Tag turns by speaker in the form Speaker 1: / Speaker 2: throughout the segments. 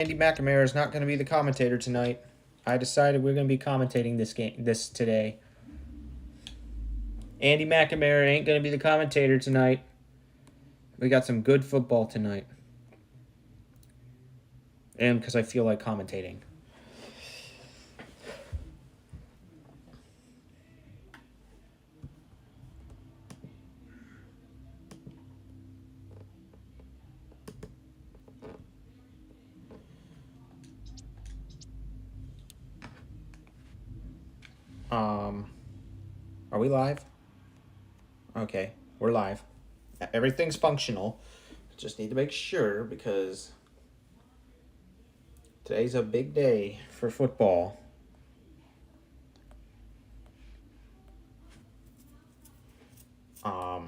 Speaker 1: Andy McNamara is not going to be the commentator tonight. I decided we're going to be commentating this today. Andy McNamara ain't going to be the commentator tonight. We got some good football tonight. And because I feel like commentating. Are we live? Okay, we're live. Everything's functional. Just need to make sure because today's a big day for football. My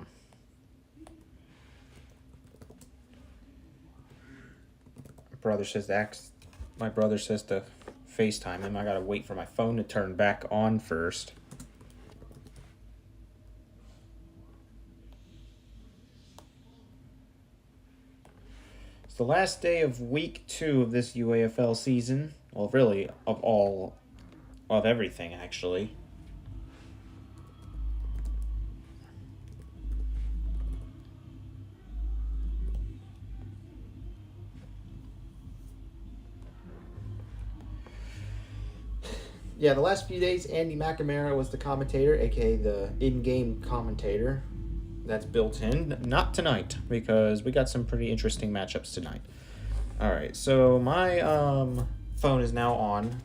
Speaker 1: brother says to FaceTime him. I gotta wait for my phone to turn back on first. It's the last day of week 2 of this UAFL season. Well, really, of everything, actually. Yeah, the last few days, Andy McNamara was the commentator, aka the in-game commentator. That's built in. Not tonight, because we got some pretty interesting matchups tonight. Alright, so my phone is now on,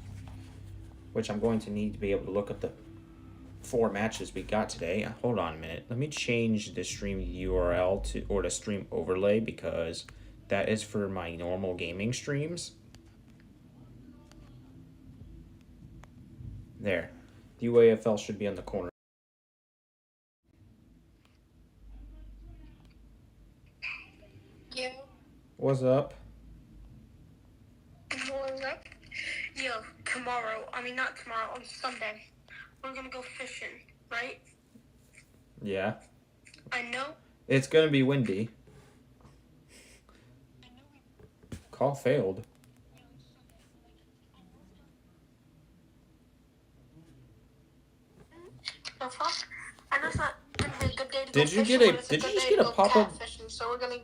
Speaker 1: which I'm going to need to be able to look up the 4 matches we got today. Hold on a minute. Let me change the stream URL to stream overlay, because that is for my normal gaming streams. There. The UAFL should be on the corner.
Speaker 2: Yo.
Speaker 1: What's up?
Speaker 2: What's up? Yo, not tomorrow, on Sunday, we're gonna go fishing, right?
Speaker 1: Yeah.
Speaker 2: I know.
Speaker 1: It's gonna be windy. Call failed.
Speaker 2: The fuck? I know it's not gonna be a good day to
Speaker 1: Did
Speaker 2: go
Speaker 1: you
Speaker 2: fishing,
Speaker 1: get a-
Speaker 2: but it's
Speaker 1: did you
Speaker 2: good
Speaker 1: just
Speaker 2: day
Speaker 1: get
Speaker 2: to
Speaker 1: a
Speaker 2: go
Speaker 1: pop-up?
Speaker 2: catfishing, so we're gonna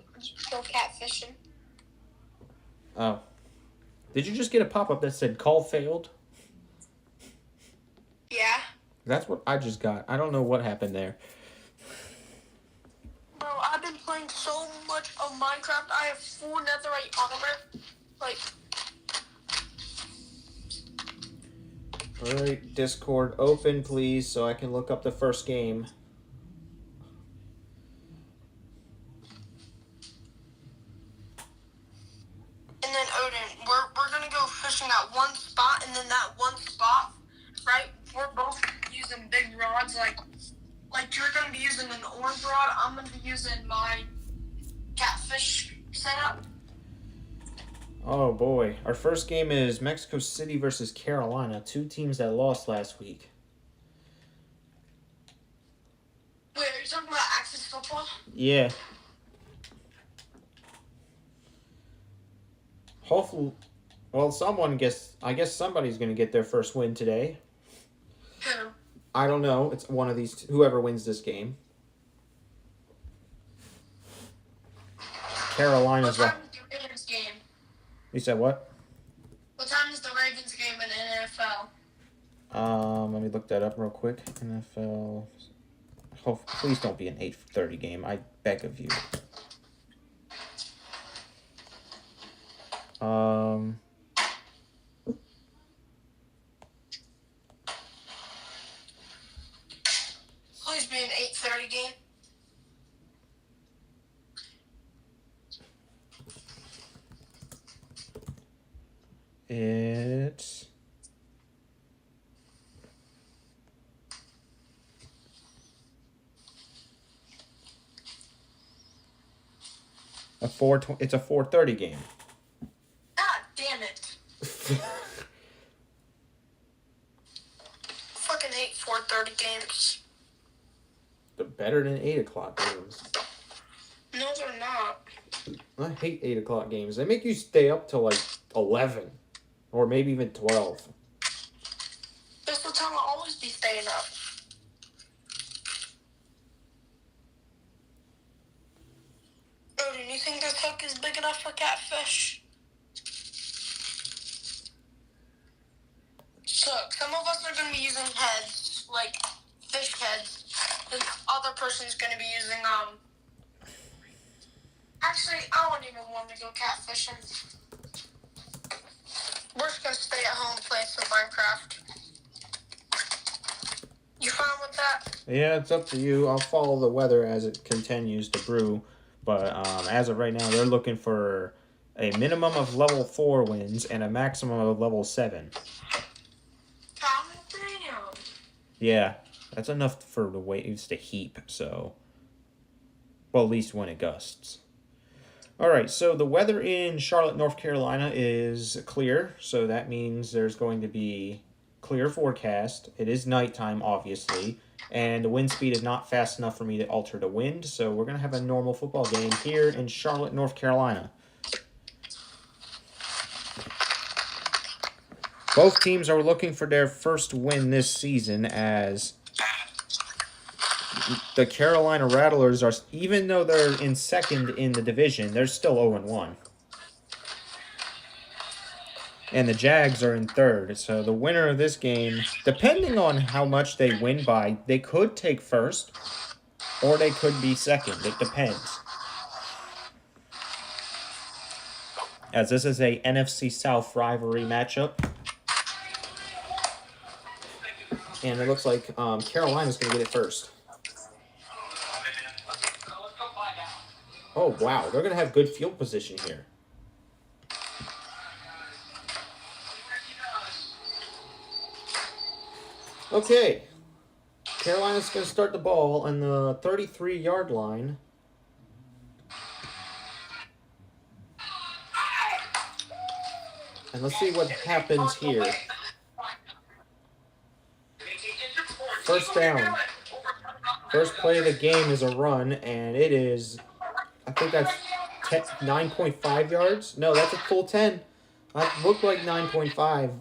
Speaker 2: go catfishing.
Speaker 1: Oh. Did you just get a pop-up that said call failed?
Speaker 2: Yeah.
Speaker 1: That's what I just got. I don't know what happened there.
Speaker 2: Bro, I've been playing so much of Minecraft. I have 4 netherite armor. Like,
Speaker 1: Alright, Discord open, please, so I can look up the first game.
Speaker 2: and then Odin, we're gonna go fishing at one spot, and then that one spot, right? We're both using big rods, like you're gonna be using an orange rod. I'm gonna be using my catfish setup.
Speaker 1: Oh boy. Our first game is Mexico City versus Carolina. 2 teams that lost last week.
Speaker 2: Wait, are you talking about Access Football?
Speaker 1: Yeah. Hopefully, well, I guess somebody's going to get their first win today.
Speaker 2: Who?
Speaker 1: I don't know. It's one of these, whoever wins this game. Carolina's
Speaker 2: What time is the Ravens game?
Speaker 1: You said what?
Speaker 2: What time is the Ravens game in the NFL?
Speaker 1: Let me look that up real quick. NFL. Please don't be an 8:30 game. I beg of you.
Speaker 2: Please be an 8:30 game.
Speaker 1: It's it's a 4:30 game.
Speaker 2: God damn it. Fucking hate 4:30 games.
Speaker 1: They're better than 8 o'clock games.
Speaker 2: No, they're not.
Speaker 1: I hate 8 o'clock games. They make you stay up till like 11. Or maybe even 12.
Speaker 2: This will time I'll always be staying up. Odin, you think this hook is big enough for catfish? So, some of us are going to be using heads, like fish heads. The other person's going to be using, Actually, I don't even want to go catfishing. We're just going to stay at home and play some Minecraft. You fine with that?
Speaker 1: Yeah, it's up to you. I'll follow the weather as it continues to brew. But as of right now, they're looking for a minimum of level 4 winds and a maximum of level 7.
Speaker 2: Damn.
Speaker 1: Yeah, that's enough for the waves to heap, so... Well, at least when it gusts. Alright, so the weather in Charlotte, North Carolina is clear, so that means there's going to be clear forecast. It is nighttime, obviously, and the wind speed is not fast enough for me to alter the wind, so we're going to have a normal football game here in Charlotte, North Carolina. Both teams are looking for their first win this season, as the Carolina Rattlers are, even though they're in second in the division, they're still 0-1. And the Jags are in third. So the winner of this game, depending on how much they win by, they could take first or they could be second. It depends. As this is a NFC South rivalry matchup. And it looks like Carolina's going to get it first. Oh, wow. They're going to have good field position here. Okay. Carolina's going to start the ball on the 33-yard line. And let's see what happens here. First down. First play of the game is a run, and it is, I think that's 9.5 yards. No, that's a full 10. It looked like 9.5.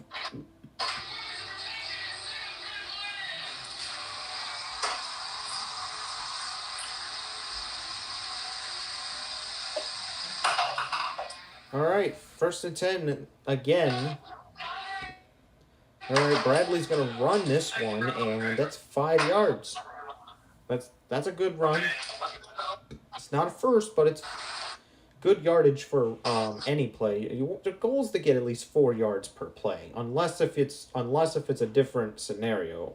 Speaker 1: All right, first and 10 again. All right, Bradley's going to run this one, and that's 5 yards. That's a good run. It's not a first, but it's good yardage for any play. The goal is to get at least 4 yards per play, unless if it's a different scenario.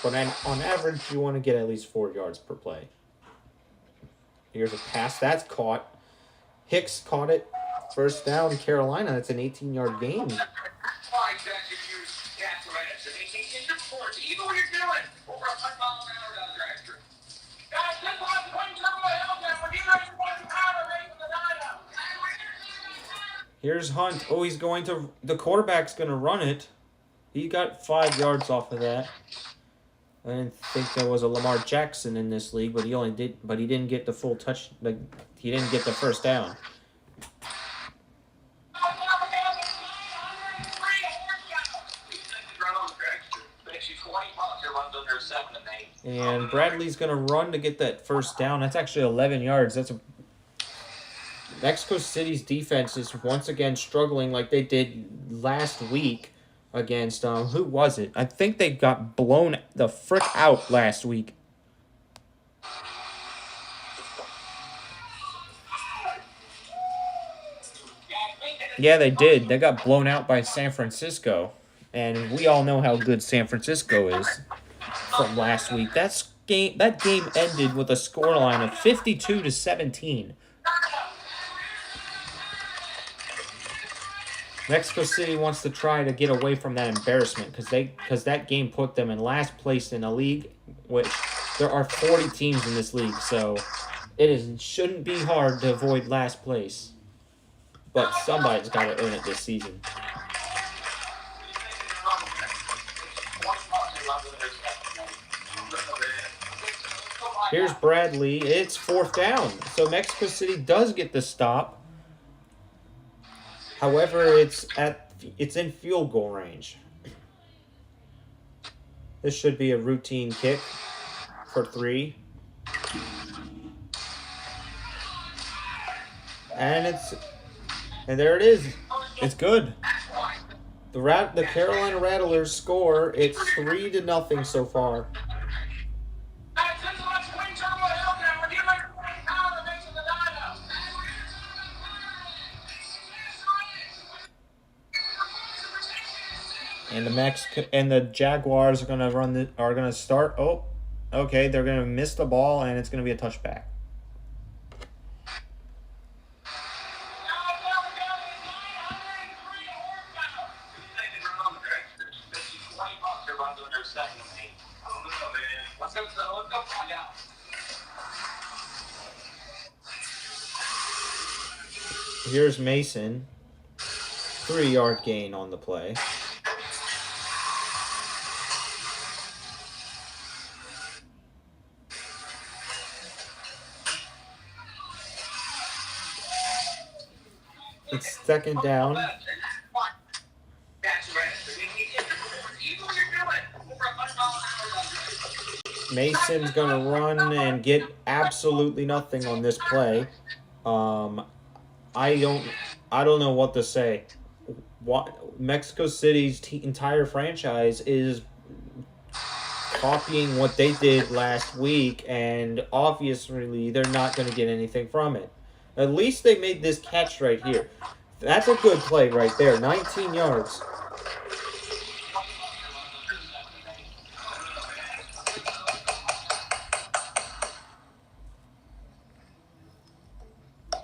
Speaker 1: But on average, you want to get at least 4 yards per play. Here's a pass that's caught. Hicks caught it. First down, Carolina. That's an 18-yard gain. Here's Hunt. Oh, the quarterback's going to run it. He got 5 yards off of that. I didn't think there was a Lamar Jackson in this league, but he didn't get the full touch. He didn't get the first down. And Bradley's going to run to get that first down. That's actually 11 yards. Mexico City's defense is once again struggling like they did last week against, who was it? I think they got blown the frick out last week. Yeah, they did. They got blown out by San Francisco. And we all know how good San Francisco is from last week. That game ended with a scoreline of 52-17. Mexico City wants to try to get away from that embarrassment because that game put them in last place in a league, which there are 40 teams in this league, so shouldn't be hard to avoid last place. But somebody's got to earn it this season. Here's Bradley. It's fourth down. So Mexico City does get the stop. However, it's in field goal range. This should be a routine kick for 3. And there it is. It's good. The Carolina Rattlers score. It's 3-0 so far. And the Jaguars are gonna start. Oh, okay, they're gonna miss the ball, and it's gonna be a touchback. Here's Mason. 3-yard gain on the play. It's 2nd down. Mason's going to run and get absolutely nothing on this play. I don't know what to say. Mexico City's entire franchise is copying what they did last week, and obviously they're not going to get anything from it. At least they made this catch right here. That's a good play right there. 19 yards.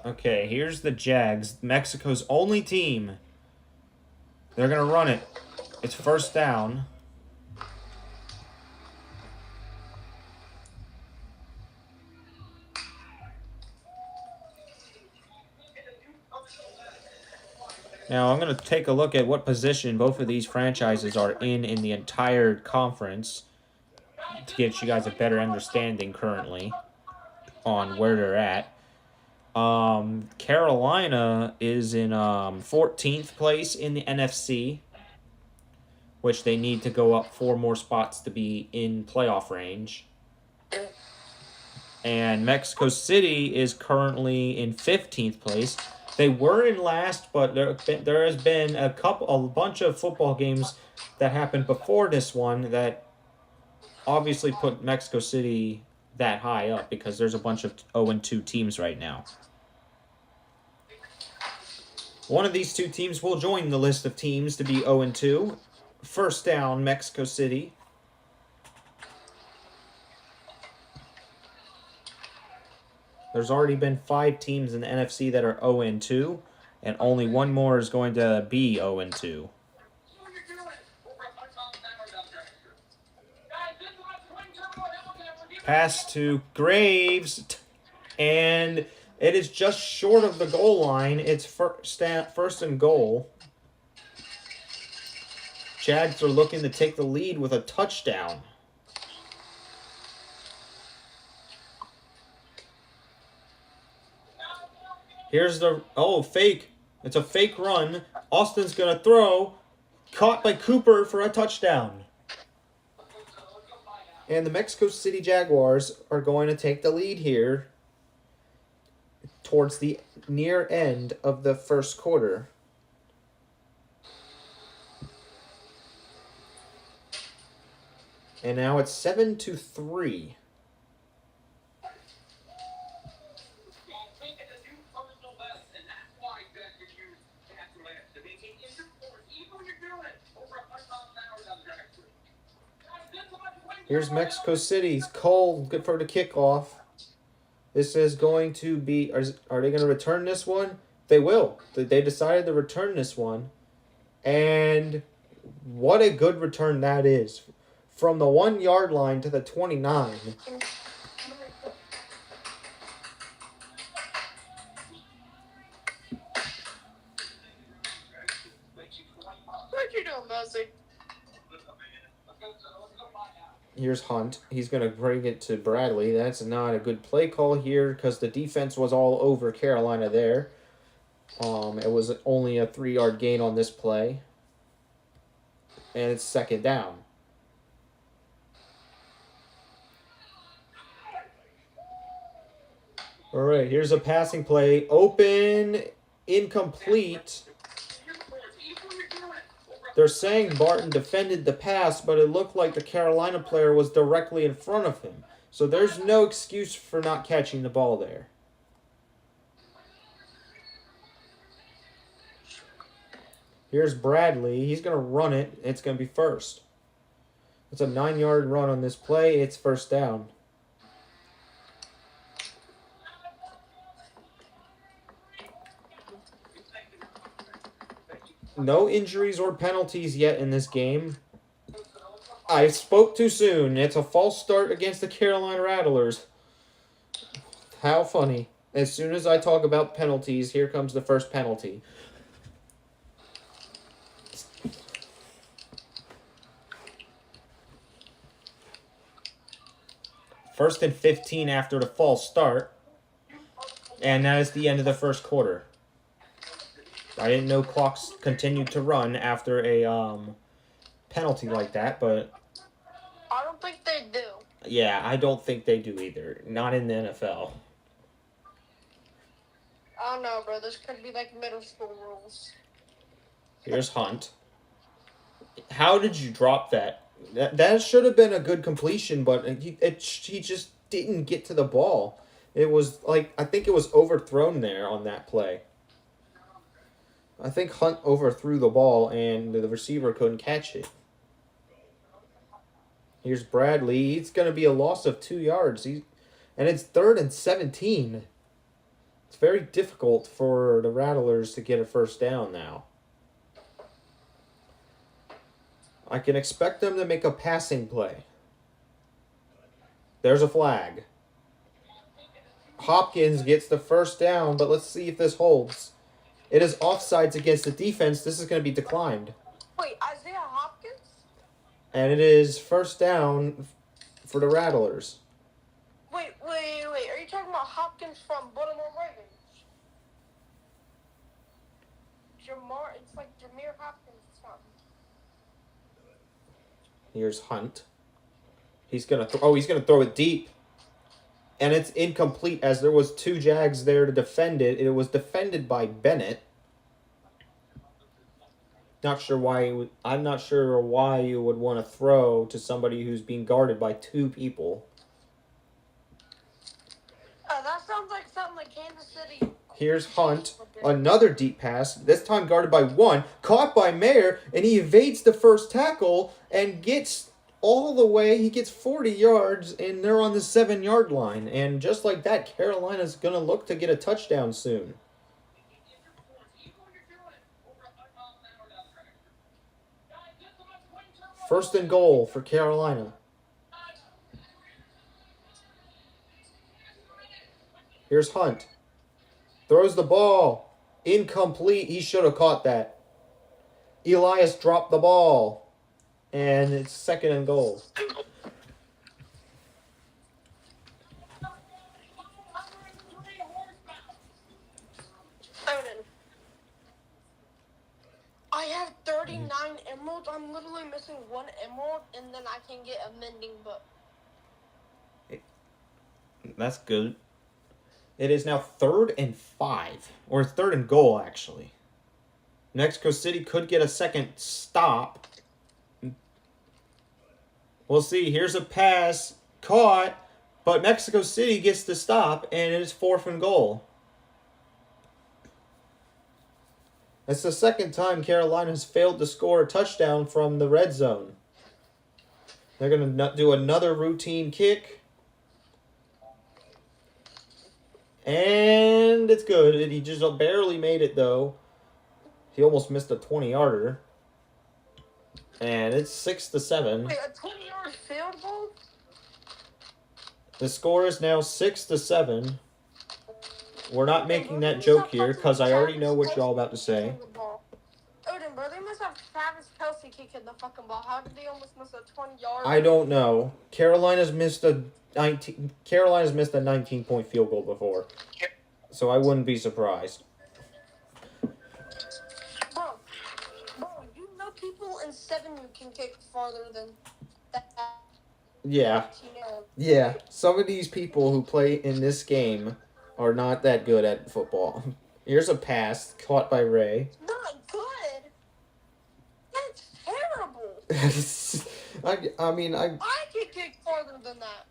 Speaker 1: Okay, here's the Jags, Mexico's only team. They're going to run it. It's 1st down. Now, I'm going to take a look at what position both of these franchises are in the entire conference to get you guys a better understanding currently on where they're at. Carolina is in 14th place in the NFC, which they need to go up 4 more spots to be in playoff range. And Mexico City is currently in 15th place. They were in last, but there has been a bunch of football games that happened before this one that obviously put Mexico City that high up because there's a bunch of 0-2 teams right now. One of these 2 teams will join the list of teams to be 0-2. 1st down, Mexico City. There's already been 5 teams in the NFC that are 0-2, and only one more is going to be 0-2. Pass to Graves, and it is just short of the goal line. It's 1st and goal. Jags are looking to take the lead with a touchdown. Here's the... Oh, fake. It's a fake run. Austin's going to throw. Caught by Cooper for a touchdown. And the Mexico City Jaguars are going to take the lead here towards the near end of the 1st quarter. And now it's 7-3. Here's Mexico City's Cole for the kickoff. This is going to be... Are they going to return this one? They will. They decided to return this one. And what a good return that is. From the 1-yard line to the 29.
Speaker 2: What you doing, Muzzy?
Speaker 1: Here's Hunt. He's going to bring it to Bradley. That's not a good play call here because the defense was all over Carolina there. It was only a 3-yard gain on this play. And it's second down. All right, here's a passing play. Open, incomplete. They're saying Barton defended the pass, but it looked like the Carolina player was directly in front of him. So there's no excuse for not catching the ball there. Here's Bradley. He's going to run it. It's going to be first. It's a 9-yard run on this play. It's first down. No injuries or penalties yet in this game. I spoke too soon. It's a false start against the Carolina Rattlers. How funny. As soon as I talk about penalties, here comes the first penalty. First and 15 after the false start. And that is the end of the first quarter. I didn't know clocks continued to run after a penalty like that, but
Speaker 2: I don't think they do.
Speaker 1: yeah, I don't think they do either. Not in the NFL.
Speaker 2: I don't know, bro. This could be like middle school rules.
Speaker 1: Here's Hunt. How did you drop that? That should have been a good completion, but he just didn't get to the ball. It was like, I think it was overthrown there on that play. I think Hunt overthrew the ball and the receiver couldn't catch it. Here's Bradley. It's going to be a loss of 2 yards. And it's 3rd and 17. It's very difficult for the Rattlers to get a first down now. I can expect them to make a passing play. There's a flag. Hopkins gets the first down, but let's see if this holds. It is offsides against the defense. This is going to be declined.
Speaker 2: Wait, Isaiah Hopkins?
Speaker 1: And it is first down for the Rattlers.
Speaker 2: Wait. Are you talking about Hopkins from Baltimore Ravens? It's like Jameer Hopkins or something.
Speaker 1: Here's Hunt. He's going to throw it deep. And it's incomplete as there was 2 Jags there to defend it. It was defended by Bennett. I'm not sure why you would want to throw to somebody who's being guarded by 2 people.
Speaker 2: That sounds like something like Kansas City.
Speaker 1: Here's Hunt. Another deep pass. This time guarded by 1. Caught by Mayer. And he evades the first tackle and gets all the way. He gets 40 yards, and they're on the 7-yard line. And just like that, Carolina's going to look to get a touchdown soon. First and goal for Carolina. Here's Hunt. Throws the ball. Incomplete. He should have caught that. Elias dropped the ball. And it's second and goal.
Speaker 2: Odin. I have 39 emeralds. I'm literally missing 1 emerald, and then I can get a mending book.
Speaker 1: That's good. It is now 3rd and 5. Or 3rd and goal, actually. Mexico City could get a second stop. We'll see. Here's a pass. Caught. But Mexico City gets the stop, and it is 4th and goal. It's the second time Carolina has failed to score a touchdown from the red zone. They're going to do another routine kick. And it's good. He just barely made it, though. He almost missed a 20-yarder. And it's 6-7.
Speaker 2: Wait, a 20-yard field goal?
Speaker 1: The score is now 6-7. We're not making that joke here because I already know what y'all about to say.
Speaker 2: Odin, bro, they must have Travis Kelce kicking the fucking ball. How did they almost miss a 20-yard?
Speaker 1: I don't know. Carolina's missed a 19-point field goal before, so I wouldn't be surprised.
Speaker 2: and 7, you can kick farther than that.
Speaker 1: Yeah. Yeah. Some of these people who play in this game are not that good at football. Here's a pass caught by Ray.
Speaker 2: Not good. That's terrible.
Speaker 1: I
Speaker 2: I can kick farther than that.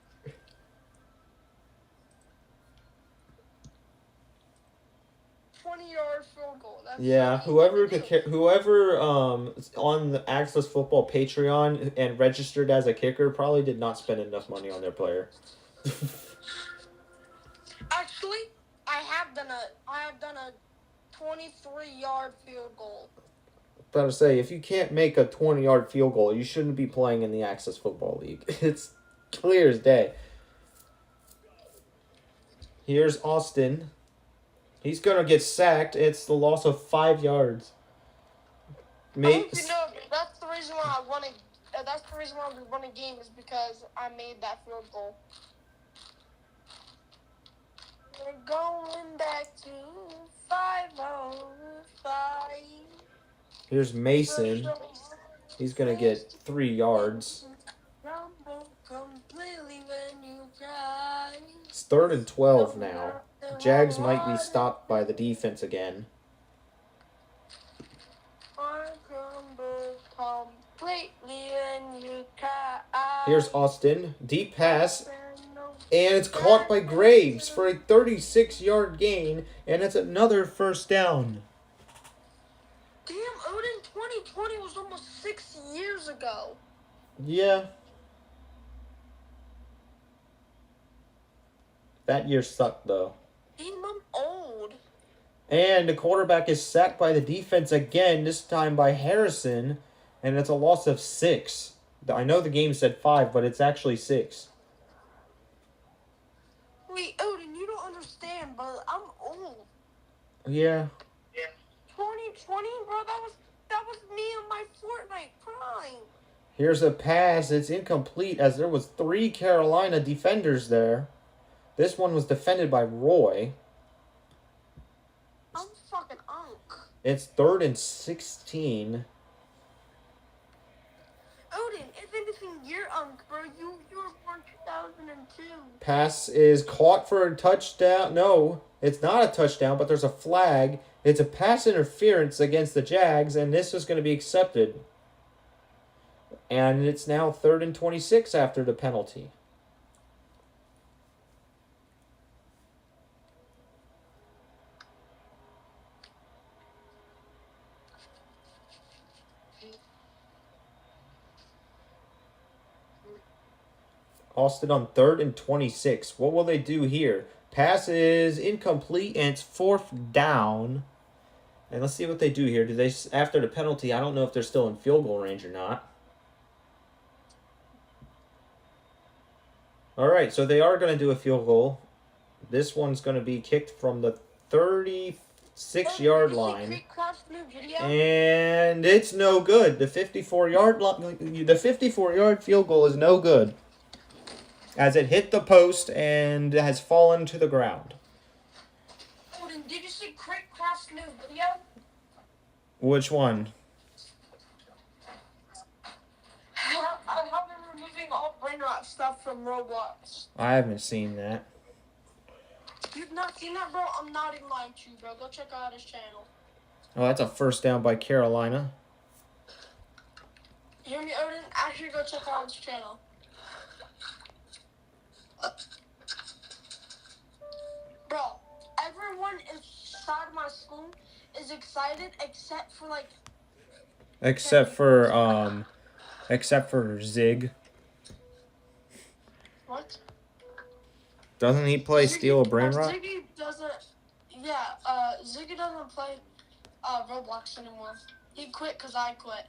Speaker 2: 20-yard field goal. That's
Speaker 1: whoever on the Access Football Patreon and registered as a kicker probably did not spend enough money on their player.
Speaker 2: Actually, I have done a 23-yard field goal.
Speaker 1: About to say, if you can't make a 20-yard field goal, you shouldn't be playing in the Access Football League. It's clear as day. Here's Austin. He's gonna get sacked. It's the loss of 5 yards.
Speaker 2: That's the reason why I won a. That's the reason why we won a game is because I made that field goal. We're going back to 505.
Speaker 1: Here's Mason. He's gonna get 3 yards. It's 3rd and 12 now. Jags might be stopped by the defense again. Here's Austin. Deep pass. And it's caught by Graves for a 36-yard gain. And it's another first down.
Speaker 2: Damn, Odin, 2020 was almost 6 years ago.
Speaker 1: Yeah. That year sucked, though.
Speaker 2: Damn, I'm old.
Speaker 1: And the quarterback is sacked by the defense again, this time by Harrison. And it's a loss of 6. I know the game said 5, but it's actually 6.
Speaker 2: Wait, Odin, you don't understand, but I'm old.
Speaker 1: Yeah.
Speaker 2: 2020, bro, that was me in my Fortnite prime.
Speaker 1: Here's a pass. It's incomplete as there was 3 Carolina defenders there. This one was defended by Roy.
Speaker 2: I'm fucking unk.
Speaker 1: It's 3rd and 16.
Speaker 2: Odin, if anything, you're unk, bro. You were born 2002.
Speaker 1: Pass is caught for a touchdown. No, it's not a touchdown, but there's a flag. It's a pass interference against the Jags, and this is going to be accepted. And it's now 3rd and 26 after the penalty. Austin on 3rd and 26. What will they do here? Pass is incomplete, and it's 4th down. And let's see what they do here. Do they, after the penalty, I don't know if they're still in field goal range or not. All right, so they are going to do a field goal. This one's going to be kicked from the 36-yard line. And it's no good. The 54-yard field goal is no good, as it hit the post and has fallen to the ground.
Speaker 2: Odin, did you see Crick Cross new video?
Speaker 1: Which one?
Speaker 2: I have been removing all brain rot stuff from Roblox.
Speaker 1: I haven't seen that.
Speaker 2: You've not seen that, bro? I'm not even lying to you, bro. Go check out his channel.
Speaker 1: Oh, that's a first down by Carolina.
Speaker 2: You hear me, Odin? Actually, go check out his channel. Bro, everyone inside my school is excited except
Speaker 1: for Zig.
Speaker 2: What?
Speaker 1: Doesn't he play Steal a Brain Rot?
Speaker 2: Ziggy doesn't. Yeah, Ziggy doesn't play Roblox anymore. He quit because I quit.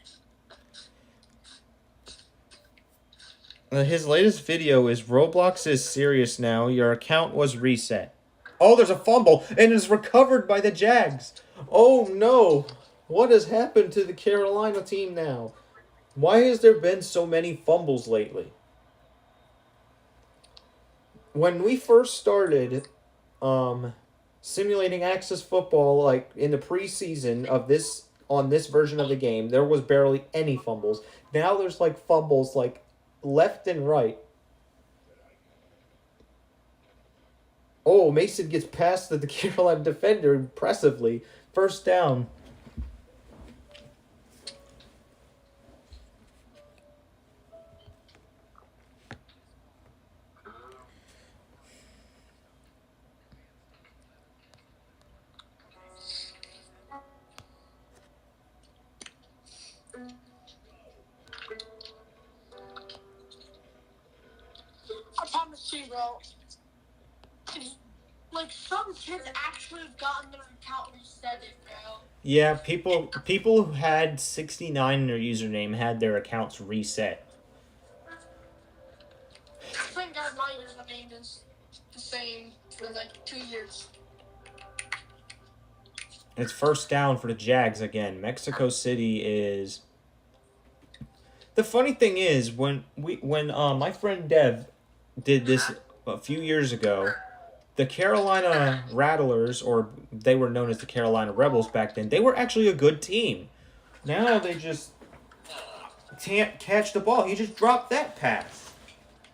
Speaker 1: His latest video is Roblox is serious now. Your account was reset. Oh, there's a fumble, and it's recovered by the Jags. Oh, no. What has happened to the Carolina team now? Why has there been so many fumbles lately? When we first started simulating Access Football, like in the preseason of this on this version of the game, there was barely any fumbles. Now there's like fumbles like left and right. Oh, Mason gets past the Carolina defender impressively. First down.
Speaker 2: I promise you, bro. Like, some kids actually have gotten their account reset, bro.
Speaker 1: Yeah, people who had 69 in their username had their accounts reset.
Speaker 2: Thank God my username is the same for like 2 years.
Speaker 1: It's first down for the Jags again. Mexico City is. The funny thing is when my friend Dev did this a few years ago, the Carolina Rattlers, or they were known as the Carolina Rebels back then, they were actually a good team. Now they just can't catch the ball. He just dropped that pass.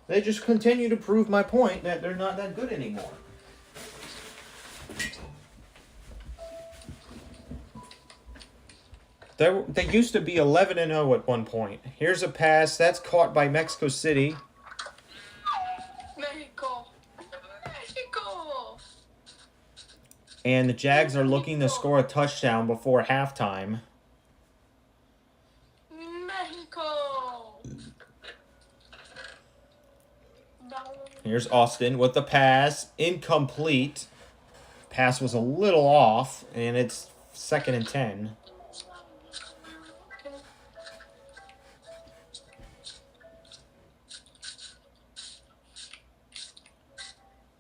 Speaker 1: They just continue to prove my point that they're not that good anymore. They used to be 11-0 at one point. Here's a pass that's caught by Mexico City.
Speaker 2: Mexico.
Speaker 1: And the Jags are looking to score a touchdown before halftime.
Speaker 2: Mexico.
Speaker 1: Here's Austin with the pass. Incomplete. Pass was a little off, and it's 2nd and 10.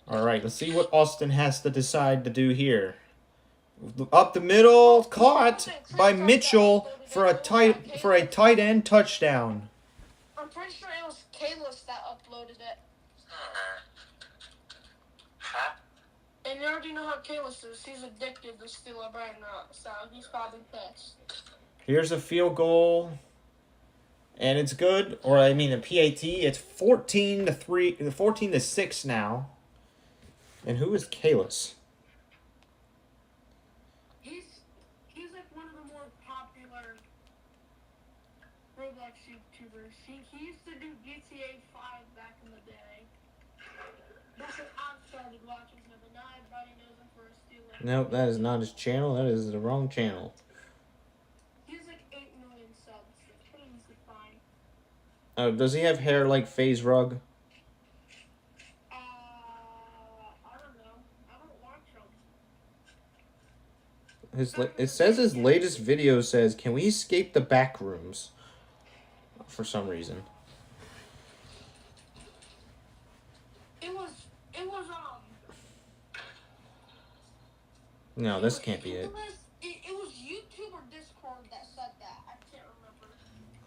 Speaker 1: All right, let's see what Austin has to decide to do here. Up the middle, caught by Mitchell for a tight end touchdown.
Speaker 2: I'm pretty sure it was Kalis that uploaded it. And you already know how Kalis is. He's addicted to stealing right now, so he's probably pissed.
Speaker 1: Here's a field goal. And it's good, or I mean a PAT. It's 14-6 now. And who is Kalis?
Speaker 2: He's like one of the more popular Roblox YouTubers. He used to do GTA 5 back in the day. That's when I started watching him, and now everybody knows him for a stealer.
Speaker 1: Nope, that is not his channel. That is the wrong channel.
Speaker 2: He has like 8 million subs. It's pretty easy to find.
Speaker 1: Oh, does he have hair like FaZe Rug? It says his latest video says, "Can we escape the back rooms?" For some reason.
Speaker 2: It was
Speaker 1: No, this can't be it.
Speaker 2: It was YouTube or Discord that said that. I can't remember.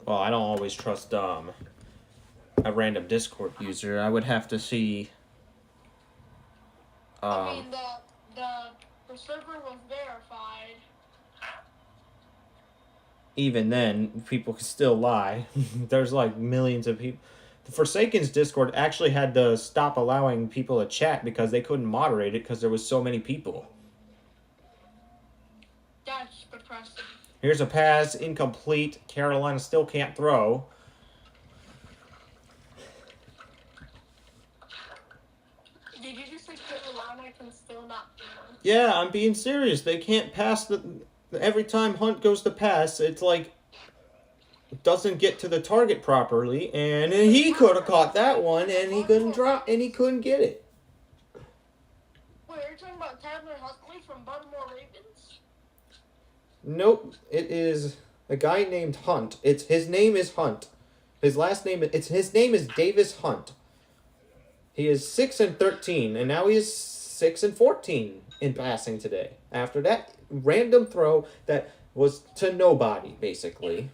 Speaker 1: Well, I don't always trust a random Discord user. I would have to see.
Speaker 2: I mean the server was verified.
Speaker 1: Even then, people could still lie. There's like millions of people. The Forsaken's Discord actually had to stop allowing people to chat because they couldn't moderate it because there was so many people.
Speaker 2: That's depressing.
Speaker 1: Here's a pass, incomplete. Carolina still can't throw.
Speaker 2: Did you just say Carolina can still not throw?
Speaker 1: Yeah, I'm being serious. They can't pass every time Hunt goes to pass, it's like doesn't get to the target properly, and he could have caught that one, and he couldn't get it.
Speaker 2: Wait, you're talking about Tyler Huntley from Baltimore Ravens?
Speaker 1: Nope, it is a guy named Hunt. His name is Hunt. His name is Davis Hunt. He is 6-13, and now he is 6-14 in passing today. After that random throw that was to nobody, basically.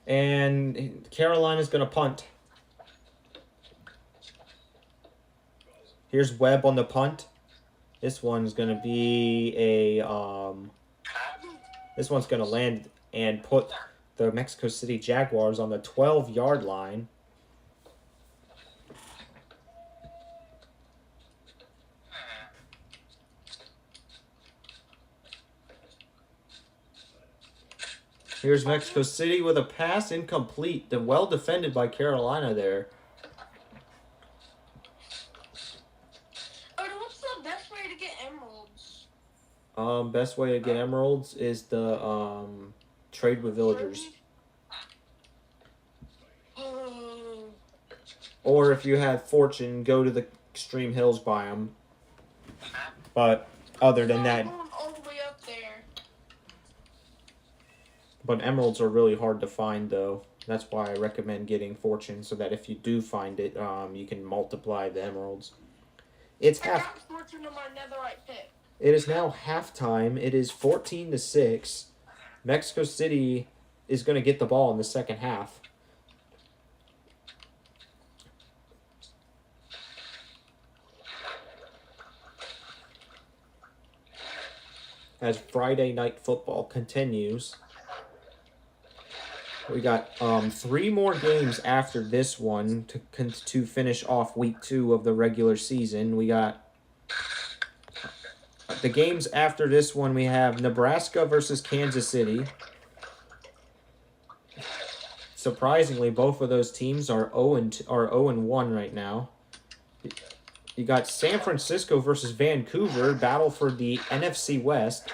Speaker 1: And Carolina's going to punt. Here's Webb on the punt. This one's gonna be a This one's gonna land and put the Mexico City Jaguars on the 12-yard line. Here's Mexico City with a pass incomplete. Well defended by Carolina there.
Speaker 2: What's the best way to get emeralds?
Speaker 1: Best way to get emeralds is the trade with villagers. Or if you have fortune, go to the extreme hills biome. But other than that,
Speaker 2: all the way up there.
Speaker 1: But emeralds are really hard to find, though. That's why I recommend getting fortune, so that if you do find it, you can multiply the emeralds. It's
Speaker 2: I got fortune on my netherite pit.
Speaker 1: It is now halftime. It is 14-6. Mexico City is going to get the ball in the second half. As Friday Night Football continues. We got 3 more games after this one to finish off week 2 of the regular season. We got the games after this one. We have Nebraska versus Kansas City. Surprisingly, both of those teams are 0-1 right now. You got San Francisco versus Vancouver, battle for the NFC West.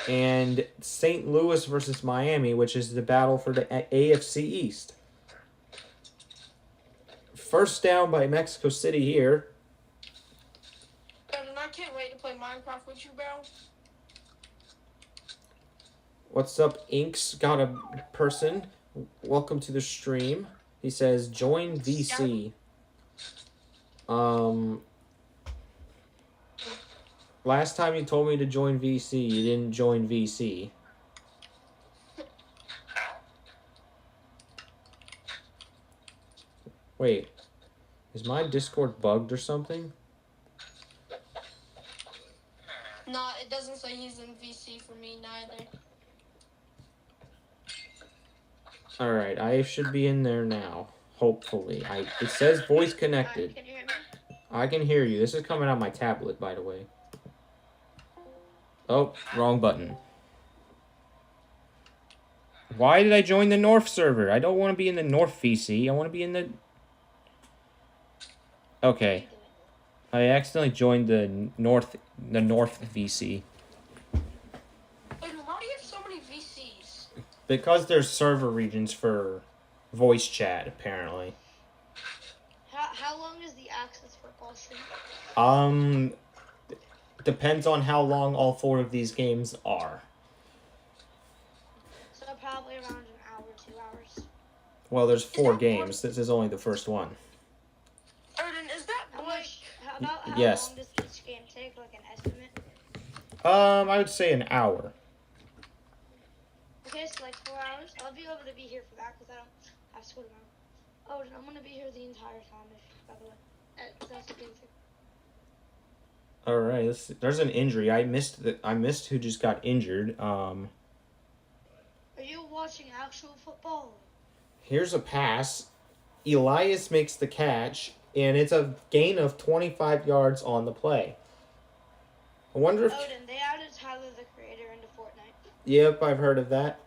Speaker 1: And St. Louis versus Miami, which is the battle for the AFC East. First down by Mexico City here.
Speaker 2: And I can't wait to play Minecraft with you, bro.
Speaker 1: What's up, Inks? Got a person. Welcome to the stream. He says, join VC. Last time you told me to join VC, you didn't join VC. Wait, is my Discord bugged or something?
Speaker 2: No, it doesn't say he's in VC for me neither.
Speaker 1: Alright, I should be in there now. Hopefully. It says voice connected.
Speaker 2: Can you hear me?
Speaker 1: I can hear you. This is coming on my tablet, by the way. Oh, wrong button. Why did I join the North server? I don't want to be in the North VC. I want to be in the... Okay. I accidentally joined the North VC.
Speaker 2: Wait, why do you have so many VCs?
Speaker 1: Because there's server regions for voice chat, apparently.
Speaker 3: How long is the access for call stream?
Speaker 1: Depends on how long all 4 of these games are.
Speaker 3: So probably around an hour, 2 hours.
Speaker 1: Well, there's 4 games. This is only the first one.
Speaker 2: Odin, is that
Speaker 3: How
Speaker 1: Yes.
Speaker 3: long does each game take, like an estimate?
Speaker 1: I would say an hour.
Speaker 3: Okay, so like 4 hours. I'll be able to be here for that because I don't have school tomorrow. Oh, I'm gonna be here the entire time. By the way, that's the big thing.
Speaker 1: All right, there's an injury. I missed who just got injured.
Speaker 3: Are you watching actual football?
Speaker 1: Here's a pass. Elias makes the catch, and it's a gain of 25 yards on the play. I wonder if...
Speaker 3: Odin, they added Tyler the Creator into Fortnite.
Speaker 1: Yep, I've heard of that.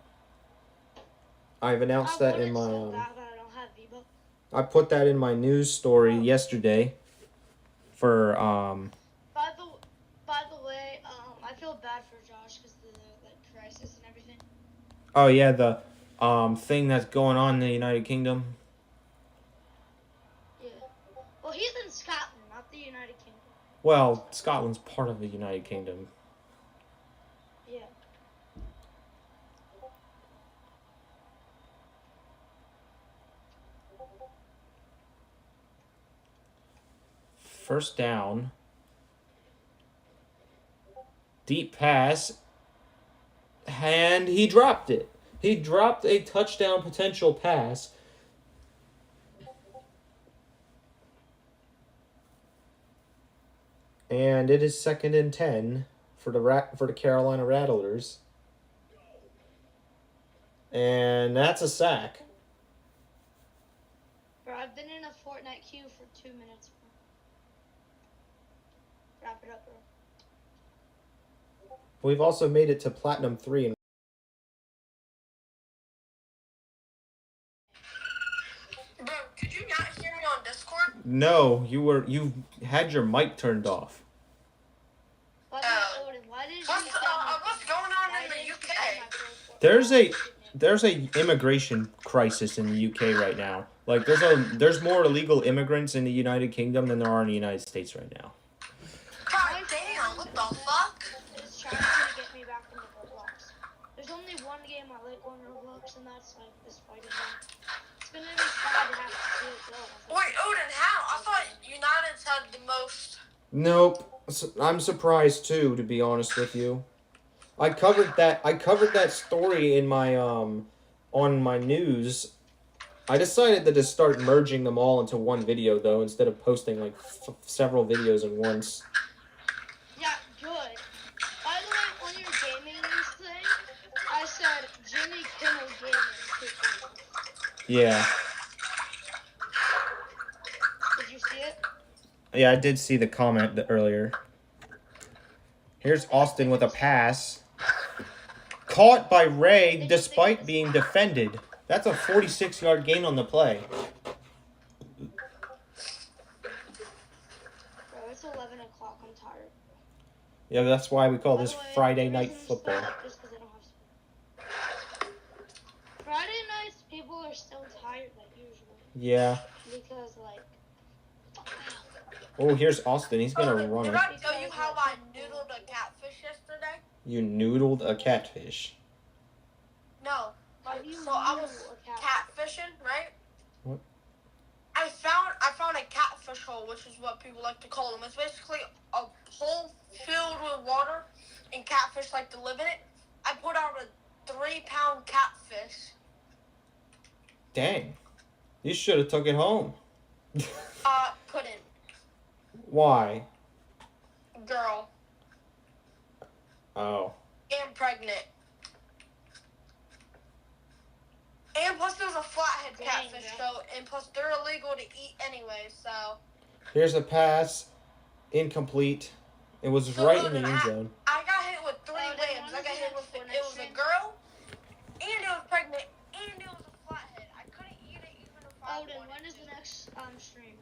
Speaker 1: I've announced that in my...
Speaker 3: So bad that I don't have V-Bucks.
Speaker 1: I put that in my news story yesterday for...
Speaker 3: By the way, I feel bad for Josh because of the crisis and everything.
Speaker 1: Oh, yeah, the thing that's going on in the United Kingdom.
Speaker 3: Yeah. Well, he's in Scotland, not the United Kingdom.
Speaker 1: Well, Scotland's part of the United Kingdom.
Speaker 3: Yeah.
Speaker 1: First down. Deep pass. And he dropped it. He dropped a touchdown potential pass. And it is 2nd and 10 for the Carolina Rattlers. And that's a sack.
Speaker 3: Bro, I've been in a Fortnite queue for 2 minutes, bro. Wrap it up, bro.
Speaker 1: We've also made it to Platinum 3. And
Speaker 2: Bro, could you not hear me on Discord?
Speaker 1: no, you had your mic turned off.
Speaker 3: By the way, Odin, why did you
Speaker 2: What's going on in the UK?
Speaker 1: There's a immigration crisis in the UK right now. Like there's more illegal immigrants in the United Kingdom than there are in the United States right now.
Speaker 2: God damn, what the fuck?
Speaker 3: Is trying to get me back into Roblox. There's only one game I like on Roblox, and that's like this fighting game. It's gonna be sad to have to see it go.
Speaker 2: Wait, Odin, how? I thought United's had the most.
Speaker 1: Nope. I'm surprised too, to be honest with you. I covered that story in my on my news. I decided to just start merging them all into one video though, instead of posting like several videos at once.
Speaker 3: Yeah, good. By the way, on your gaming news thing, I said Jimmy Kimmel Gaming.
Speaker 1: Yeah.
Speaker 3: Did you see it?
Speaker 1: Yeah, I did see the comment earlier. Here's Austin with a pass. Caught by Ray despite being defended. That's a 46-yard gain on the play.
Speaker 3: Bro, it's 11 o'clock. I'm tired.
Speaker 1: Yeah, that's why we call
Speaker 3: By
Speaker 1: this
Speaker 3: the way,
Speaker 1: Friday
Speaker 3: the
Speaker 1: night
Speaker 3: reason we
Speaker 1: football.
Speaker 3: split up is 'cause I don't have school. Friday nights, people are still tired like usual.
Speaker 1: Yeah.
Speaker 3: Because, like...
Speaker 1: Oh, here's Austin. He's gonna run
Speaker 2: Did
Speaker 1: it.
Speaker 2: I tell you how I noodled a catfish yesterday?
Speaker 1: You noodled a catfish.
Speaker 2: No.
Speaker 3: How do you
Speaker 2: So I was
Speaker 3: noodle a catfish?
Speaker 2: catfishing, right?
Speaker 1: What?
Speaker 2: I found a catfish hole, which is what people like to call them. It's basically a hole filled with water, and catfish like to live in it. I put out a 3-pound catfish.
Speaker 1: Dang. You should have took it home.
Speaker 2: Couldn't.
Speaker 1: Why?
Speaker 2: Girl.
Speaker 1: Oh.
Speaker 2: And pregnant. And plus there's a flathead
Speaker 3: Dang,
Speaker 2: catfish,
Speaker 3: bro.
Speaker 2: so, and plus they're illegal to eat anyway, so.
Speaker 1: Here's a pass. Incomplete. It was
Speaker 2: So,
Speaker 1: right in the
Speaker 2: Logan,
Speaker 1: end zone.
Speaker 2: I got hit with 3
Speaker 3: Oh, then
Speaker 2: limbs.
Speaker 3: when
Speaker 2: I got
Speaker 3: is
Speaker 2: hit
Speaker 3: the
Speaker 2: with,
Speaker 3: next
Speaker 2: it was a
Speaker 3: stream?
Speaker 2: girl, and it was pregnant, and it was a flathead. I couldn't eat it even if I
Speaker 3: Odin,
Speaker 2: wanted
Speaker 3: when is
Speaker 2: to.
Speaker 3: the next stream?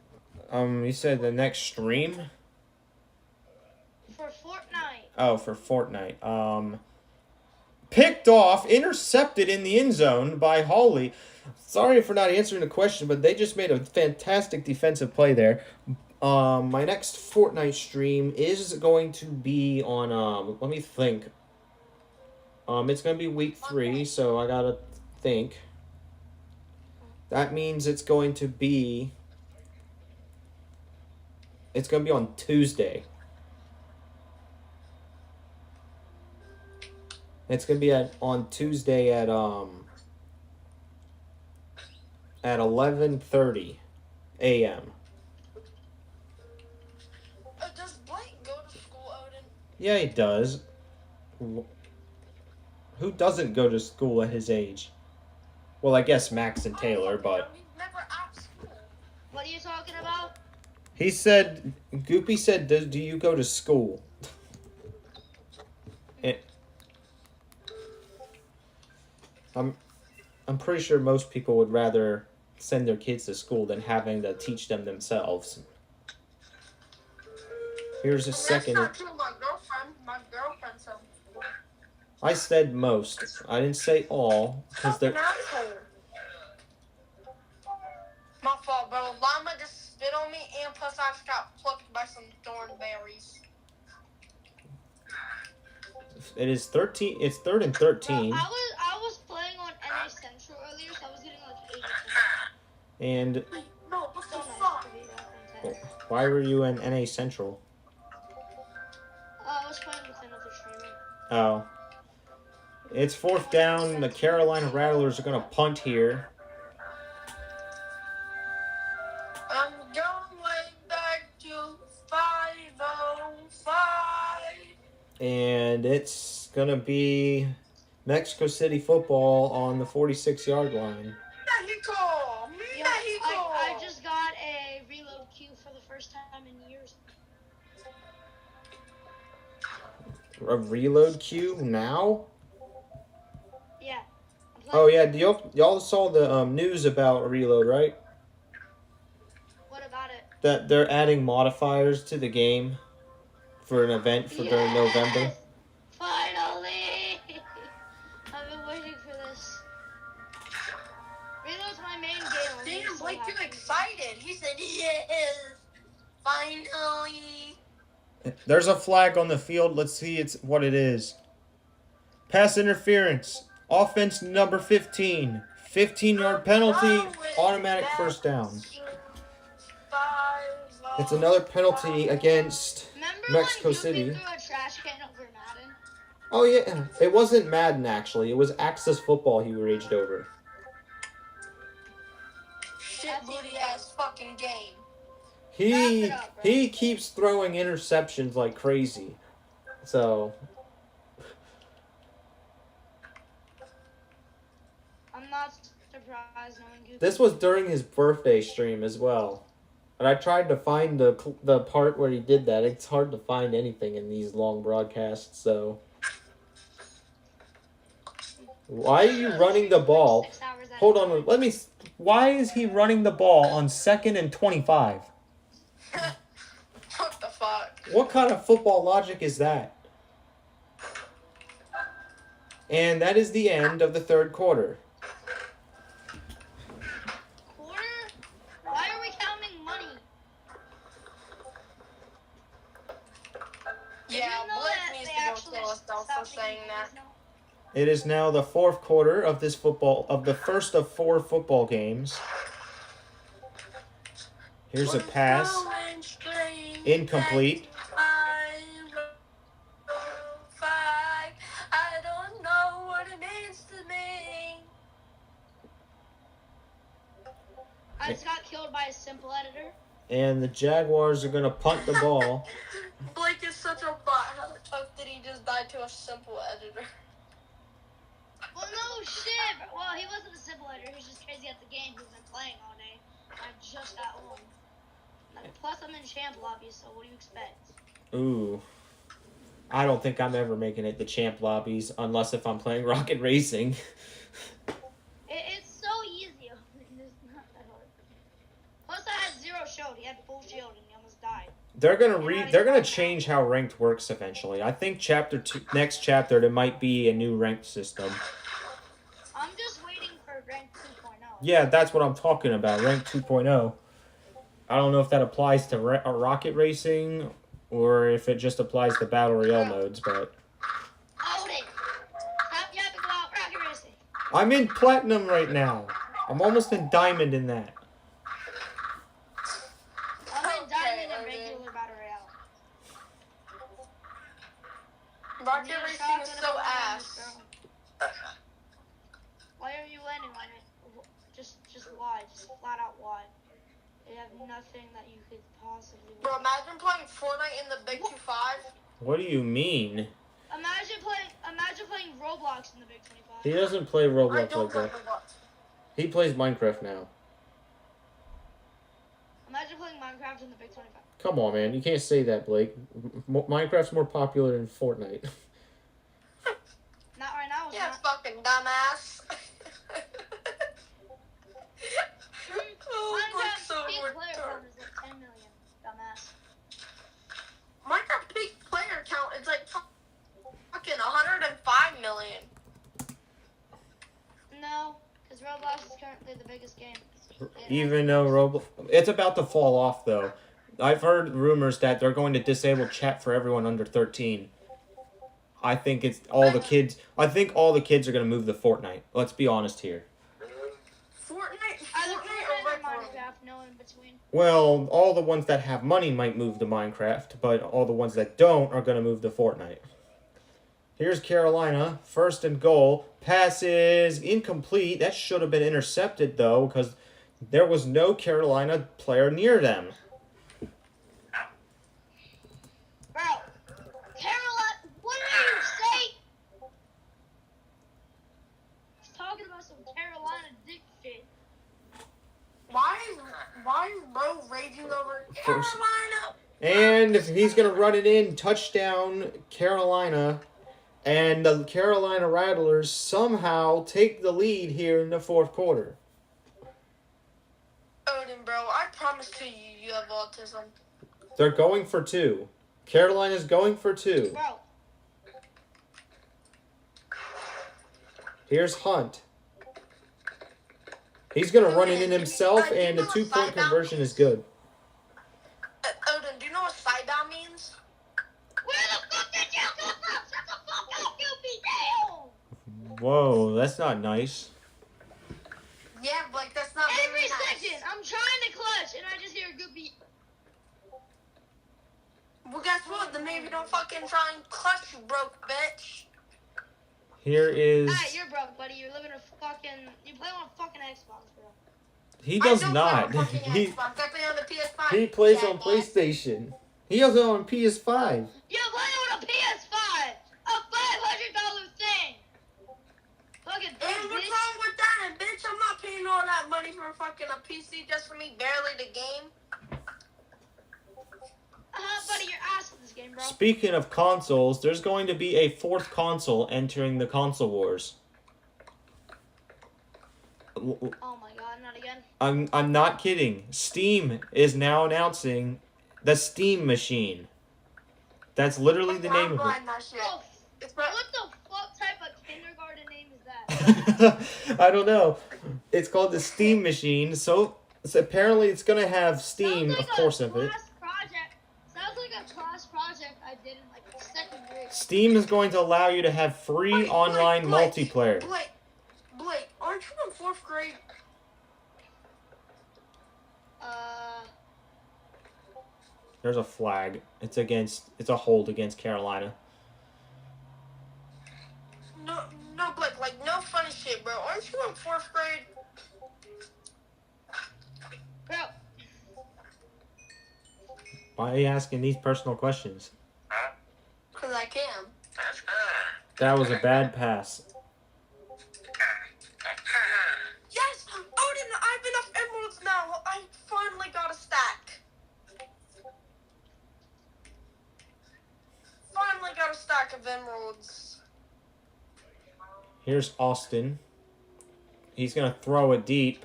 Speaker 1: You said the next stream?
Speaker 3: For Fortnite.
Speaker 1: Oh, for Fortnite. Picked off, intercepted in the end zone by Hawley. Sorry for not answering the question, but they just made a fantastic defensive play there. My next Fortnite stream is going to be on, let me think. It's going to be week 3, so I gotta think. That means it's going to be on Tuesday. It's going to be on Tuesday at 11:30 a.m.
Speaker 2: Does Blake go to school, Odin?
Speaker 1: Yeah, he does. Who doesn't go to school at his age? Well, I guess Max and Taylor, but
Speaker 2: He's never at school.
Speaker 3: What are you talking about?
Speaker 1: he said, Goopy said, do you go to school? And I'm pretty sure most people would rather send their kids to school than having to teach them themselves. Here's a second.
Speaker 2: That's not true. My girlfriend said.
Speaker 1: I said most. I didn't say all, because
Speaker 2: Fucking
Speaker 1: they're.
Speaker 2: asshole. My fault, bro. Llama just spit on me, and plus I just got plucked by some thornberries.
Speaker 1: It is 13. It's 3rd and 13,
Speaker 3: Bro, I was playing on NA Central earlier, so I was getting like 80%.
Speaker 1: and
Speaker 2: No, what the
Speaker 3: So nice
Speaker 2: fuck?
Speaker 3: to be that intense.
Speaker 1: why were you in NA Central?
Speaker 3: I was playing with another streamer.
Speaker 1: Oh. It's 4th down. The Carolina Rattlers are gonna punt here.
Speaker 2: I'm going back to 5-0
Speaker 1: going to be Mexico City football on the 46-yard line.
Speaker 2: Mexico!
Speaker 3: Yeah,
Speaker 2: Mexico!
Speaker 3: I just got a reload queue for the first time in years.
Speaker 1: A reload queue now?
Speaker 3: Yeah.
Speaker 1: Oh, yeah. Y'all saw the news about reload, right?
Speaker 3: What about it?
Speaker 1: That they're adding modifiers to the game for an event for during November.
Speaker 3: Finally! I've been waiting for this. Reload's my main game.
Speaker 2: Damn, Blake too excited. He said, yes! Finally!
Speaker 1: There's a flag on the field. Let's see what it is. Pass interference. Offense number 15. 15-yard penalty. Automatic first down. It's another penalty against Mexico City.
Speaker 3: Remember when you threw a trash can over Madden?
Speaker 1: Oh, yeah. It wasn't Madden, actually. It was Access Football he raged over.
Speaker 2: Shit booty ass fucking game.
Speaker 1: He keeps throwing interceptions like crazy. So
Speaker 3: I'm not surprised knowing Goofy.
Speaker 1: this was during his birthday stream as well. And I tried to find the part where he did that. It's hard to find anything in these long broadcasts, so why are you running the ball? Hold on, why is he running the ball on 2nd and 25?
Speaker 2: What the fuck?
Speaker 1: What kind of football logic is that? And that is the end of the third quarter.
Speaker 3: Quarter? Why are we counting money?
Speaker 2: Yeah, Blake needs to go kill himself for saying that.
Speaker 1: It is now the fourth quarter of the first of 4 football games. Here's a pass. Incomplete.
Speaker 2: I don't know what it means to me.
Speaker 3: I just got killed by a simple editor.
Speaker 1: And the Jaguars are going to punt the ball.
Speaker 2: Blake is such a bot. How the fuck did he just die to a simple editor?
Speaker 3: Well, no shit. Well, he wasn't a simple editor. He was just crazy at the game. He's been playing all day. I just got home. Plus, I'm in champ lobby, so what do you expect?
Speaker 1: Ooh. I don't think I'm ever making it to champ lobbies unless if I'm playing Rocket Racing.
Speaker 3: It's so easy. It's not that hard. Plus, I had 0 shield. He had full shield, and he almost died.
Speaker 1: They're gonna change how ranked works eventually. I think next chapter there might be a new ranked system.
Speaker 3: I'm just waiting for rank 2.0.
Speaker 1: Yeah, that's what I'm talking about. Rank 2.0. I don't know if that applies to Rocket Racing or if it just applies to Battle Royale modes, but
Speaker 3: Hold it. Stop yapping about Rocket Racing.
Speaker 1: I'm in Platinum right now. I'm almost in Diamond in that.
Speaker 3: I'm in Diamond and regular Battle Royale.
Speaker 2: Rocket Racing is so ass.
Speaker 3: Why are you landing on it? Just why? Just flat out why? You have nothing that you could possibly win.
Speaker 2: Bro, imagine playing Fortnite in the Big 2-5.
Speaker 1: What do you mean?
Speaker 3: Imagine playing Roblox in the Big 25.
Speaker 1: He doesn't play
Speaker 2: I
Speaker 1: Roblox
Speaker 2: don't
Speaker 1: like that.
Speaker 2: know what.
Speaker 1: He plays Minecraft now.
Speaker 3: Imagine playing Minecraft in the Big 25.
Speaker 1: Come on, man. You can't say that, Blake. Minecraft's more popular than Fortnite.
Speaker 3: Not right now. It's
Speaker 2: Yeah,
Speaker 3: not.
Speaker 2: fucking dumbass. Oh, Blake's so
Speaker 3: Minecraft peak player
Speaker 2: retarded.
Speaker 3: count is like 10 million. Dumbass.
Speaker 2: Minecraft peak player count is like fucking 105 million.
Speaker 3: No, because Roblox is currently the biggest game.
Speaker 1: Even though Roblox... It's about to fall off, though. I've heard rumors that they're going to disable chat for everyone under 13. I think all the kids are going to move to Fortnite. Let's be honest here.
Speaker 3: Either Fortnite or Minecraft, no in between.
Speaker 1: Well, all the ones that have money might move to Minecraft, but all the ones that don't are going to move to Fortnite. Here's Carolina, 1st and goal. Pass is incomplete. That should have been intercepted, though, because there was no Carolina player near them.
Speaker 3: Bro, Carolina, what did you say?
Speaker 2: taking over
Speaker 1: First.
Speaker 2: Carolina.
Speaker 1: And he's going to run it in. Touchdown, Carolina. And the Carolina Rattlers somehow take the lead here in the fourth quarter.
Speaker 2: Odin, bro, I promise to you, you have autism.
Speaker 1: They're going for 2. Carolina's going for 2.
Speaker 3: Bro.
Speaker 1: Here's Hunt. He's going to run it in himself, and the 2-point conversion is good.
Speaker 2: Odin, do you know what sidedown means?
Speaker 3: Where the fuck did you come from? Shut the fuck up, Goofy! Damn!
Speaker 1: Whoa, that's not nice.
Speaker 2: Yeah, but like, that's not
Speaker 3: Every
Speaker 2: very nice.
Speaker 3: second, I'm trying to clutch, and I just hear Goofy.
Speaker 2: Well, guess what? Then maybe don't fucking try and clutch, you broke bitch.
Speaker 1: Here is...
Speaker 3: Alright, you're broke, buddy. You're living a fucking... You play on a fucking Xbox, bro.
Speaker 1: He does
Speaker 2: I don't
Speaker 1: not.
Speaker 2: Play on fucking Xbox. I play on the PS5.
Speaker 1: He plays on
Speaker 2: jackass.
Speaker 1: PlayStation. He has it on PS5.
Speaker 3: You play on a PS5! A $500 thing! Fucking
Speaker 2: And
Speaker 3: bitch.
Speaker 2: what's wrong with that, bitch? I'm not paying all that money for fucking a PC just for me barely the game.
Speaker 3: Buddy, you're ass in this game, bro.
Speaker 1: Speaking of consoles, there's going to be a 4th console entering the console wars.
Speaker 3: Oh my god, not again.
Speaker 1: I'm not kidding. Steam is now announcing the Steam Machine. That's literally the name of it.
Speaker 2: That shit.
Speaker 3: Oh, what the fuck type of kindergarten name is that?
Speaker 1: I don't know. It's called the Steam Machine. So apparently it's gonna have Steam,
Speaker 3: Sounds
Speaker 1: of
Speaker 3: like
Speaker 1: course,
Speaker 3: a
Speaker 1: of it.
Speaker 3: class project. Sounds like a class project I did in like 2nd grade.
Speaker 1: Steam is going to allow you to have free
Speaker 2: Wait,
Speaker 1: online
Speaker 2: Blake,
Speaker 1: multiplayer.
Speaker 2: Blake, aren't you in 4th grade?
Speaker 1: There's a flag. It's a hold against Carolina.
Speaker 2: No, Blake, like, no funny shit, bro. Aren't you in 4th grade?
Speaker 3: Bro,
Speaker 1: Why are you asking these personal questions?
Speaker 2: Because I can.
Speaker 1: That was a bad pass.
Speaker 2: Yes! Odin, I have enough emeralds now. I finally got a stack. Finally got a stack of emeralds.
Speaker 1: Here's Austin. He's going to throw it deep.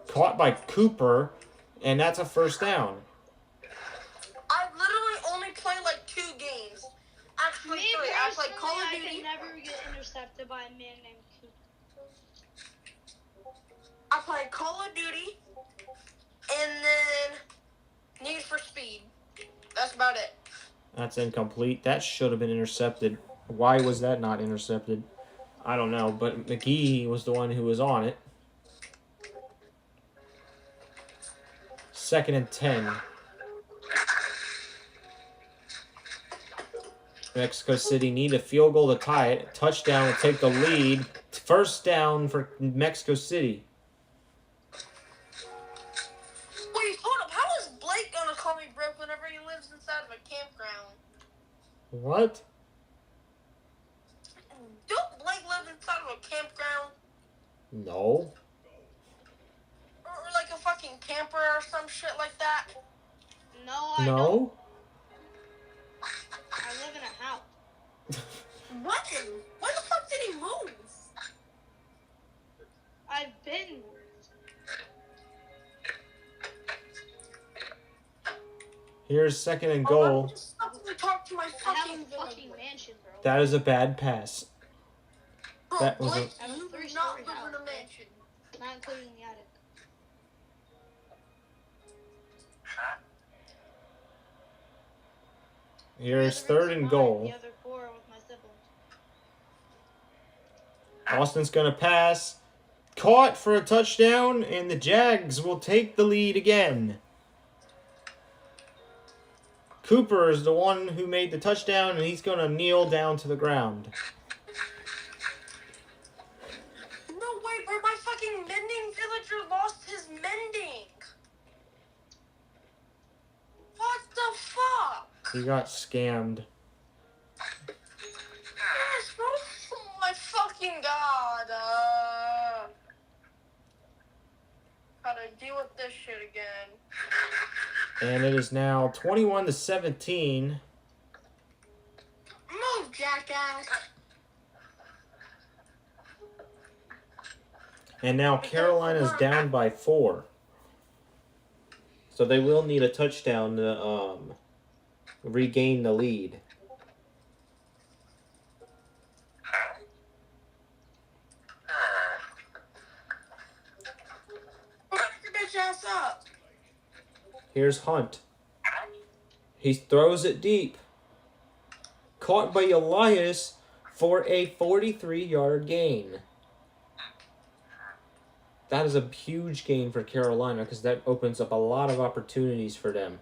Speaker 1: Caught by Cooper, and that's a first down.
Speaker 2: I literally only play like 2 games. Actually,
Speaker 3: me
Speaker 2: 3. I play
Speaker 3: personally,
Speaker 2: Call of
Speaker 3: I
Speaker 2: Duty.
Speaker 3: can never get intercepted by a man named Cooper.
Speaker 2: I play Call of Duty. And then Need for Speed. That's about it.
Speaker 1: That's incomplete. That should have been intercepted. Why was that not intercepted? I don't know, but McGee was the one who was on it. 2nd and 10. Mexico City need a field goal to tie it. Touchdown to take the lead. First down for Mexico City.
Speaker 2: Wait, hold up. How is Blake gonna call me broke whenever he lives inside of a campground?
Speaker 1: What?
Speaker 2: Don't Blake live inside of a campground?
Speaker 1: No.
Speaker 2: Or like a fucking camper or some shit like that?
Speaker 3: No, I don't.
Speaker 1: No?
Speaker 3: I live in a house.
Speaker 2: When? When the fuck did he move?
Speaker 3: I've been.
Speaker 1: Here's 2nd and
Speaker 2: Oh,
Speaker 1: goal.
Speaker 2: just stop to talk to my
Speaker 3: I have
Speaker 2: fucking
Speaker 3: a fucking mansion, bro.
Speaker 1: That is a bad pass.
Speaker 2: Bro,
Speaker 1: that was
Speaker 2: Blake,
Speaker 3: I have a
Speaker 2: you do
Speaker 3: 3-story
Speaker 2: not live
Speaker 3: house,
Speaker 2: in a
Speaker 3: bro.
Speaker 2: mansion.
Speaker 3: Not including the attic.
Speaker 1: Here's
Speaker 3: The other
Speaker 1: 3rd and
Speaker 3: room's
Speaker 1: goal.
Speaker 3: mine, The other 4 are with my siblings.
Speaker 1: Austin's going to pass. Caught for a touchdown, and the Jags will take the lead again. Cooper is the one who made the touchdown, and he's going to kneel down to the ground.
Speaker 2: No way, bro. My fucking mending villager lost his mending. What the fuck?
Speaker 1: He got scammed.
Speaker 2: Yes, bro. Oh my fucking god. Gotta deal with this shit again.
Speaker 1: And it is now 21-17.
Speaker 2: Move, jackass.
Speaker 1: And now Carolina's down by 4. So they will need a touchdown to regain the lead.
Speaker 2: Back your bitch ass up.
Speaker 1: Here's Hunt. He throws it deep. Caught by Elias for a 43-yard gain. That is a huge gain for Carolina because that opens up a lot of opportunities for them.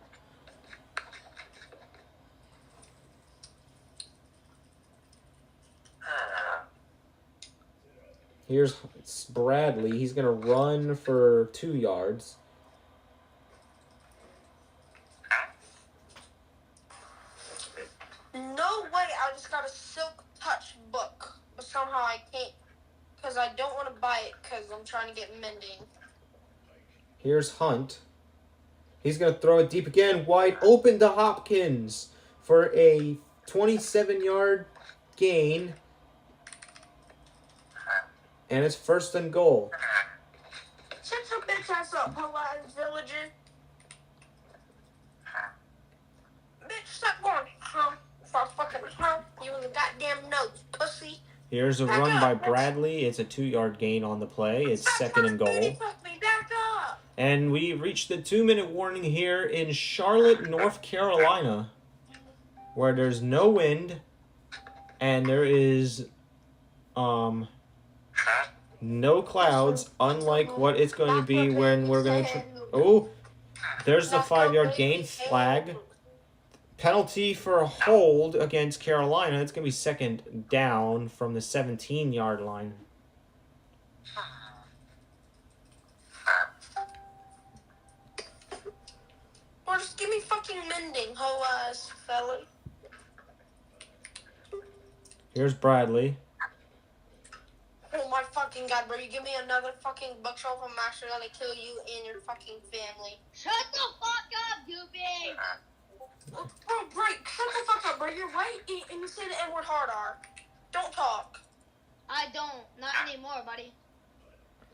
Speaker 1: Here's Bradley. He's going to run for 2 yards.
Speaker 2: No way, I just got a Silk Touch book. But somehow I can't. Because I don't want to buy it because I'm trying to get mending.
Speaker 1: Here's Hunt. He's going to throw it deep again. Wide open to Hopkins for a 27-yard gain. And it's 1st and goal.
Speaker 2: Shut your bitch ass up, Hawaii villager. Bitch, stop going, huh? For fucking, huh? You in the goddamn nose, pussy.
Speaker 1: Here's a run by Bradley. It's a 2-yard gain on the play. It's 2nd and goal.
Speaker 2: Back up.
Speaker 1: And we reached the 2-minute warning here in Charlotte, North Carolina, where there's no wind and there is no clouds, unlike what it's going to be when we're going to... Oh, there's the 5-yard gain flag. Penalty for a hold against Carolina. It's going to be 2nd down from the 17-yard line.
Speaker 2: Or just give me fucking mending, ho ass fella.
Speaker 1: Here's Bradley.
Speaker 2: Oh my fucking god, bro. You give me another fucking bookshelf, I'm actually gonna kill you and your fucking family.
Speaker 3: Shut the fuck up, Goopy!
Speaker 2: Bro, break. Shut the fuck up, bro. You're right, and you say the N-word hard R. Don't talk.
Speaker 3: I don't. Not anymore, buddy.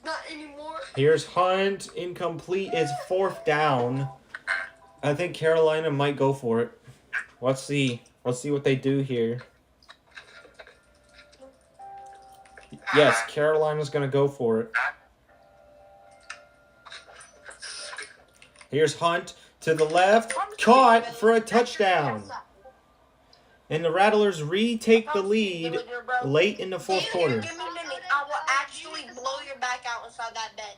Speaker 2: Not anymore.
Speaker 1: Here's Hunt. Incomplete. It's 4th down. I think Carolina might go for it. Let's see. Let's see what they do here. Yes, Carolina's going to go for it. Here's Hunt to the left. Caught for a touchdown. And the Rattlers retake the lead late in the 4th quarter.
Speaker 2: Give me a minute. I will actually blow your back out inside that bed.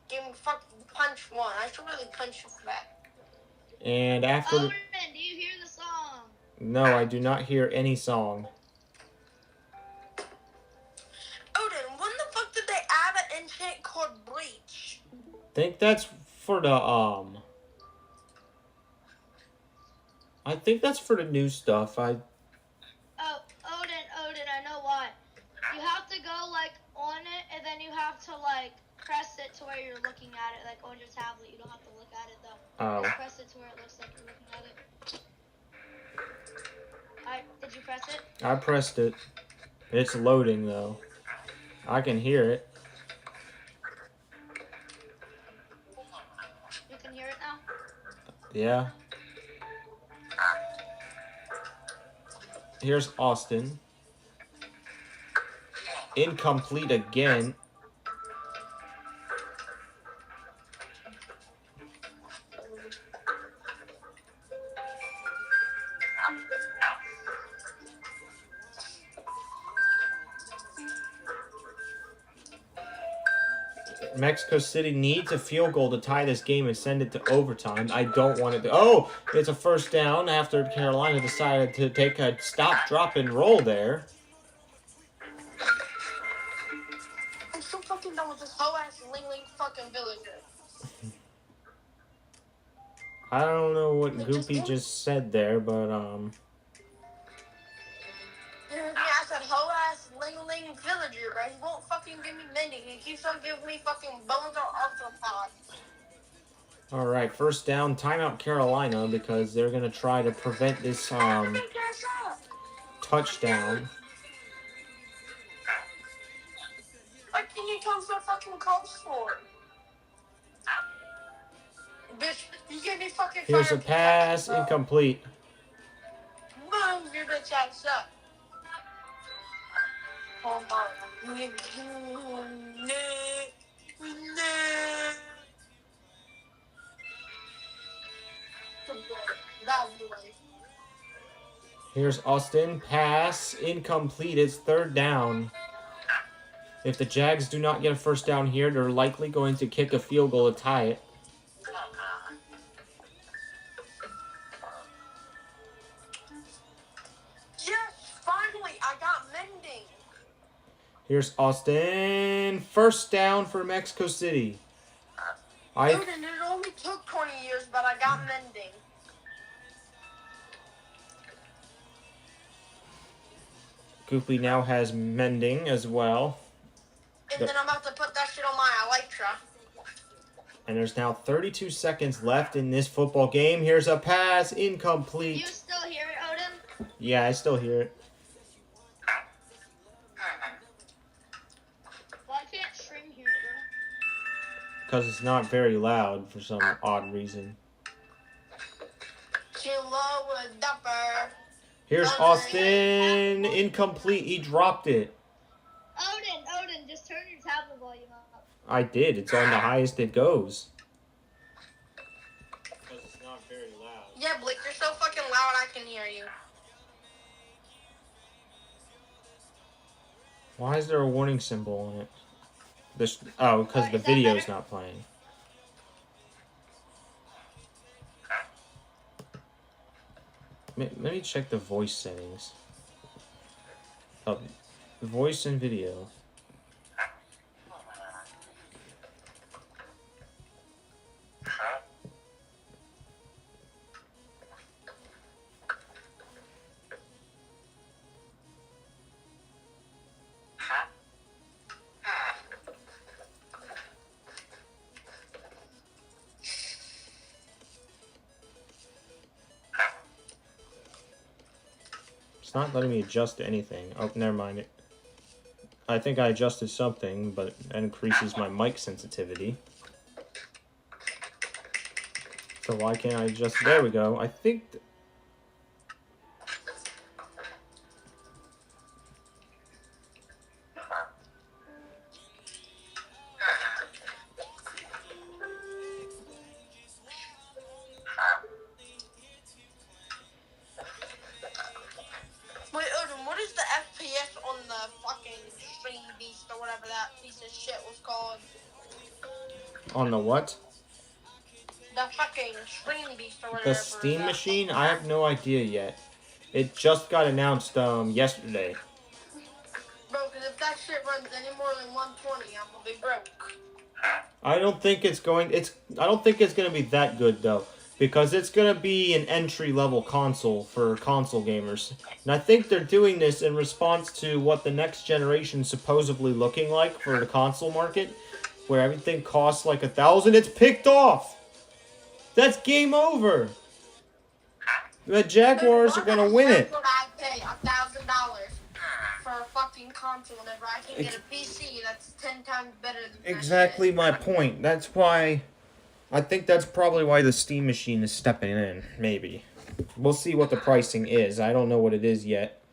Speaker 2: Give me fucking punch one. I should really punch you for that.
Speaker 1: And after...
Speaker 3: Odin, do you hear the song?
Speaker 1: No, I do not hear any song.
Speaker 2: Odin, when the fuck did they add an enchant called Breach?
Speaker 1: Think that's for the I think that's for the new stuff.
Speaker 3: Oh, Odin, I know why. You have to go like on it, and then you have to like press it to where you're looking at it, like on your tablet. You don't have to look at it though.
Speaker 1: Oh.
Speaker 3: Press it to where it looks like you're looking at it. Alright, did you press it?
Speaker 1: I pressed it. It's loading though. I can hear it.
Speaker 3: You can hear it now?
Speaker 1: Yeah. Here's Austin. Incomplete again. Mexico City needs a field goal to tie this game and send it to overtime. I don't want it to... Oh, it's a 1st down after Carolina decided to take a stop, drop, and roll there.
Speaker 2: I'm so fucking done with this whole ass ling fucking villager.
Speaker 1: I don't know what Goopy just said there, but,
Speaker 2: Yeah, I said whole ass ling villager, bro. He won't fucking give me mending. He keeps on giving me fucking bones or arthropods.
Speaker 1: All right, first down, timeout Carolina because they're going to try to prevent this touchdown.
Speaker 2: Why can you come so fucking close for? Bitch, you get me fucking fired.
Speaker 1: Here's a pass, incomplete.
Speaker 2: Move your bitch ass up. Oh my.
Speaker 1: Here's Austin, pass, incomplete. It's third down. If the Jags do not get a first down here, they're likely going to kick a field goal to tie it.
Speaker 2: Yes, finally, I got mending.
Speaker 1: Here's Austin, first down for Mexico City.
Speaker 2: Dude, and it only took 20 years, but I got mending.
Speaker 1: Goopy now has mending as well.
Speaker 2: And then I'm about to put that shit on my Elytra.
Speaker 1: And there's now 32 seconds left in this football game. Here's a pass, incomplete.
Speaker 3: Do you still hear it, Odin?
Speaker 1: Yeah, I still hear it.
Speaker 3: Well, I can't stream hear it, though.
Speaker 1: Because it's not very loud for some odd reason.
Speaker 2: Chilla with Dupper.
Speaker 1: Here's Austin, incomplete. He dropped it.
Speaker 3: Odin, just turn your tablet volume up.
Speaker 1: I did. It's on the highest it goes. Because it's not very loud.
Speaker 2: Yeah, Blake, you're so fucking loud I can hear you.
Speaker 1: Why is there a warning symbol on it? Because the video's not playing. Let me check the voice settings. Voice and video. It's not letting me adjust anything. Oh, never mind. I think I adjusted something, but it increases my mic sensitivity. So why can't I adjust? There we go. I think...
Speaker 2: Wait, Odin, what is the FPS on the fucking Stream Beast or whatever that piece of shit was called?
Speaker 1: On the what?
Speaker 2: The fucking Stream Beast or whatever.
Speaker 1: The Steam machine? I have no idea yet. It just got announced yesterday.
Speaker 2: Bro, because if that shit runs any more than 120, I'm gonna be broke.
Speaker 1: I don't think it's going to be that good though, because it's going to be an entry-level console for console gamers. And I think they're doing this in response to what the next generation is supposedly looking like for the console market, where everything costs like $1,000. It's picked off. That's game over. The Jaguars are going to win it.
Speaker 2: What I pay $1,000 for a fucking console whenever I can get a PC that's 10 times better than that
Speaker 1: Exactly
Speaker 2: shit.
Speaker 1: my point. That's why... I think that's probably why the Steam machine is stepping in, maybe. We'll see what the pricing is. I don't know what it is yet.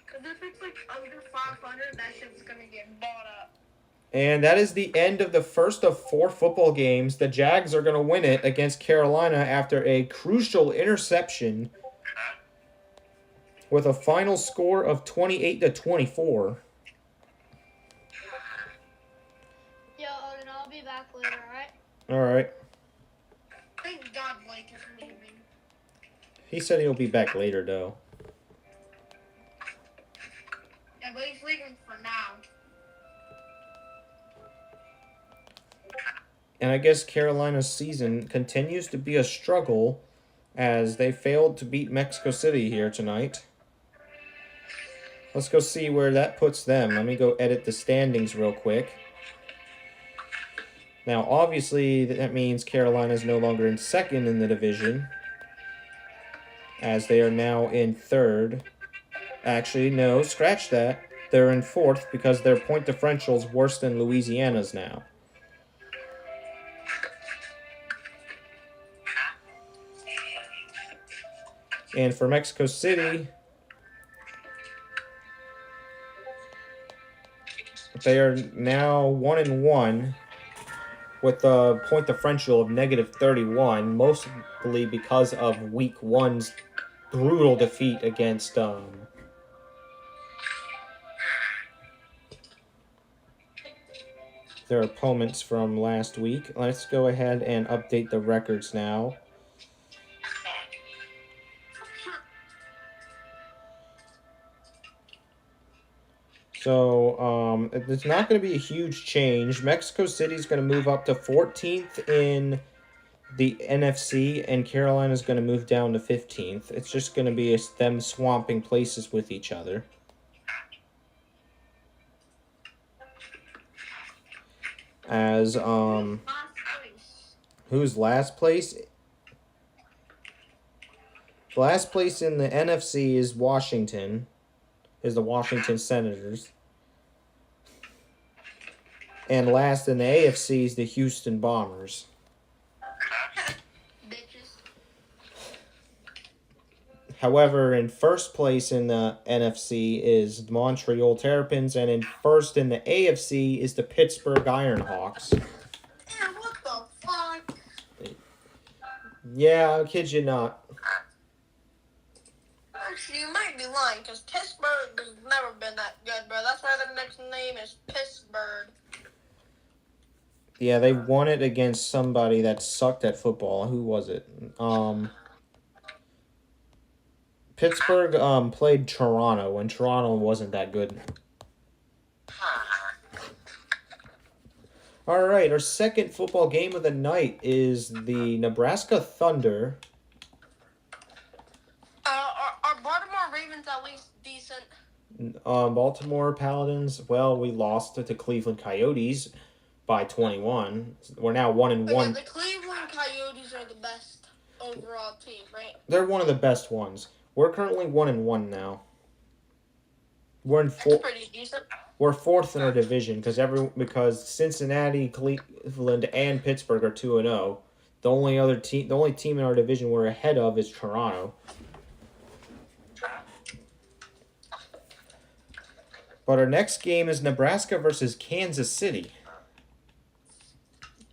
Speaker 2: Because if it's like under 500, that shit's gonna get bought up.
Speaker 1: And that is the end of the first of 4 football games. The Jags are going to win it against Carolina after a crucial interception with a final score of 28-24.
Speaker 3: Yo, Odin, I'll be back later, alright?
Speaker 1: All right.
Speaker 2: Thank God Blake is leaving.
Speaker 1: He said he'll be back later, though.
Speaker 2: Yeah, but he's leaving for now.
Speaker 1: And I guess Carolina's season continues to be a struggle as they failed to beat Mexico City here tonight. Let's go see where that puts them. Let me go edit the standings real quick. Now, obviously, that means Carolina is no longer in second in the division, as they are now in third. Actually, no, scratch that. They're in fourth because their point differential is worse than Louisiana's now. And for Mexico City, they are now 1-1 with a point differential of -31, mostly because of Week 1's brutal defeat against their opponents from last week. Let's go ahead and update the records now. So, it's not going to be a huge change. Mexico City is going to move up to 14th in the NFC, and Carolina is going to move down to 15th. It's just going to be them swapping places with each other. As, who's last place? Last place in the NFC is Washington. Is the Washington Senators. And last in the AFC is the Houston Bombers. However, in first place in the NFC is the Montreal Terrapins, and in first in the AFC is the Pittsburgh Ironhawks.
Speaker 2: Man, what the fuck?
Speaker 1: Yeah, I'll kid you not.
Speaker 2: Actually, you might be lying, because Pittsburgh has never been that good, bro. That's why their next name is Pittsburgh.
Speaker 1: Yeah, they won it against somebody that sucked at football. Who was it? Pittsburgh played Toronto, and Toronto wasn't that good. All right, our second football game of the night is the Nebraska Thunder.
Speaker 2: Are Baltimore Ravens at least decent?
Speaker 1: Baltimore Paladins, well, we lost to the Cleveland Coyotes by 21. We're now 1-1.
Speaker 2: Yeah, the Cleveland Coyotes are the best overall team, right?
Speaker 1: They're one of the best ones. We're currently 1-1 now. We're in
Speaker 2: That's pretty decent.
Speaker 1: We're fourth in our division because Cincinnati, Cleveland, and Pittsburgh are 2-0. The only team in our division we're ahead of is Toronto. But our next game is Nebraska versus Kansas City.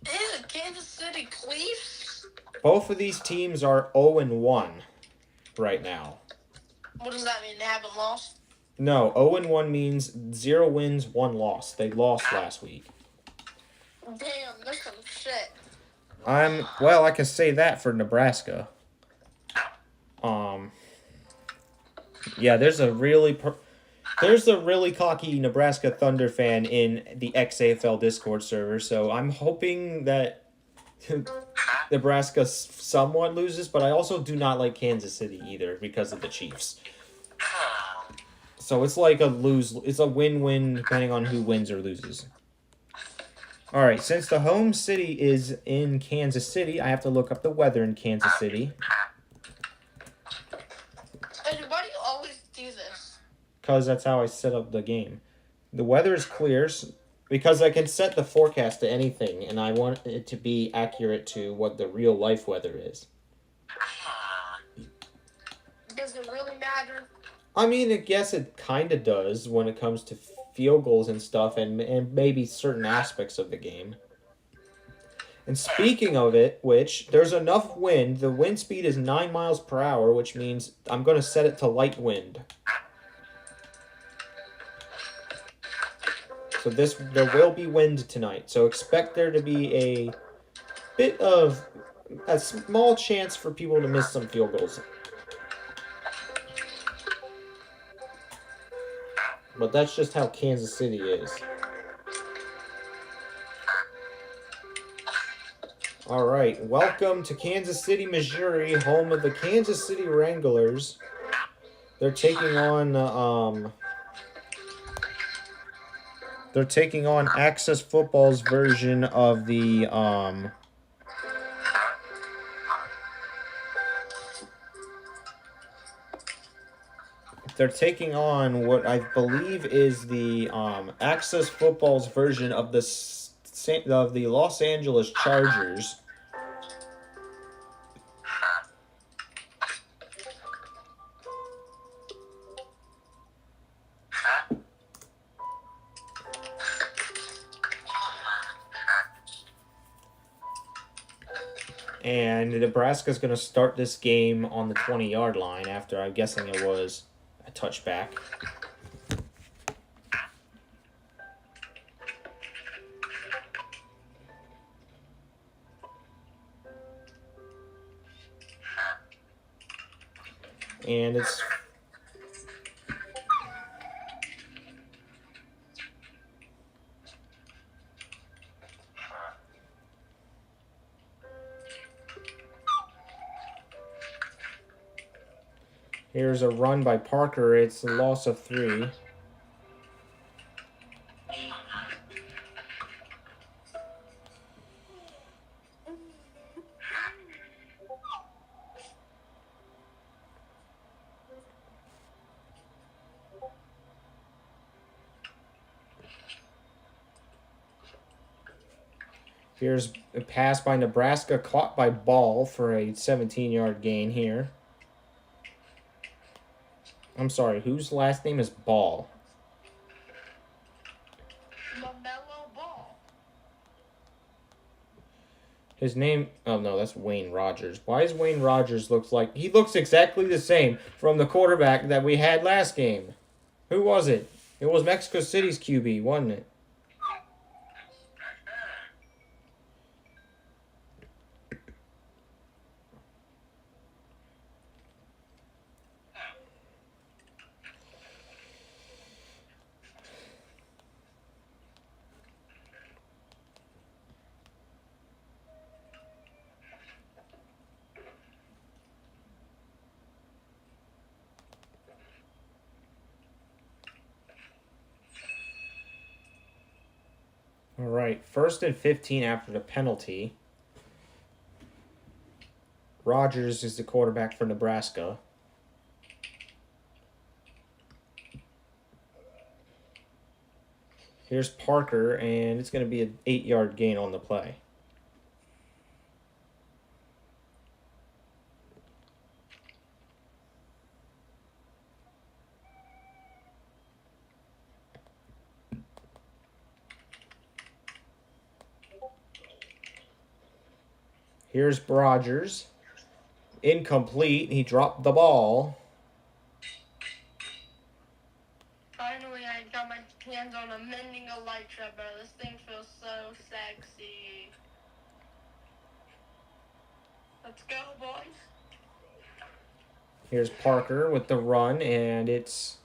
Speaker 2: Is it Kansas City Chiefs?
Speaker 1: Both of these teams are 0-1 right now.
Speaker 2: What does that mean? They haven't lost?
Speaker 1: No, 0-1 means 0 wins, 1 loss. They lost last week.
Speaker 2: Damn, that's some shit.
Speaker 1: I can say that for Nebraska. Yeah, there's a really cocky Nebraska Thunder fan in the XAFL Discord server, so I'm hoping that Nebraska somewhat loses, but I also do not like Kansas City either because of the Chiefs. So it's like it's a win-win depending on who wins or loses. All right, since the home city is in Kansas City, I have to look up the weather in Kansas City.
Speaker 2: Hey, why do you always do this?
Speaker 1: Because that's how I set up the game. The weather is clear because I can set the forecast to anything, and I want it to be accurate to what the real life weather is.
Speaker 2: Does it really matter?
Speaker 1: I mean, I guess it kind of does when it comes to field goals and stuff, and maybe certain aspects of the game. And speaking of it, which, there's enough wind. The wind speed is 9 miles per hour, which means I'm going to set it to light wind. So there will be wind tonight. So expect there to be a small chance for people to miss some field goals. But that's just how Kansas City is. All right, welcome to Kansas City, Missouri, home of the Kansas City Wranglers. They're taking on They're taking on Access Football's version of the they're taking on what I believe is the Access Football's version of the Los Angeles Chargers. And Nebraska's going to start this game on the 20-yard line after I'm guessing it was a touchback. And it's here's a run by Parker. It's a loss of 3. Here's a pass by Nebraska, caught by Ball for a 17-yard gain here. I'm sorry, whose last name is Ball?
Speaker 2: LaMelo Ball.
Speaker 1: His name... Oh, no, that's Wayne Rogers. Why is Wayne Rogers looks like... He looks exactly the same from the quarterback that we had last game. Who was it? It was Mexico City's QB, wasn't it? All right, 1st and 15 after the penalty. Rogers is the quarterback for Nebraska. Here's Parker, and it's going to be an 8-yard gain on the play. Here's Rogers. Incomplete. He dropped the ball.
Speaker 2: Finally, I got my hands on a mending a light trap, bro. This thing feels so sexy. Let's go, boys.
Speaker 1: Here's Parker with the run, and it's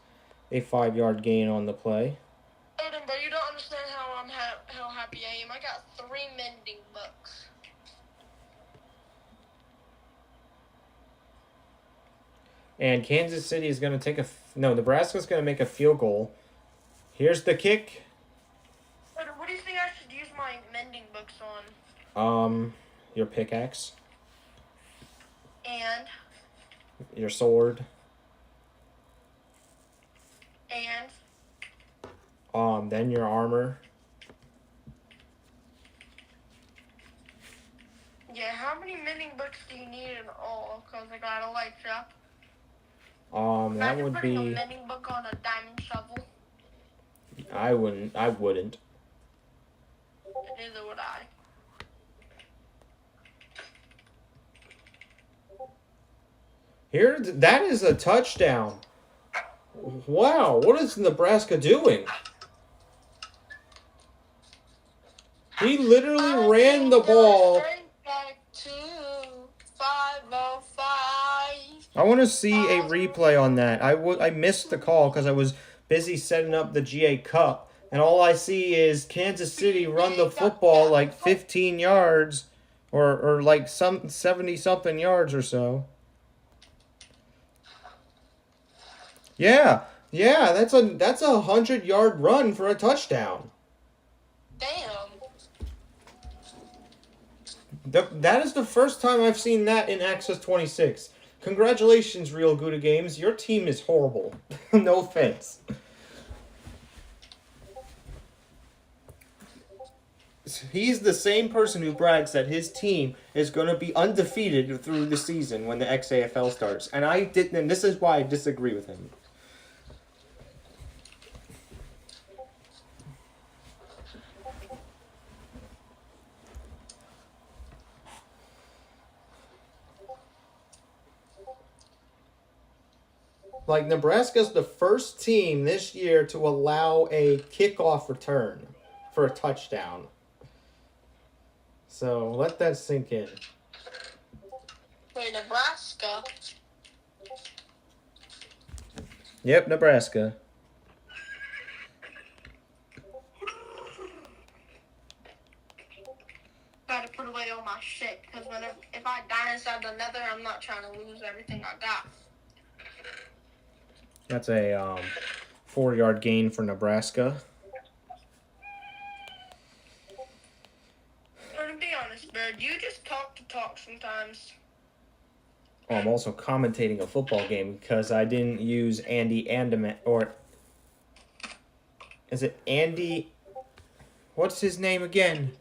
Speaker 1: a 5-yard gain on the play.
Speaker 2: Odin, bro, you don't understand how happy I am. I got 3 mending books.
Speaker 1: And Kansas City is going to take Nebraska's going to make a field goal. Here's the kick.
Speaker 2: Odin, what do you think I should use my mending books on?
Speaker 1: Your pickaxe.
Speaker 2: And?
Speaker 1: Your sword.
Speaker 2: And?
Speaker 1: Then your armor.
Speaker 2: Yeah, how many mending books do you need in all? Because I got a light trap.
Speaker 1: That
Speaker 2: Imagine
Speaker 1: would
Speaker 2: putting
Speaker 1: be...
Speaker 2: a mending book on a diamond shovel.
Speaker 1: I wouldn't.
Speaker 2: Neither would I.
Speaker 1: Here, that is a touchdown. Wow, what is Nebraska doing? He literally ran the ball. I want to see a replay on that. I missed the call because I was busy setting up the GA Cup, and all I see is Kansas City run the football like 15 yards, or like some 70-something yards or so. Yeah, that's a 100-yard run for a touchdown. That is the first time I've seen that in Access 26. Congratulations, Real Gouda Games. Your team is horrible. No offense. He's the same person who brags that his team is going to be undefeated through the season when the XAFL starts. And I didn't. And this is why I disagree with him. Like, Nebraska's the first team this year to allow a kickoff return for a touchdown. So let that sink in.
Speaker 2: Wait, Nebraska?
Speaker 1: Yep, Nebraska.
Speaker 2: Gotta put away all my shit, because if I die inside the nether, I'm not trying to lose everything I got.
Speaker 1: That's a 4-yard gain for Nebraska.
Speaker 2: But to be honest, Bird, you just talk to talk sometimes.
Speaker 1: Oh, I'm also commentating a football game because I didn't use Andy Andaman, or is it Andy? What's his name again?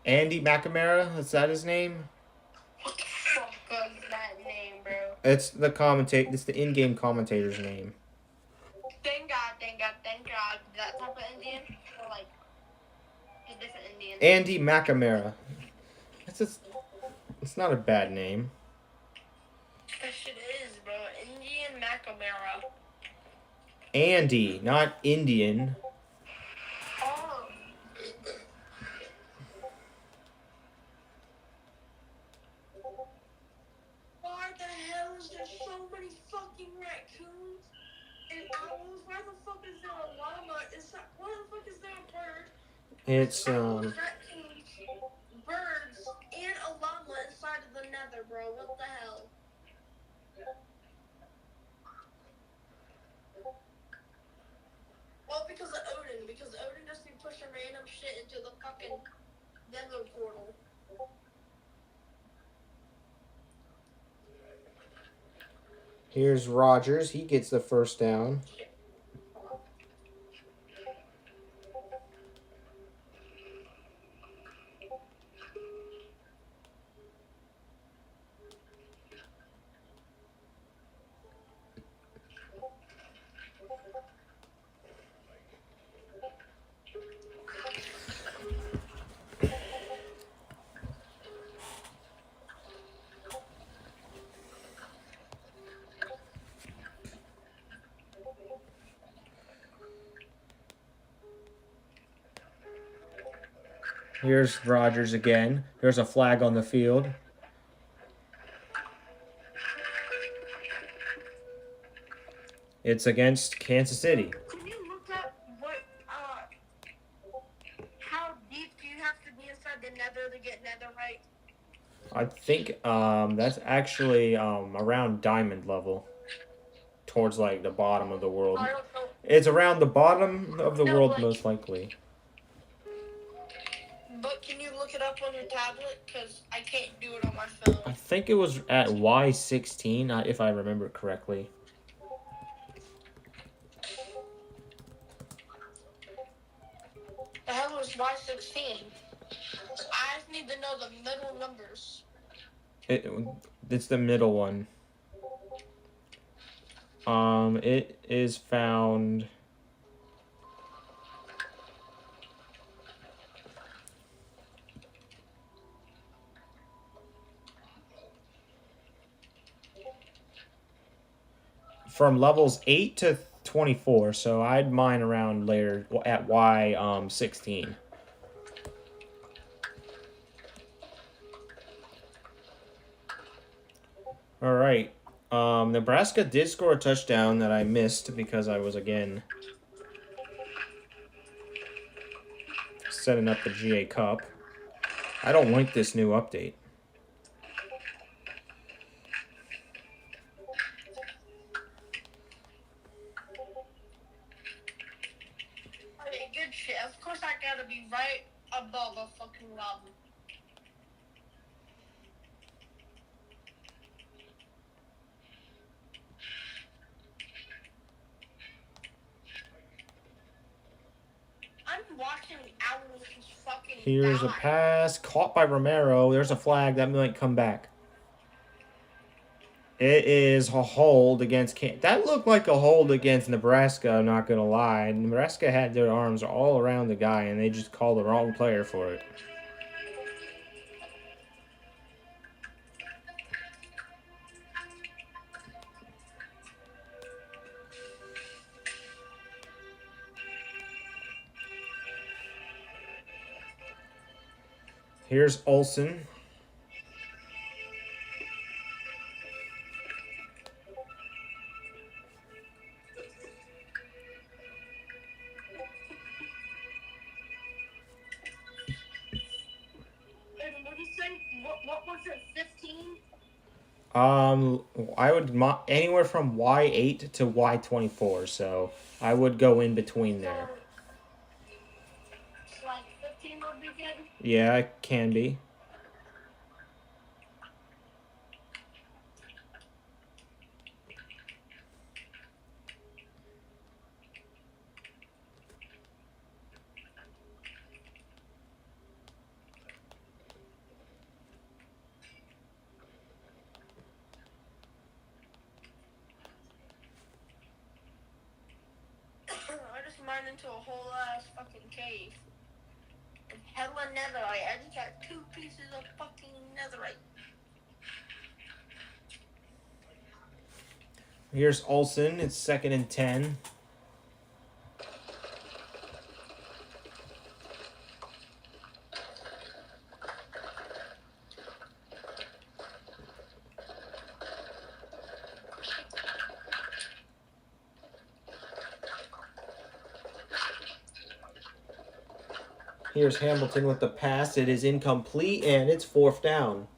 Speaker 1: Andy McNamara? Is that his name?
Speaker 2: What the fuck is that name, bro?
Speaker 1: It's the commentate. It's the in-game commentator's name.
Speaker 2: Thank God. That type of Indian? Or like, a different Indian?
Speaker 1: Andy McNamara. It's not a bad name.
Speaker 2: That shit is, bro. Indian McNamara.
Speaker 1: Andy, not Indian.
Speaker 2: Oh. Why the hell is there so many fucking raccoons and owls? Why the fuck is there a llama? Why the fuck is there a bird?
Speaker 1: It's
Speaker 2: Raccoons, birds, and a llama inside of the nether, bro. What the hell? Well, because of Odin. Because Odin just be pushing random shit into the fucking nether portal.
Speaker 1: Here's Rogers. He gets the first down. Here's Rogers again. There's a flag on the field. It's against Kansas City.
Speaker 2: Can you look up how deep do you have to be inside the nether to get netherite?
Speaker 1: I think that's actually around diamond level. Towards like the bottom of the world.
Speaker 2: I don't know.
Speaker 1: It's around the bottom of the world,
Speaker 2: like,
Speaker 1: most likely.
Speaker 2: But can you look it up on your tablet? Because I can't do it on my phone.
Speaker 1: I think it was at Y16, if I remember correctly.
Speaker 2: The hell is Y16? I just need to know the middle numbers.
Speaker 1: It's the middle one. It is found. From levels 8 to 24, so I'd mine around later at Y16. All right. Nebraska did score a touchdown that I missed because I was again setting up the GA Cup. I don't like this new update.
Speaker 2: Okay, good shit. be right above a fucking lava. I'm watching owls just fucking
Speaker 1: Here's a
Speaker 2: die.
Speaker 1: pass caught by Romero. There's a flag that might come back. It is a hold against that looked like a hold against Nebraska, I'm not going to lie. Nebraska had their arms all around the guy, and they just called the wrong player for it. Here's Olsen.
Speaker 2: What did you say? What was it? 15?
Speaker 1: I would anywhere from Y8 to Y24, so I would go in between there.
Speaker 2: So, like 15 would be good.
Speaker 1: Yeah, it can be.
Speaker 2: I just mined into a whole ass fucking cave. And hella netherite. I just got 2 pieces of fucking netherite.
Speaker 1: Here's Olsen. It's 2nd and 10. Here's Hamilton with the pass. It is incomplete, and it's 4th down.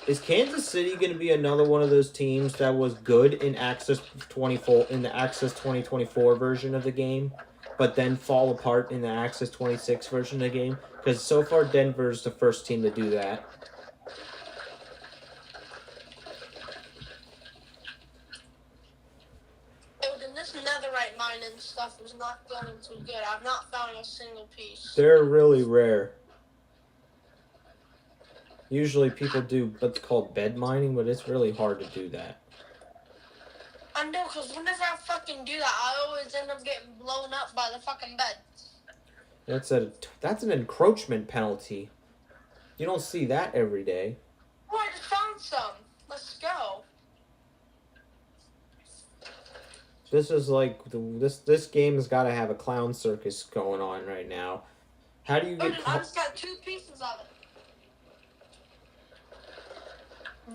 Speaker 1: Is Kansas City going to be another one of those teams that was good in Access 24 in the Access 2024 version of the game, but then fall apart in the Access 26 version of the game? Because so far Denver's the first team to do that.
Speaker 2: Dude, this netherite mining stuff is not going too good. I've not found a single piece.
Speaker 1: They're really rare. Usually people do what's called bed mining, but it's really hard to do that.
Speaker 2: I know, because whenever I fucking do that, I always end up getting blown up by the fucking bed.
Speaker 1: That's an encroachment penalty. You don't see that every day.
Speaker 2: Oh, I just found some. Let's go.
Speaker 1: This is like this game has got to have a clown circus going on right now. How do you
Speaker 2: Oh,
Speaker 1: get?
Speaker 2: dude, I just got 2 pieces of it.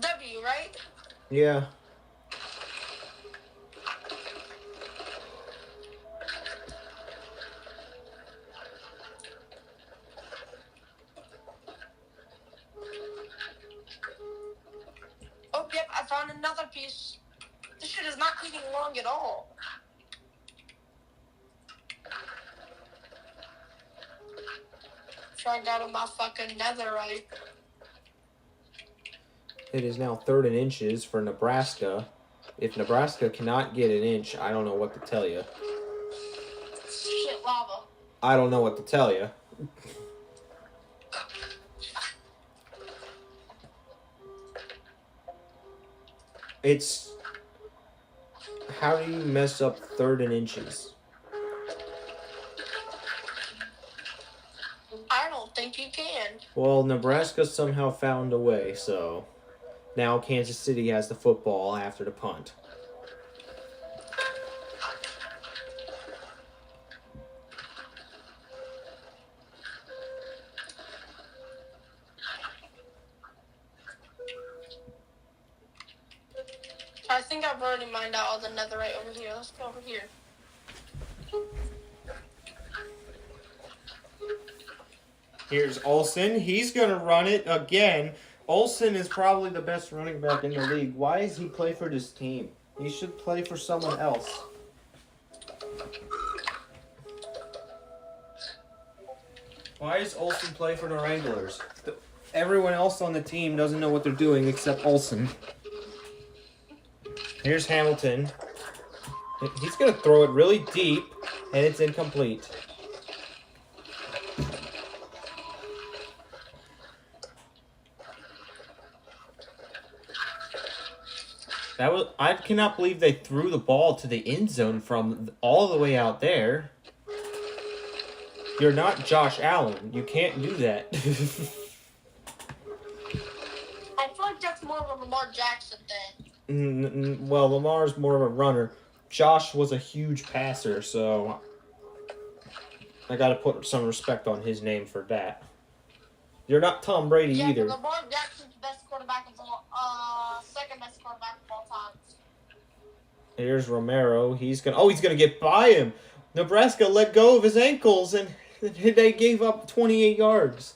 Speaker 2: W, right?
Speaker 1: Yeah.
Speaker 2: Oh, yep, I found another piece. This shit is not taking long at all. Trying out of my fucking netherite.
Speaker 1: It is now 3rd and inches for Nebraska. If Nebraska cannot get an inch, I don't know what to tell you.
Speaker 2: Shit, lava.
Speaker 1: I don't know what to tell you. It's... How do you mess up 3rd and inches?
Speaker 2: I don't think you can.
Speaker 1: Well, Nebraska somehow found a way, so... Now Kansas City has the football after the punt.
Speaker 2: I think I've already mined out all the netherite over here. Let's go over here.
Speaker 1: Here's Olsen. He's going to run it again. Olsen is probably the best running back in the league. Why does he play for this team? He should play for someone else. Why does Olsen play for the Wranglers? Everyone else on the team doesn't know what they're doing except Olsen. Here's Hamilton. He's going to throw it really deep, and it's incomplete. I cannot believe they threw the ball to the end zone from all the way out there. You're not Josh Allen. You can't do that.
Speaker 2: I feel like that's more of a Lamar Jackson thing.
Speaker 1: Well, Lamar's more of a runner. Josh was a huge passer, so I got to put some respect on his name for that. You're not Tom Brady either.
Speaker 2: Yeah, Lamar Jackson's the best quarterback of all, second best quarterback of all time.
Speaker 1: Here's Romero. He's gonna get by him. Nebraska let go of his ankles, and they gave up 28 yards.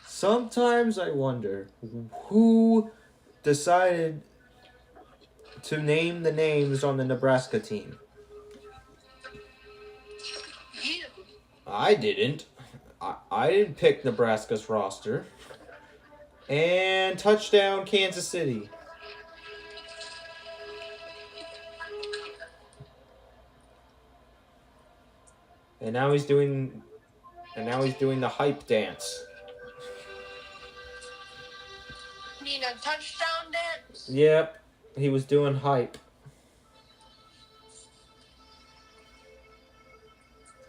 Speaker 1: Sometimes I wonder who decided to name the names on the Nebraska team.
Speaker 2: You.
Speaker 1: I didn't. I didn't pick Nebraska's roster. And touchdown, Kansas City. And now he's doing the hype dance.
Speaker 2: Need a touchdown dance?
Speaker 1: Yep, he was doing hype.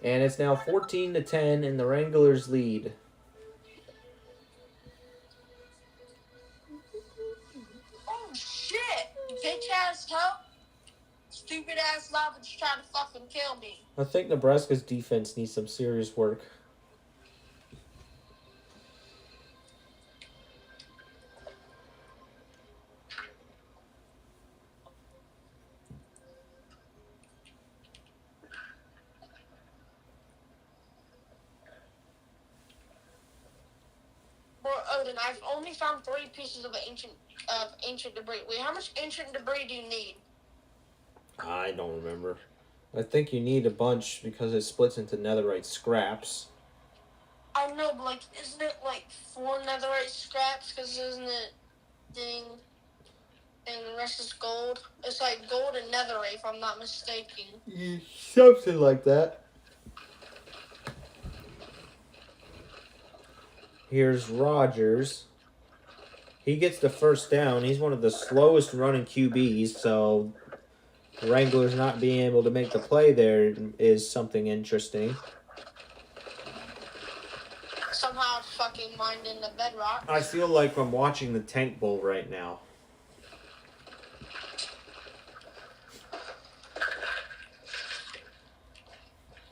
Speaker 1: And it's now 14-10 in the Wranglers' lead.
Speaker 2: Oh shit! Bitch ass hoe. Stupid ass lava just trying to fucking kill me.
Speaker 1: I think Nebraska's defense needs some serious work.
Speaker 2: Bro, Odin, I've only found 3 pieces of ancient debris. Wait, how much ancient debris do you need?
Speaker 1: I don't remember. I think you need a bunch because it splits into netherite scraps.
Speaker 2: I know, but like, isn't it like 4 netherite scraps? Because isn't it thing, and the rest is gold? It's like gold and netherite, if I'm not mistaken.
Speaker 1: Something like that. Here's Rogers. He gets the first down. He's one of the slowest running QBs, so Wranglers not being able to make the play there is something interesting.
Speaker 2: Somehow it's fucking mined in the bedrock.
Speaker 1: I feel like I'm watching the Tank Bowl right now.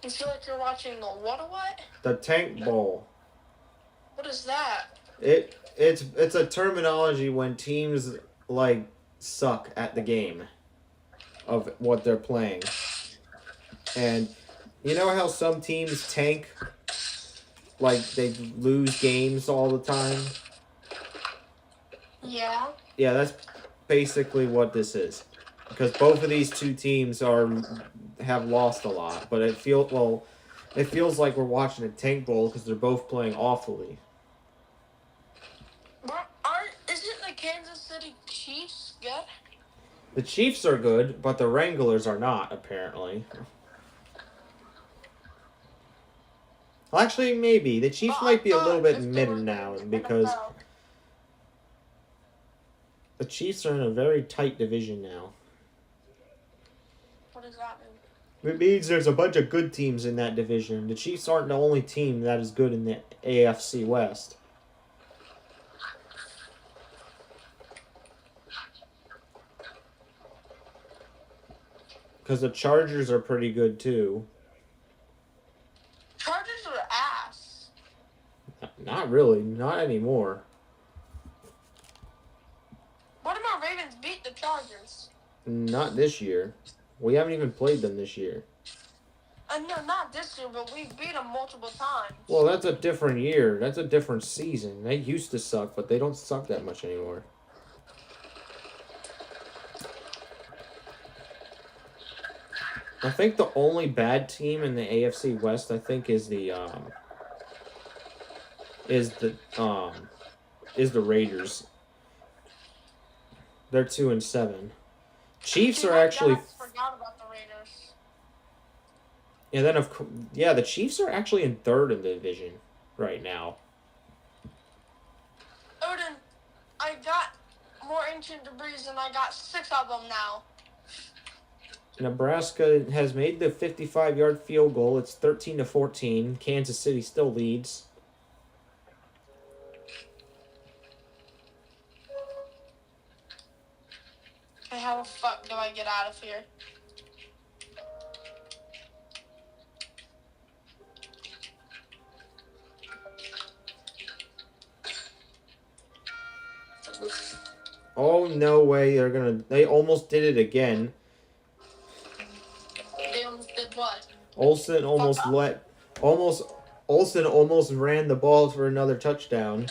Speaker 2: You feel like you're watching the what?
Speaker 1: The Tank Bowl.
Speaker 2: What is that?
Speaker 1: It's a terminology when teams like suck at the game of what they're playing. And you know how some teams tank, like they lose games all the time?
Speaker 2: Yeah.
Speaker 1: Yeah, that's basically what this is. Because both of these two teams have lost a lot, but it feels like we're watching a Tank Bowl because they're both playing awfully.
Speaker 2: Isn't the Kansas City Chiefs good?
Speaker 1: The Chiefs are good, but the Wranglers are not, apparently. Well, actually, maybe. The Chiefs might be a little bit mid now because the Chiefs are in a very tight division now.
Speaker 2: What does that mean?
Speaker 1: It means there's a bunch of good teams in that division. The Chiefs aren't the only team that is good in the AFC West. Because the Chargers are pretty good, too.
Speaker 2: Chargers are ass.
Speaker 1: Not really. Not anymore.
Speaker 2: What about Ravens beat the Chargers?
Speaker 1: Not this year. We haven't even played them this year.
Speaker 2: No, not this year, but we beat them multiple times.
Speaker 1: Well, that's a different year. That's a different season. They used to suck, but they don't suck that much anymore. I think the only bad team in the AFC West, I think, is the Raiders. They're 2-7. Chiefs
Speaker 2: See,
Speaker 1: are
Speaker 2: my
Speaker 1: actually,
Speaker 2: dad forgot about the Raiders.
Speaker 1: and then the Chiefs are actually in third in the division right now.
Speaker 2: Odin, I got more ancient debris and I got 6 of them now.
Speaker 1: Nebraska has made the 55-yard field goal. It's 13-14. Kansas City still leads.
Speaker 2: Okay, how the fuck do I get out of here?
Speaker 1: Oh, no way. They almost did it again.
Speaker 2: They almost did what?
Speaker 1: Olsen almost ran the ball for another touchdown.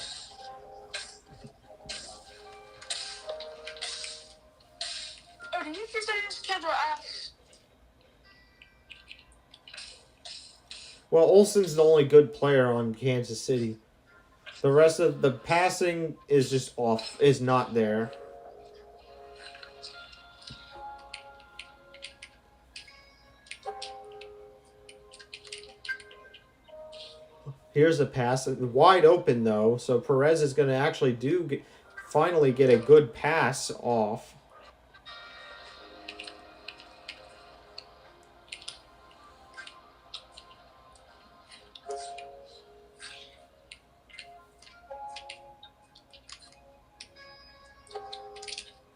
Speaker 2: Oh, did you just say these kids were ass?
Speaker 1: Well, Olsen's the only good player on Kansas City. The rest of the passing is just is not there. Here's a pass, wide open though, so Perez is going to actually finally get a good pass off.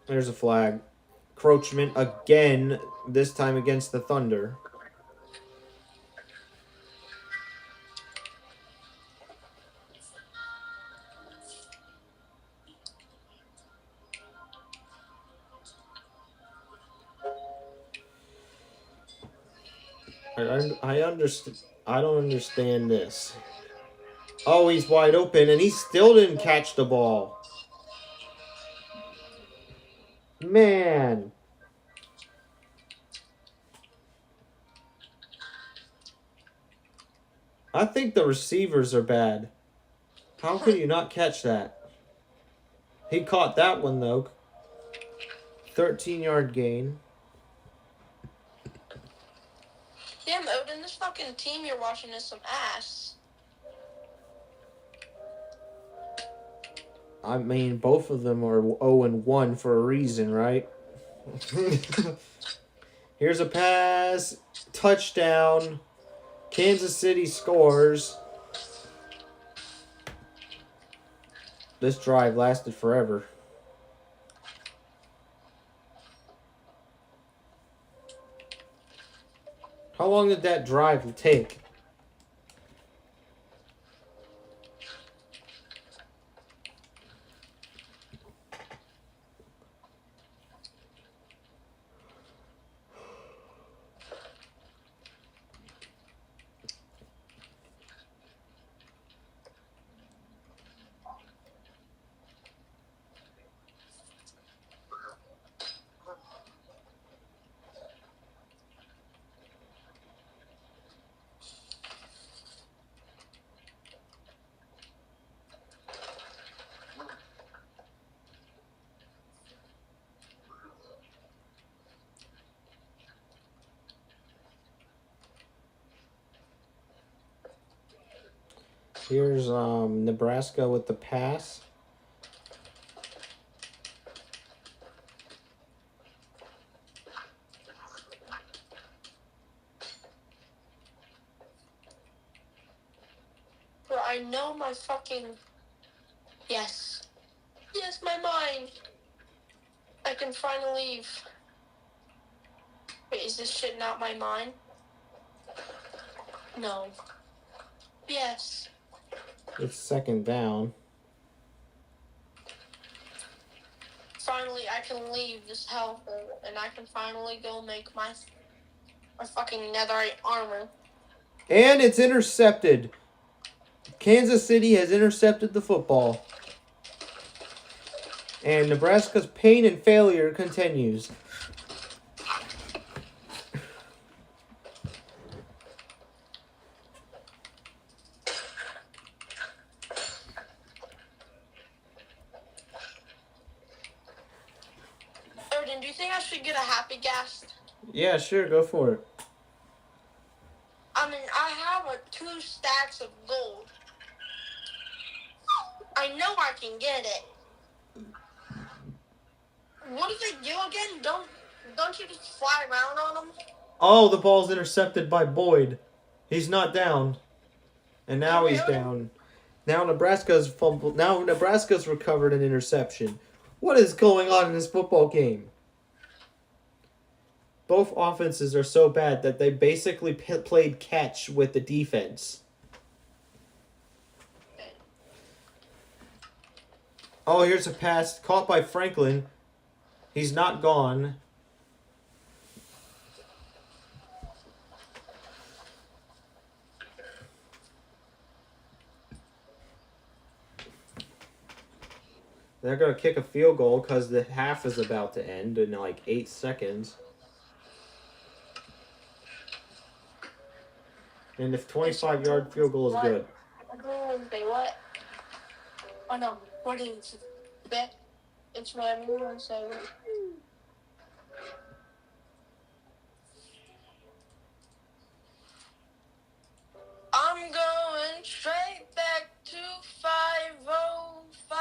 Speaker 1: There's a flag. Encroachment again, this time against the Thunder. I understand. I don't understand this. Oh, he's wide open, and he still didn't catch the ball. Man. I think the receivers are bad. How could you not catch that? He caught that one, though. 13-yard gain.
Speaker 2: Damn, Odin, this fucking team you're watching is some ass.
Speaker 1: I mean, both of them are 0-1 for a reason, right? Here's a pass. Touchdown. Kansas City scores. This drive lasted forever. How long did that drive take? Here's Nebraska with the pass.
Speaker 2: Bro, I know my fucking... Yes. Yes, my mind. I can finally leave. Wait, is this shit not my mind? No. Yes.
Speaker 1: It's second down.
Speaker 2: Finally, I can leave this hellhole, and I can finally go make my fucking netherite armor.
Speaker 1: And it's intercepted. Kansas City has intercepted the football. And Nebraska's pain and failure continues.
Speaker 2: you think I should get a happy gas?
Speaker 1: Yeah, sure, go for it.
Speaker 2: I mean, I have 2 stacks of gold. I know I can get it. What do they do again? Don't you just fly around on them?
Speaker 1: Oh, the ball's intercepted by Boyd. He's not down. And now he's down. Now Nebraska's fumbled. Now Nebraska's recovered an interception. What is going on in this football game? Both offenses are so bad that they basically played catch with the defense. Oh, here's a pass caught by Franklin. He's not gone. They're going to kick a field goal because the half is about to end in like 8 seconds. And the 25-yard field goal is good.
Speaker 2: They what? Oh no, what is it? It's what everyone says. I'm going straight back to 505.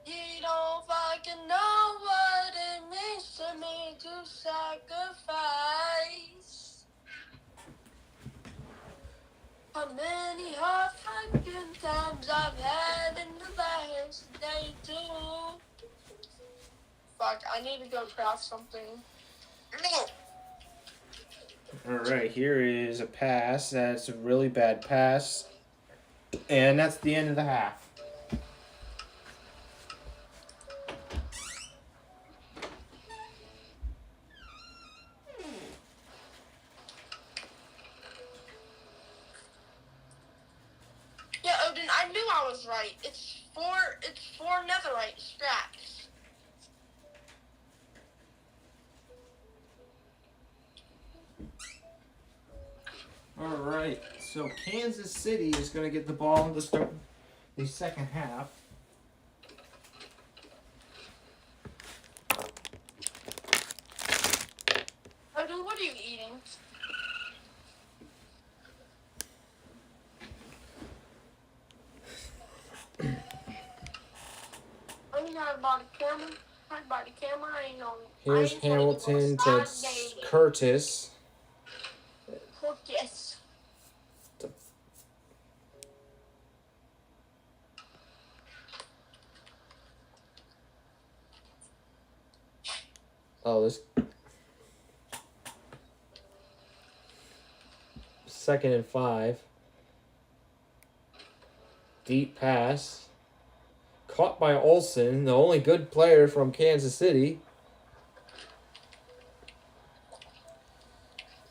Speaker 2: You don't fucking know what it means to me to sacrifice. How many hard fucking times I've had in the last day too. Fuck, I need to go craft something.
Speaker 1: Alright, here is a pass. That's a really bad pass. And that's the end of the half.
Speaker 2: Yeah, Odin, I knew I was right. It's four netherite scraps.
Speaker 1: Alright, so Kansas City is going to get the ball to start the second half.
Speaker 2: Odin, what are you eating? I mean, I bought a camera. I bought a camera. I ain't know.
Speaker 1: Here's Hamilton to Curtis.
Speaker 2: Curtis.
Speaker 1: Oh, this 2nd and 5. Deep pass. Caught by Olsen, the only good player from Kansas City.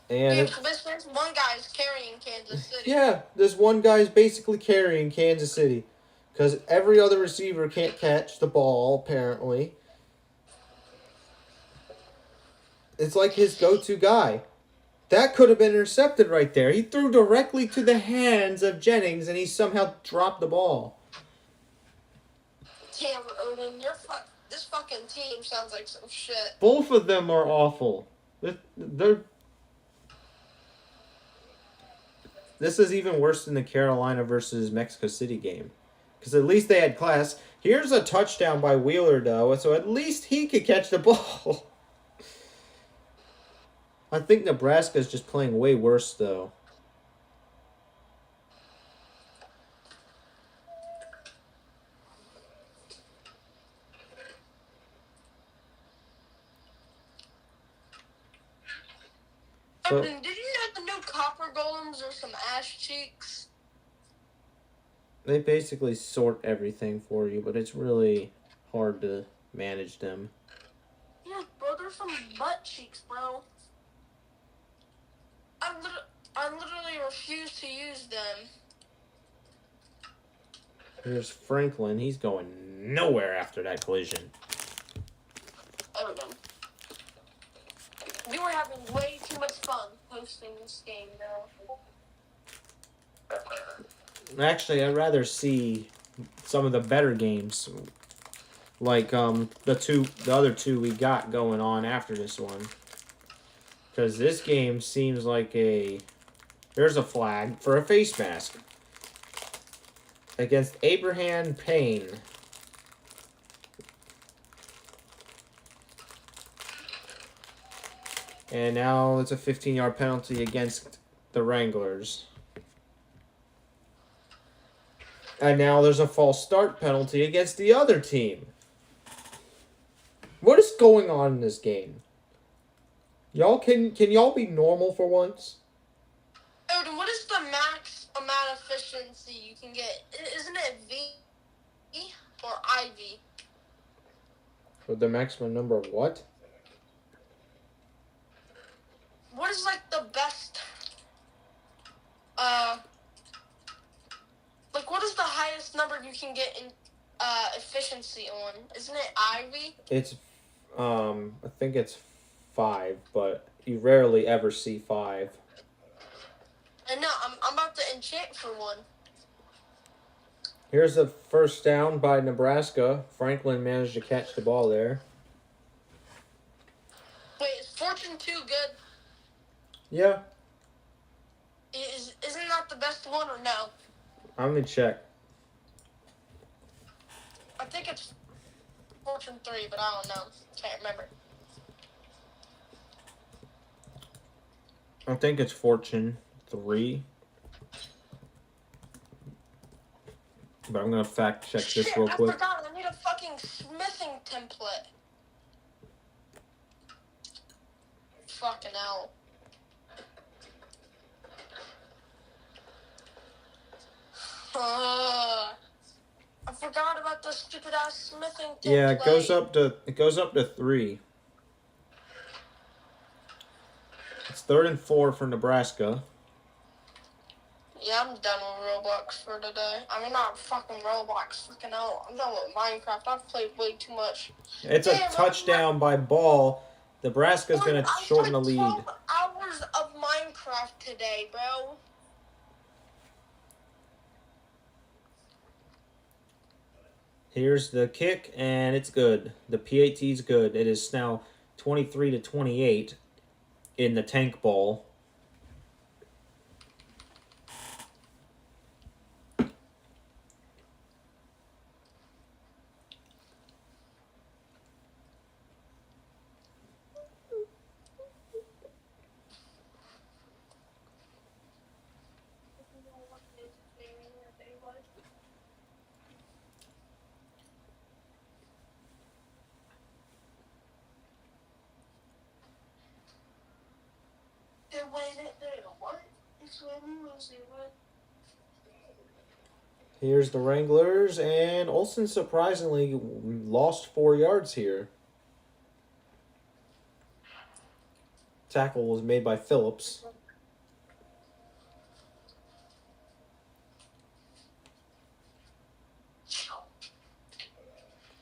Speaker 1: And
Speaker 2: Yeah, this one guy is carrying Kansas City.
Speaker 1: yeah, this one guy's basically carrying Kansas City. Because every other receiver can't catch the ball, apparently. It's like his go-to guy. That could have been intercepted right there. He threw directly to the hands of Jennings, and he somehow dropped the ball.
Speaker 2: Damn, Odin, this fucking team sounds like some shit.
Speaker 1: Both of them are awful. This is even worse than the Carolina versus Mexico City game. Because at least they had class. Here's a touchdown by Wheeler, though, so at least he could catch the ball. I think Nebraska's just playing way worse, though. So,
Speaker 2: Did you know the new copper golems are some ass cheeks?
Speaker 1: they basically sort everything for you, but it's really hard to manage them.
Speaker 2: Yeah, bro, they're some butt cheeks, bro. I literally refuse to use them.
Speaker 1: Here's Franklin. He's going nowhere after that collision.
Speaker 2: Odin. We were having way too much fun hosting this game, though.
Speaker 1: Actually, I'd rather see some of the better games like the other two we got going on after this one. Because this game seems like there's a flag for a face mask against Abraham Payne. And now it's a 15-yard penalty against the Wranglers. And now there's a false start penalty against the other team. What is going on in this game? Y'all can y'all be normal for once?
Speaker 2: Odin, what is the max amount of efficiency you can get? Isn't it V or IV?
Speaker 1: For the maximum number of what?
Speaker 2: What is like the best? Like what is the highest number you can get in efficiency on? Isn't it IV?
Speaker 1: It's I think it's 5, but you rarely ever see 5.
Speaker 2: I know. I'm about to enchant for one.
Speaker 1: Here's the first down by Nebraska. Franklin managed to catch the ball there.
Speaker 2: Wait, is Fortune 2 good?
Speaker 1: Yeah,
Speaker 2: Isn't that the best one or no?
Speaker 1: I'm gonna check.
Speaker 2: I think it's Fortune 3, but I don't know. Can't remember.
Speaker 1: I think it's Fortune 3. But I'm gonna fact check this real quick.
Speaker 2: I forgot. I need a fucking smithing template. Fucking hell. I forgot about the stupid ass smithing template.
Speaker 1: Yeah, it goes up to 3. It's 3rd and 4 for Nebraska.
Speaker 2: Yeah, I'm done with Roblox for today. I mean, not fucking Roblox. Freaking hell. I'm done with Minecraft. I've played way too much.
Speaker 1: It's a touchdown by Ball. Nebraska's going to shorten the lead.
Speaker 2: 12 hours of Minecraft today, bro.
Speaker 1: Here's the kick, and it's good. The PAT's good. It is now 23-28 in the tank ball. Here's the Wranglers, and Olsen surprisingly lost 4 yards here. Tackle was made by Phillips.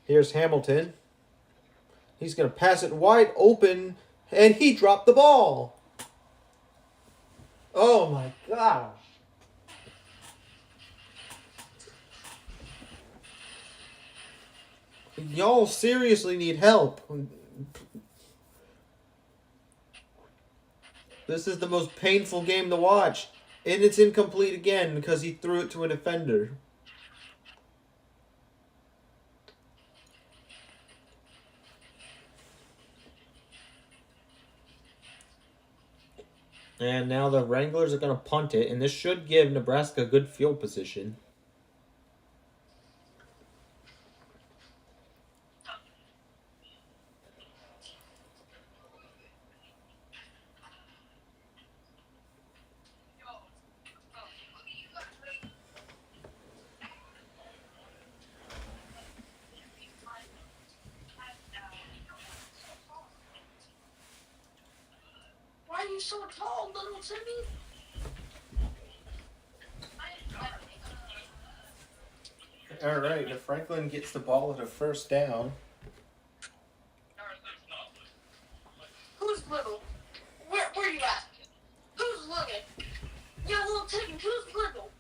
Speaker 1: Here's Hamilton. He's going to pass it wide open, and he dropped the ball. Oh my gosh. Y'all seriously need help. This is the most painful game to watch. And it's incomplete again because he threw it to a defender. And now the Wranglers are going to punt it, and this should give Nebraska good field position.
Speaker 2: Why are you so tall, little Timmy?
Speaker 1: All right, if Franklin gets the ball at a first down.
Speaker 2: Who's little? Where you at? Who's looking? Yeah, little Timmy, who's little?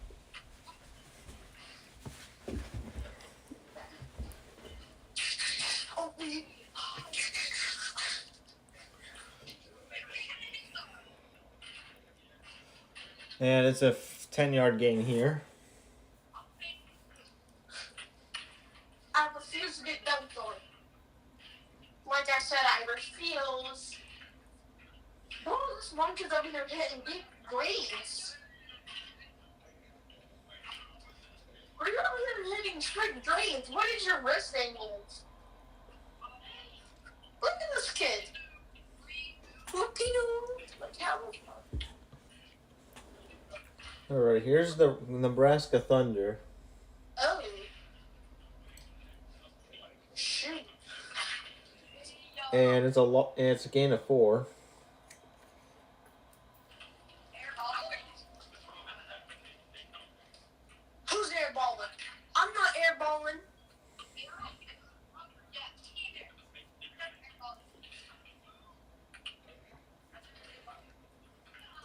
Speaker 1: And it's a 10-yard gain here.
Speaker 2: I refuse to get dunked on. Like I said, I refuse. Oh, this monkey's over here hitting deep greens. Are you over here hitting straight drains? What is your wrist angle? Look at this kid. Look at him.
Speaker 1: All right, here's the Nebraska Thunder.
Speaker 2: Oh. Shoot.
Speaker 1: And it's a gain of 4.
Speaker 2: Who's airballing? I'm not airballing.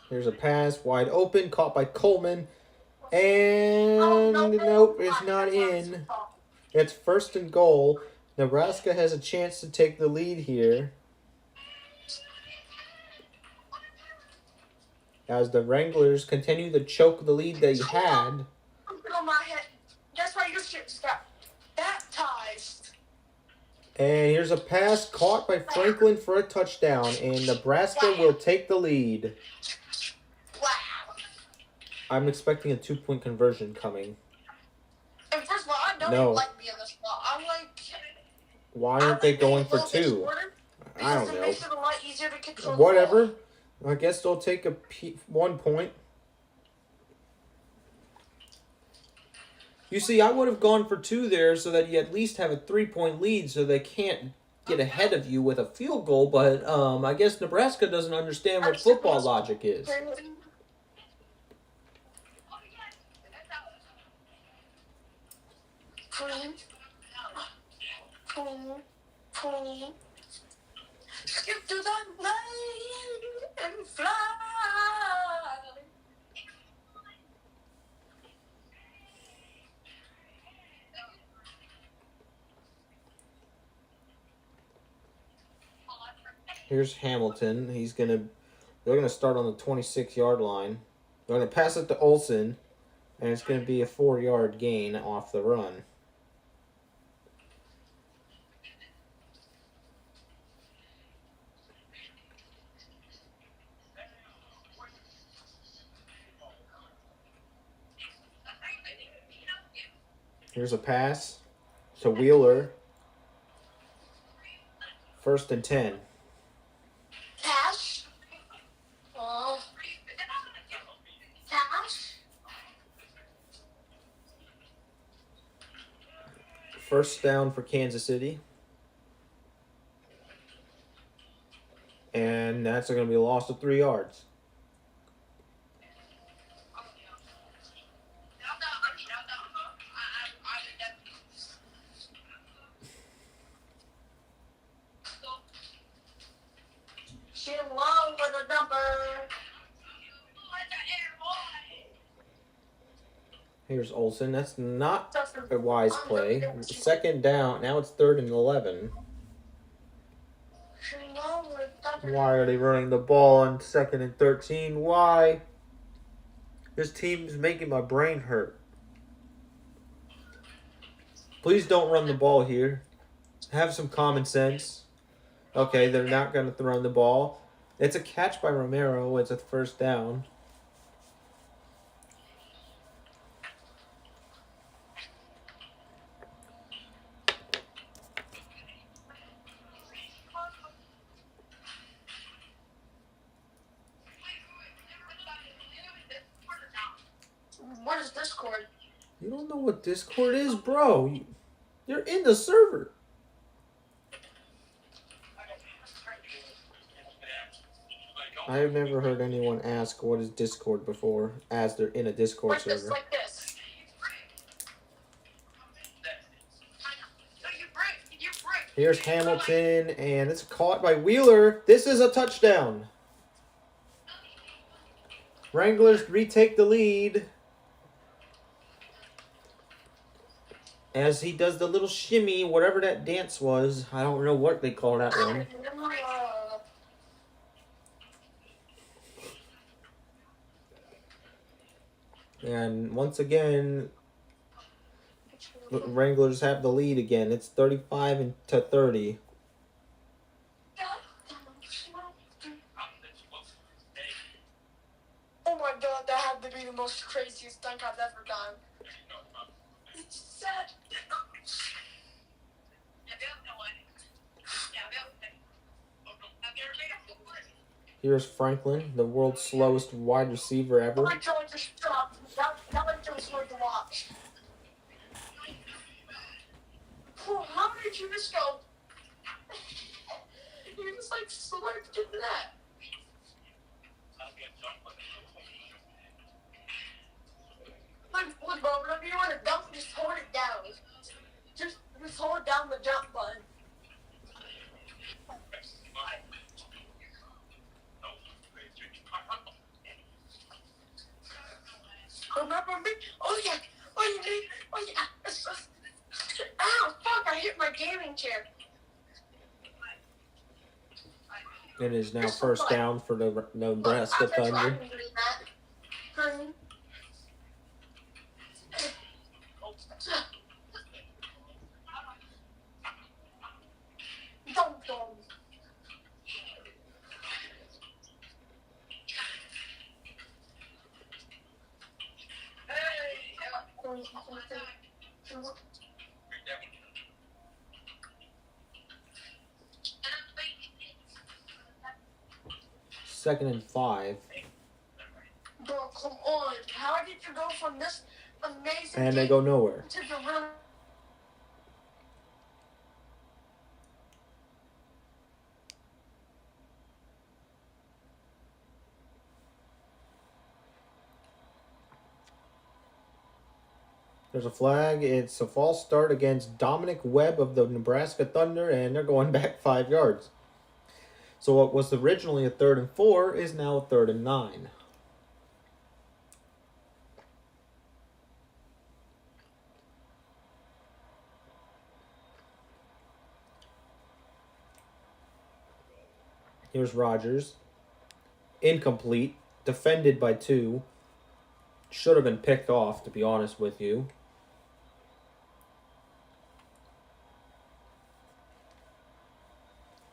Speaker 1: Here's a pass, wide open, caught by Coleman. And nope, it's not in. It's 1st and goal. Nebraska has a chance to take the lead here. As the Wranglers continue to choke the lead they had.
Speaker 2: On my head. That's why your shit got baptized.
Speaker 1: And here's a pass caught by Franklin for a touchdown. And Nebraska will take the lead.
Speaker 2: Wow.
Speaker 1: I'm expecting a 2-point conversion coming.
Speaker 2: And first of all, I don't
Speaker 1: No.
Speaker 2: even like being this spot. I'm like...
Speaker 1: Why aren't they going for 2? I don't
Speaker 2: Because it
Speaker 1: know.
Speaker 2: makes it a lot easier to control.
Speaker 1: Whatever. I guess they'll take 1 point. You see, I would have gone for 2 there so that you at least have a 3-point lead so they can't get ahead of you with a field goal. But I guess Nebraska doesn't understand what football logic is.
Speaker 2: Skip to the lane and fly.
Speaker 1: Here's Hamilton. They're gonna start on the 26-yard line. They're gonna pass it to Olsen, and it's gonna be a 4-yard gain off the run. Here's a pass to Wheeler. 1st and 10.
Speaker 2: Cash. Oh. Cash.
Speaker 1: 1st down for Kansas City. And that's going to be a loss of 3 yards.
Speaker 2: She in love with a dumper.
Speaker 1: Here's Olsen. That's not a wise play. 2nd down. Now it's 3rd and 11.
Speaker 2: She in love with a dumper.
Speaker 1: Why are they running the ball on 2nd and 13? Why? This team's making my brain hurt. Please don't run the ball here. Have some common sense. Okay, they're not going to run the ball. It's a catch by Romero. It's a 1st down.
Speaker 2: What is Discord?
Speaker 1: You don't know what Discord is, bro. You're in the server. I have never heard anyone ask what is Discord before, as they're in a Discord server.
Speaker 2: Like this.
Speaker 1: Here's Hamilton, and it's caught by Wheeler. This is a touchdown. Wranglers retake the lead. As he does the little shimmy, whatever that dance was. I don't know what they call that one. And once again, Wranglers have the lead again. It's 35-30.
Speaker 2: Oh my god, that had to be the most craziest dunk I've ever done. It's sad.
Speaker 1: Here's Franklin, the world's slowest wide receiver ever.
Speaker 2: My jaw just dropped. That was hard to watch. Oh, how did you just go? You just like slipped into that. Look, bro, whenever you want to dunk, just hold it down. Just hold down the jump button. Remember me? Oh yeah. Oh yeah. Ow, fuck, I hit my gaming chair.
Speaker 1: It is now first down for the Nebraska Thunder. Second and 5.
Speaker 2: Bro, come on. How did you go from this amazing
Speaker 1: And they go nowhere.
Speaker 2: to the real?
Speaker 1: There's a flag. It's a false start against Dominic Webb of the Nebraska Thunder, and they're going back 5 yards. So what was originally a 3rd and 4 is now a 3rd and 9. Here's Rogers. Incomplete. Defended by 2. Should have been picked off, to be honest with you.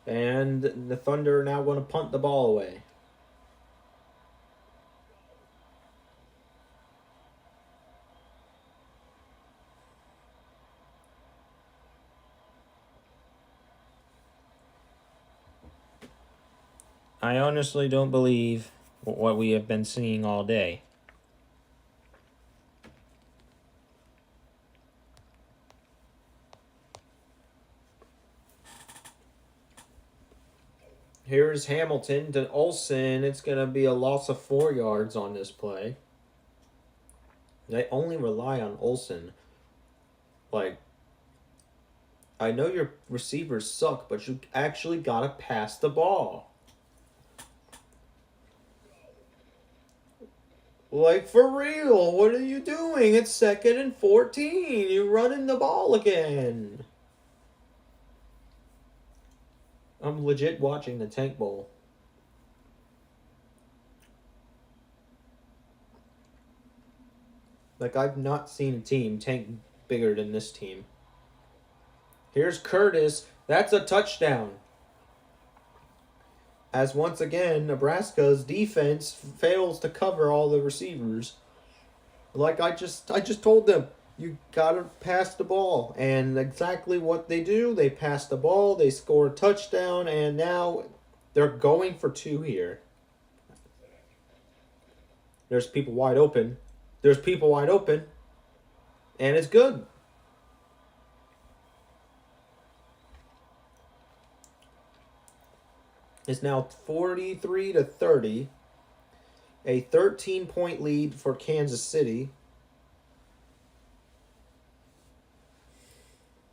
Speaker 1: And the Thunder are now going to punt the ball away. I honestly don't believe what we have been seeing all day. Here's Hamilton to Olsen. It's going to be a loss of 4 yards on this play. They only rely on Olsen. Like, I know your receivers suck, but you actually got to pass the ball. Like, for real, what are you doing? It's 2nd and 14. You're running the ball again. I'm legit watching the Tank Bowl. Like, I've not seen a team tank bigger than this team. Here's Curtis. That's a touchdown. As once again, Nebraska's defense fails to cover all the receivers. Like I just told them, you gotta pass the ball. And exactly what they do, they pass the ball, they score a touchdown, and now they're going for 2 here. There's people wide open. And it's good. It's now 43-30. A 13-point lead for Kansas City.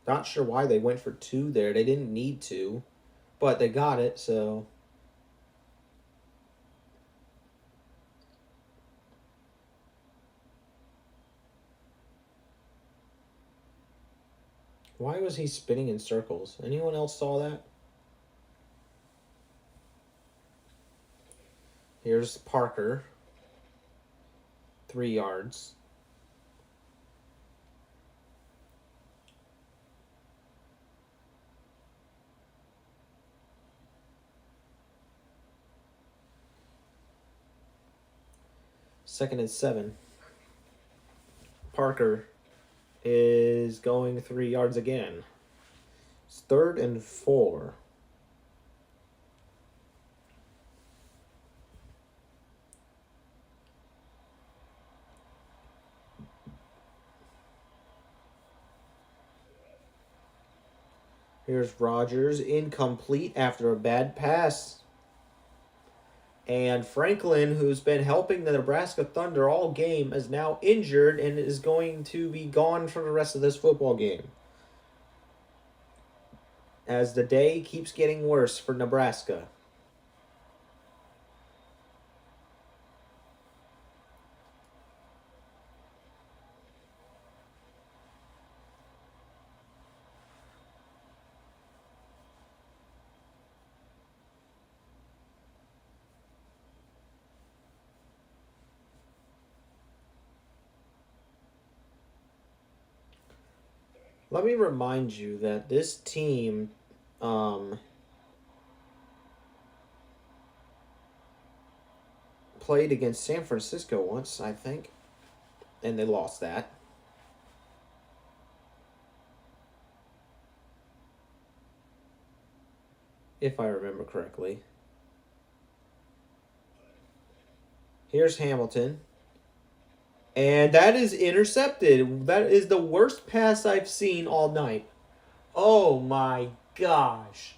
Speaker 1: Not sure why they went for 2 there. They didn't need to. But they got it, so. Why was he spinning in circles? Anyone else saw that? Here's Parker. 3 yards. Second and 7. Parker is going 3 yards again. It's 3rd and 4. Here's Rogers, incomplete after a bad pass. And Franklin, who's been helping the Nebraska Thunder all game, is now injured and is going to be gone for the rest of this football game. As the day keeps getting worse for Nebraska. Let me remind you that this team played against San Francisco once, I think, and they lost that. If I remember correctly. Here's Hamilton. And that is intercepted. That is the worst pass I've seen all night. Oh my gosh.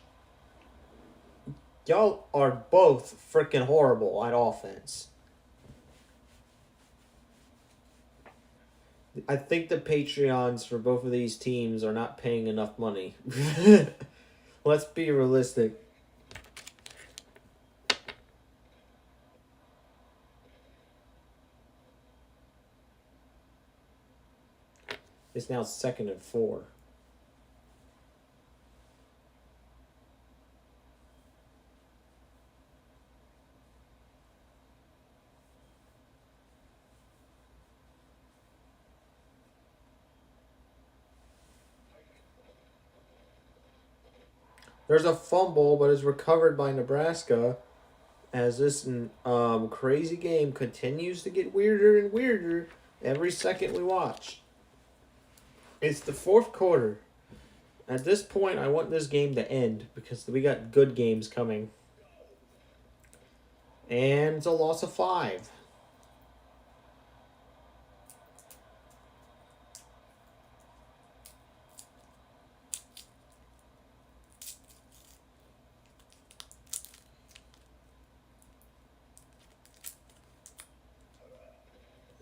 Speaker 1: Y'all are both freaking horrible at offense. I think the Patreons for both of these teams are not paying enough money. Let's be realistic. It's now 2nd and 4. There's a fumble, but it's recovered by Nebraska as this crazy game continues to get weirder and weirder every second we watch. It's the 4th quarter. At this point, I want this game to end because we got good games coming. And it's a loss of 5.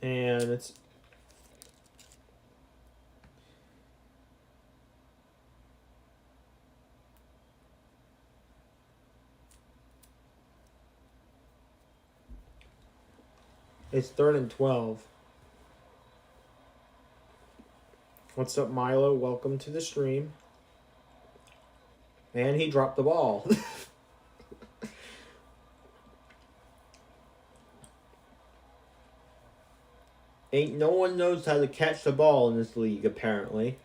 Speaker 1: And it's It's 3rd and 12. What's up, Milo? Welcome to the stream. And he dropped the ball. Ain't no one knows how to catch the ball in this league, apparently.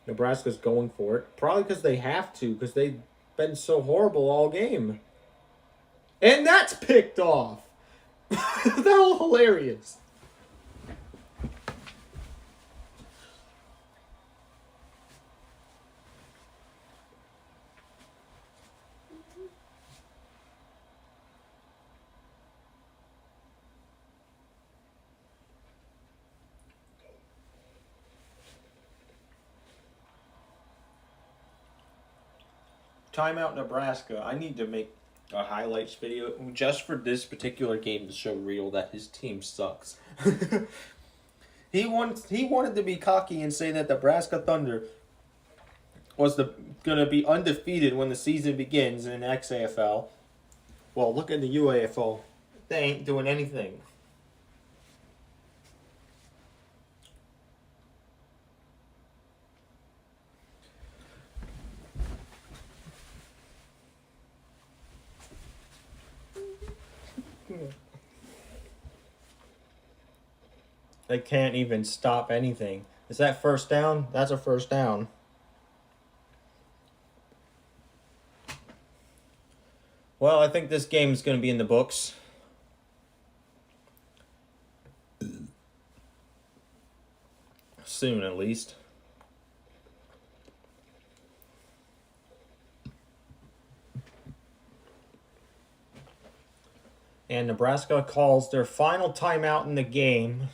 Speaker 1: Nebraska's going for it. Probably because they have to, because they've been so horrible all game. And that's picked off. That's all hilarious. Timeout Nebraska. I need to make a highlights video just for this particular game to show Real that his team sucks. He wanted to be cocky and say that Nebraska Thunder was gonna be undefeated when the season begins in XAFL. Well, look at the UAFL. They ain't doing anything. They can't even stop anything. Is that first down? That's a first down. Well, I think this game is going to be in the books. Soon, at least. And Nebraska calls their final timeout in the game.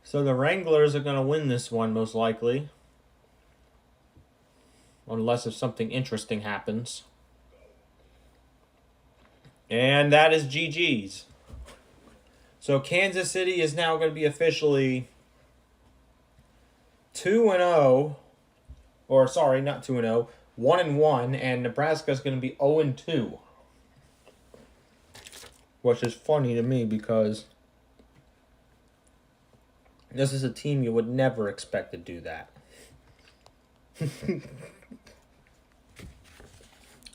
Speaker 1: So the Wranglers are going to win this one, most likely. Unless if something interesting happens. And that is GG's. So Kansas City is now going to be officially 2-0. Or sorry, not 2-0. 1-1, and Nebraska is going to be 0-2. Which is funny to me because this is a team you would never expect to do that.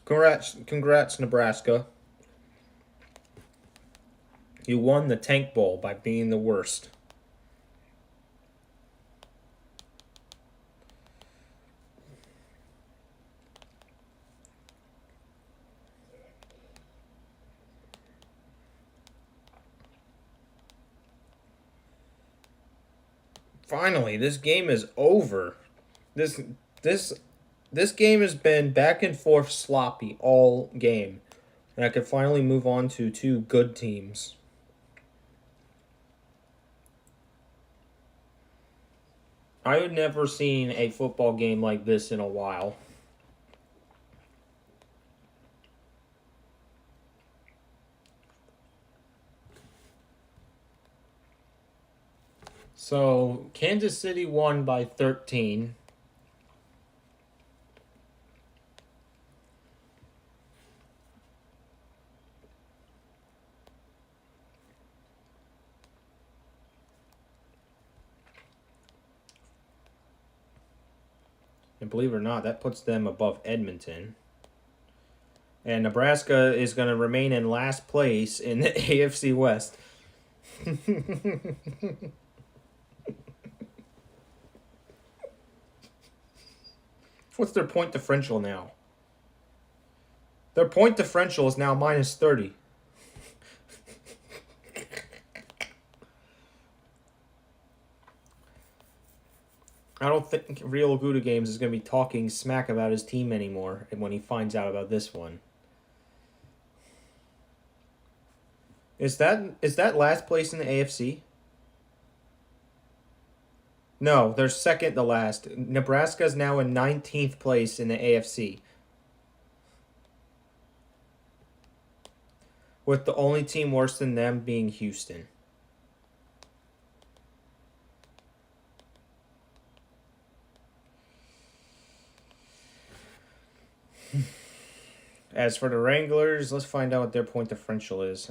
Speaker 1: Congrats, Nebraska. You won the Tank Bowl by being the worst. Finally, this game is over. This game has been back and forth sloppy all game. And I could finally move on to two good teams. I had never seen a football game like this in a while. So, Kansas City won by 13. And believe it or not, that puts them above Edmonton. And Nebraska is going to remain in last place in the AFC West. What's their point differential now? Their point differential is now minus 30. I don't think Real Gouda Games is going to be talking smack about his team anymore when he finds out about this one. Is that last place in the AFC? No, they're second to last. Nebraska is now in 19th place in the AFC. With the only team worse than them being Houston. As for the Wranglers, let's find out what their point differential is.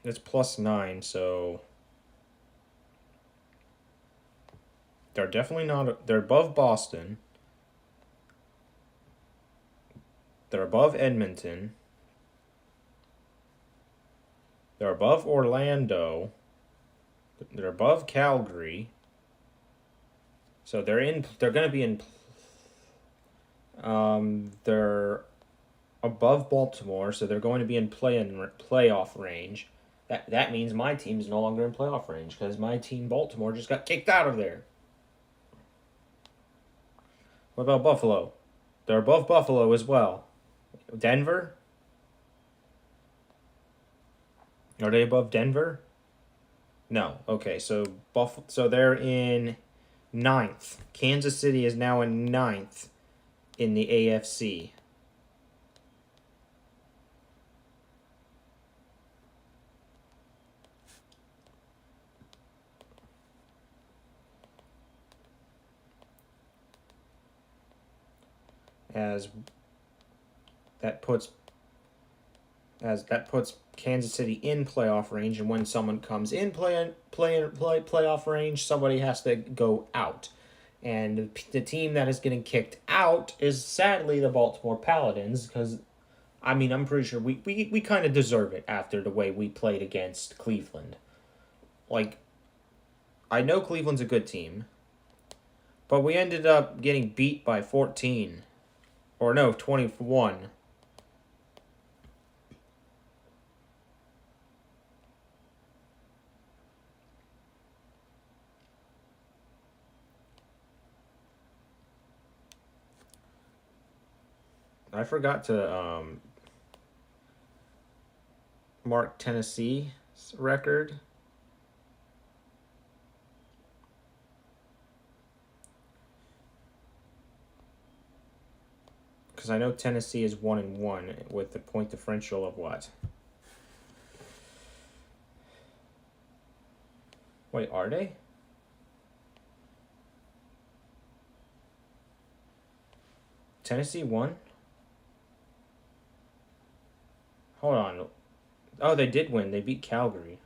Speaker 1: It's +9, so they're definitely not. They're above Boston. They're above Edmonton. They're above Orlando. They're above Calgary. So they're going to be in. They're above Baltimore, so they're going to be in playoff range. That means my team's no longer in playoff range because my team Baltimore just got kicked out of there. What about Buffalo? They're above Buffalo as well. Denver? Are they above Denver? No. Okay, so they're in 9th. Kansas City is now in 9th in the AFC. As that puts Kansas City in playoff range, and when someone comes in playoff range, somebody has to go out. And the team that is getting kicked out is sadly the Baltimore Paladins, because I mean, I'm pretty sure we kind of deserve it after the way we played against Cleveland. Like, I know Cleveland's a good team, but we ended up getting beat by 14. Or no, 21. I forgot to mark Tennessee's record. Because I know Tennessee is 1-1 with the point differential of what? Wait, are they? Tennessee won? Hold on. Oh, they did win. They beat Calgary.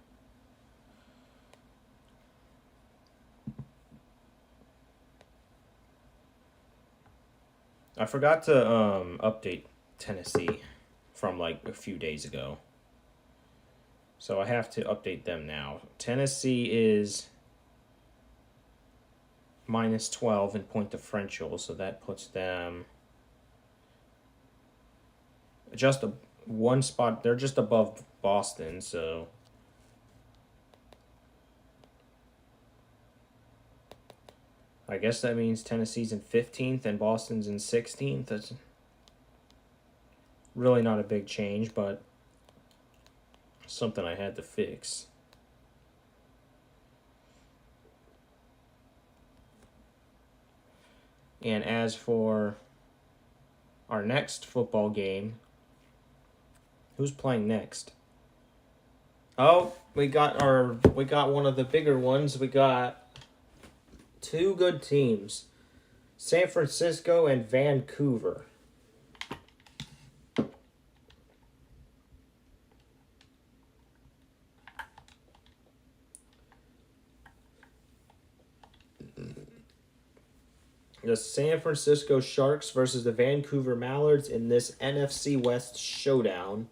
Speaker 1: I forgot to update Tennessee from like a few days ago. So I have to update them now. Tennessee is minus 12 in point differential, so that puts them just one spot. They're just above Boston, so I guess that means Tennessee's in 15th and Boston's in 16th. That's really not a big change, but something I had to fix. And as for our next football game, who's playing next? Oh, we got one of the bigger ones. We got two good teams, San Francisco and Vancouver. The San Francisco Sharks versus the Vancouver Mallards in this NFC West showdown.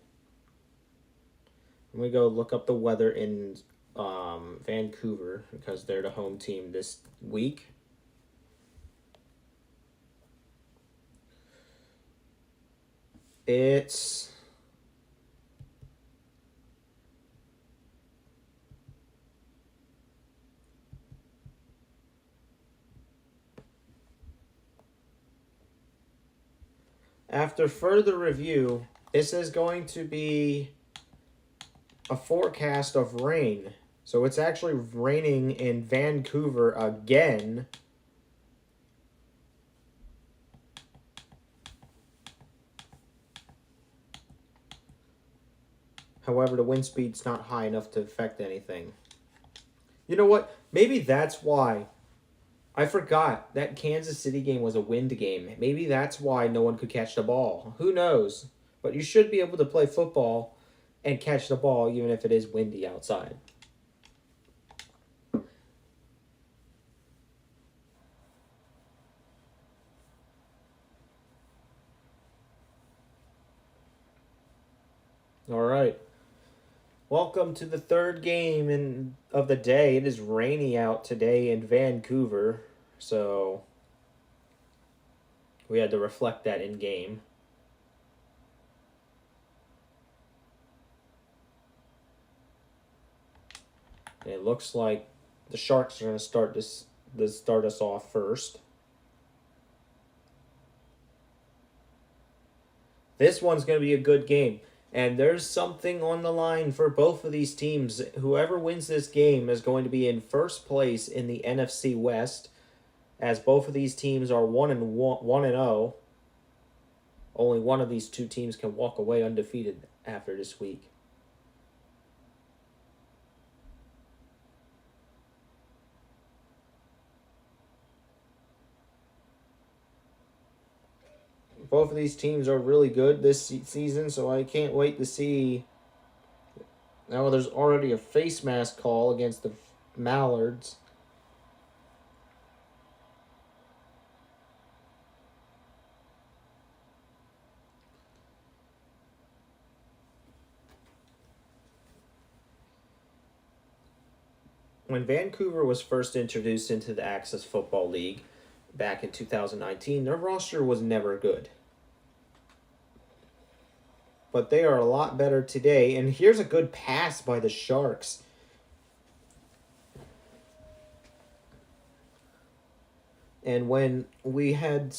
Speaker 1: Let me go look up the weather in Vancouver because they're the home team this week. It's after further review, this is going to be a forecast of rain. So it's actually raining in Vancouver again. However, the wind speed's not high enough to affect anything. You know what? Maybe that's why. I forgot that Kansas City game was a wind game. Maybe that's why no one could catch the ball. Who knows? But you should be able to play football and catch the ball even if it is windy outside. All right. Welcome to the third game of the day. It is rainy out today in Vancouver, so we had to reflect that in game. And it looks like the Sharks are going to start us off first. This one's going to be a good game. And there's something on the line for both of these teams. Whoever wins this game is going to be in first place in the NFC West, as both of these teams are 1-0. Only one of these two teams can walk away undefeated after this week. Both of these teams are really good this season, so I can't wait to see. Now there's already a face mask call against the Mallards. when Vancouver was first introduced into the Access Football League back in 2019, their roster was never good. But they are a lot better today. And here's a good pass by the Sharks. And when we had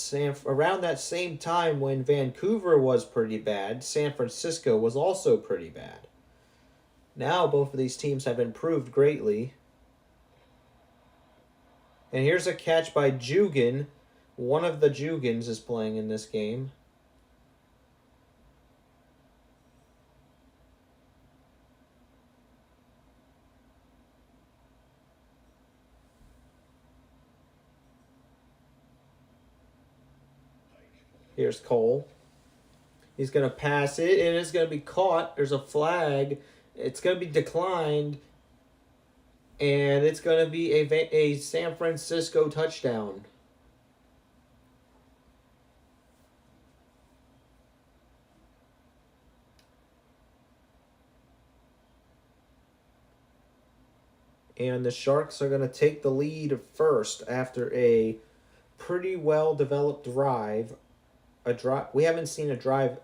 Speaker 1: around that same time when Vancouver was pretty bad, San Francisco was also pretty bad. Now both of these teams have improved greatly. And here's a catch by Jugan. One of the Jugans is playing in this game. Here's Cole. He's going to pass it, and it's going to be caught. There's a flag. It's going to be declined. And it's going to be a San Francisco touchdown. And the Sharks are going to take the lead first after a pretty well-developed drive. We haven't seen a drive.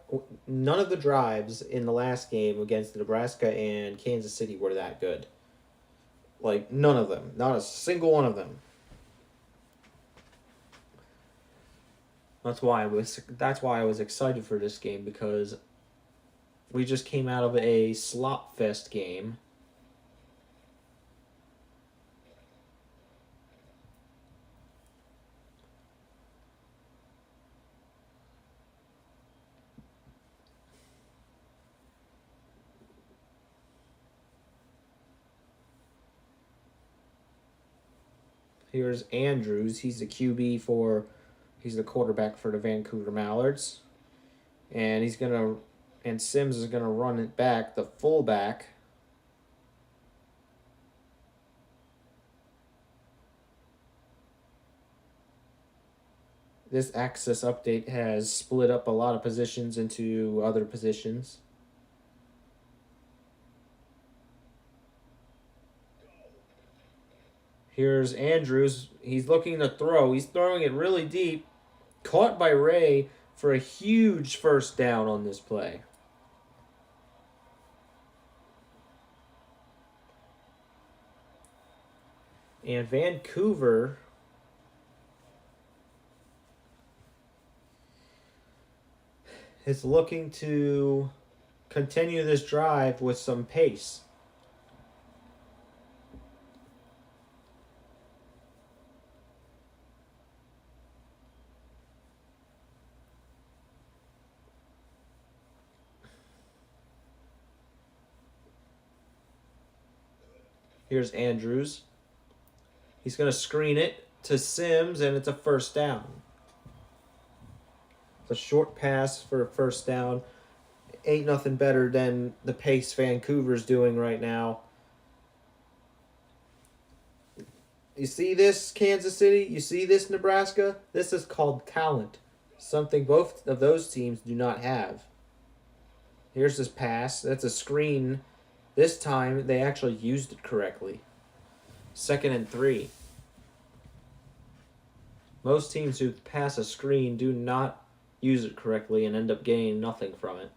Speaker 1: None of the drives in the last game against Nebraska and Kansas City were that good. Like, none of them. Not a single one of them. That's why I was excited for this game, because we just came out of a slop fest game. Here's Andrews. He's the he's the quarterback for the Vancouver Mallards. And Sims is gonna run it back, the fullback. This Access update has split up a lot of positions into other positions. Here's Andrews. He's looking to throw. He's throwing it really deep. Caught by Ray for a huge first down on this play. And Vancouver is looking to continue this drive with some pace. Here's Andrews. He's going to screen it to Sims, and it's a first down. It's a short pass for a first down. Ain't nothing better than the pace Vancouver's doing right now. You see this, Kansas City? You see this, Nebraska? This is called talent. Something both of those teams do not have. Here's this pass. That's a screen. This time, they actually used it correctly. 2nd and 3. Most teams who pass a screen do not use it correctly and end up gaining nothing from it.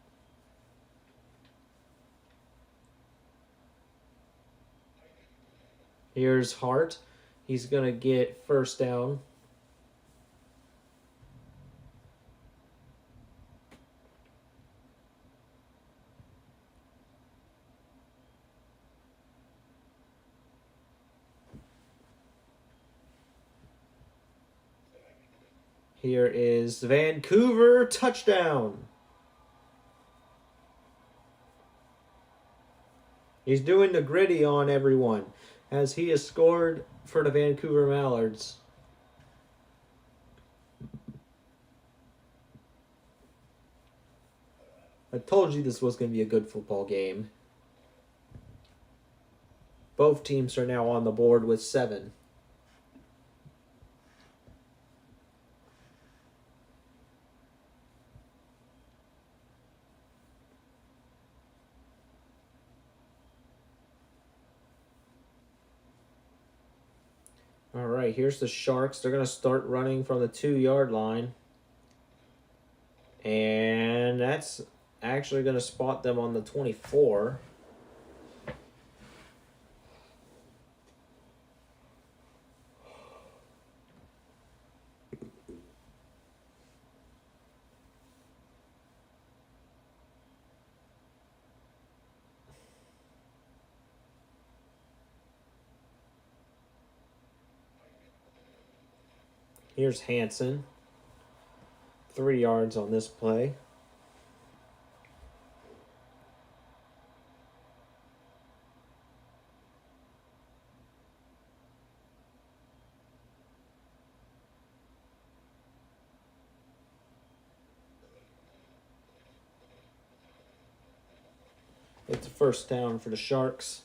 Speaker 1: Here's Hart. He's going to get first down. Here is Vancouver touchdown. He's doing the gritty on everyone as he has scored for the Vancouver Mallards. I told you this was going to be a good football game. Both teams are now on the board with 7. All right, here's the Sharks. They're going to start running from the 2-yard line. And that's actually going to spot them on the 24. Here's Hansen. 3 yards on this play. It's a first down for the Sharks.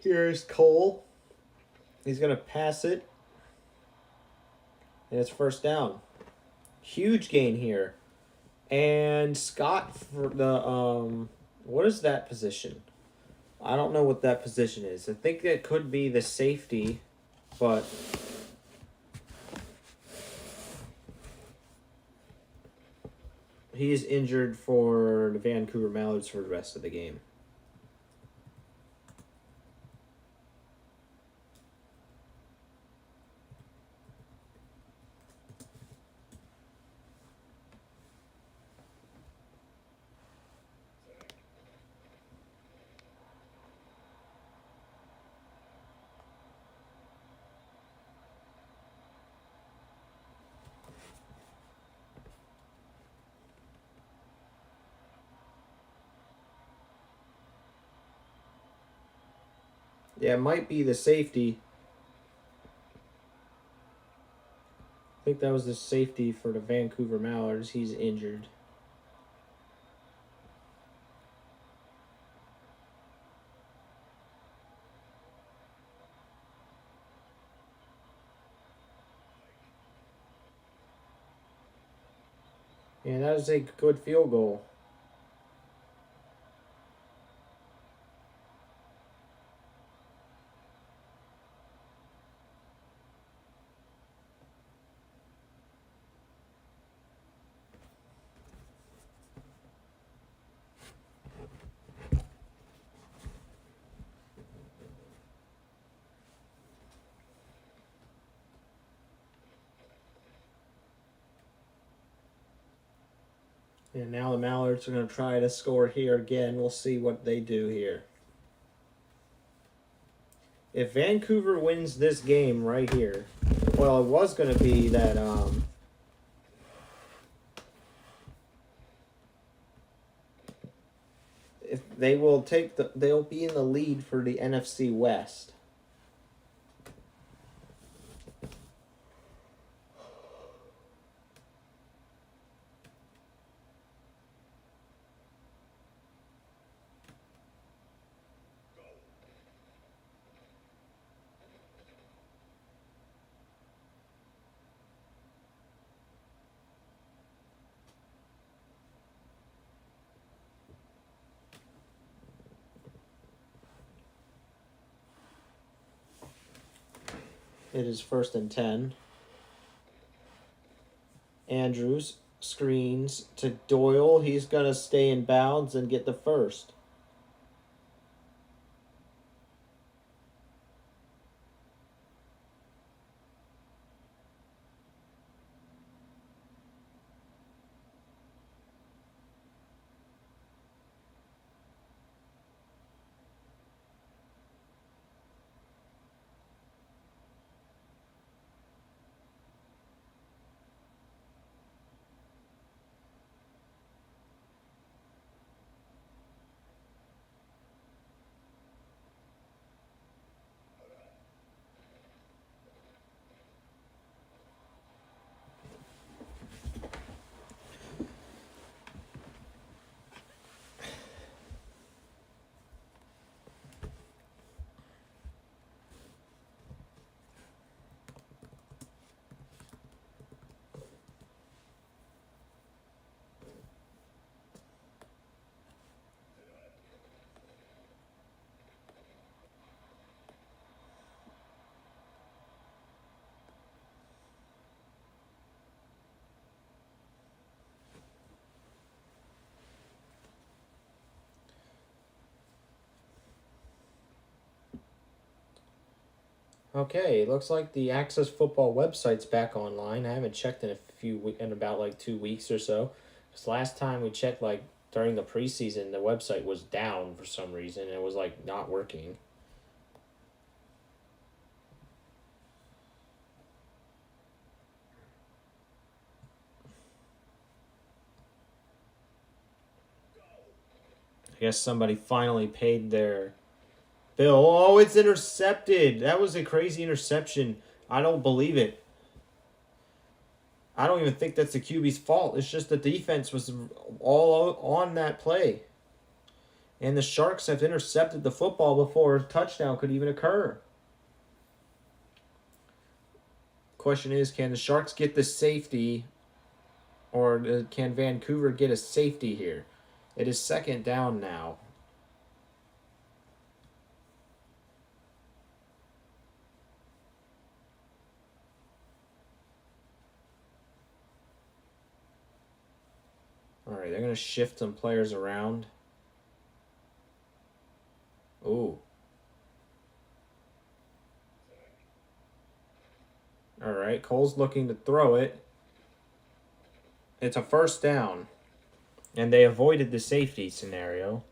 Speaker 1: Here's Cole. He's going to pass it. And it's first down. Huge gain here. And Scott for the what is that position? I don't know what that position is. I think it could be the safety, but he is injured for the Vancouver Mallards for the rest of the game. Yeah, it might be the safety. I think that was the safety for the Vancouver Mallards. He's injured. And that is a good field goal. And now the Mallards are going to try to score here again. We'll see what they do here. If Vancouver wins this game right here, well, it was going to be that if they will they'll be in the lead for the NFC West. It is 1st and 10. Andrews screens to Doyle. He's going to stay in bounds and get the first. Okay, it looks like the Access Football website's back online. I haven't checked in about like 2 weeks or so. Because last time we checked, like during the preseason, the website was down for some reason. It was like not working. I guess somebody finally paid their bill. Oh, it's intercepted. That was a crazy interception. I don't believe it. I don't even think that's the QB's fault. It's just the defense was all on that play. And the Sharks have intercepted the football before a touchdown could even occur. Question is, can the Sharks get the safety, or can Vancouver get a safety here? It is second down now. All right, they're going to shift some players around. Ooh. All right, Cole's looking to throw it. It's a first down. And they avoided the safety scenario.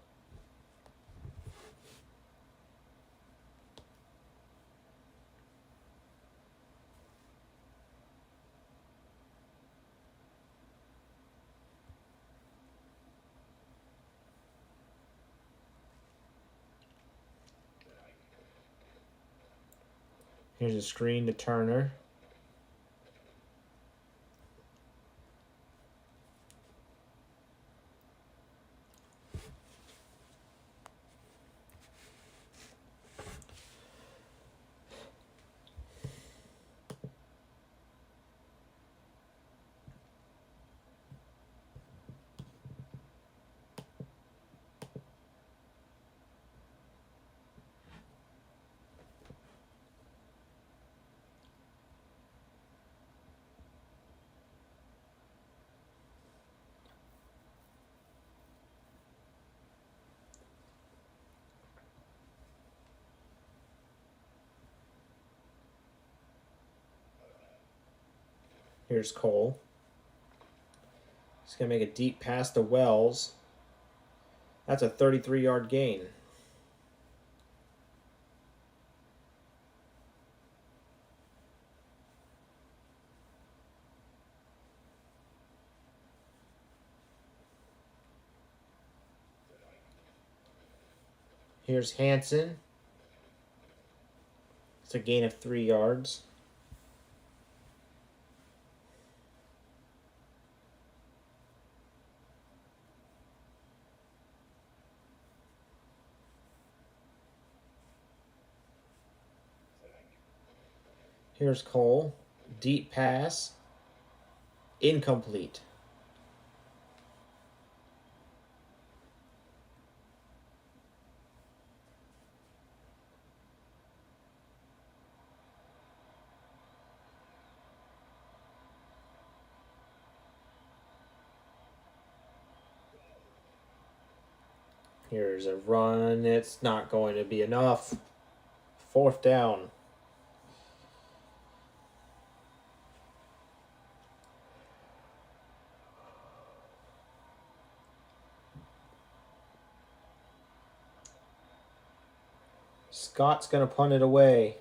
Speaker 1: Here's a screen to Turner. Here's Cole. He's going to make a deep pass to Wells. That's a 33-yard gain. Here's Hansen. It's a gain of 3 yards. Here's Cole. Deep pass. Incomplete. Here's a run. It's not going to be enough. Fourth down. Scott's going to punt it away.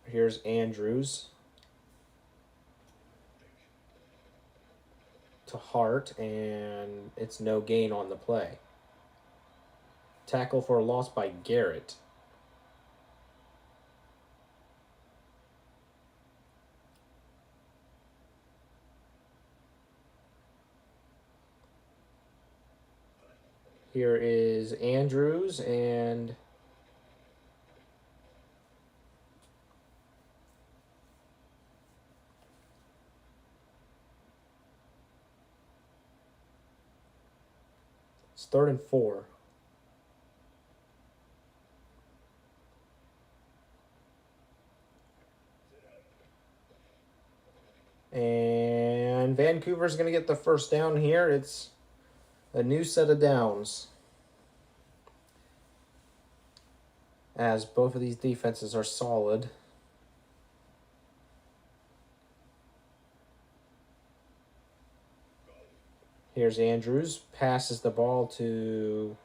Speaker 1: Here's Andrews to Hart, and it's no gain on the play. Tackle for a loss by Garrett. Here is Andrews, and it's 3rd and 4. Vancouver's going to get the first down here. It's a new set of downs, as both of these defenses are solid. Here's Andrews. Passes the ball to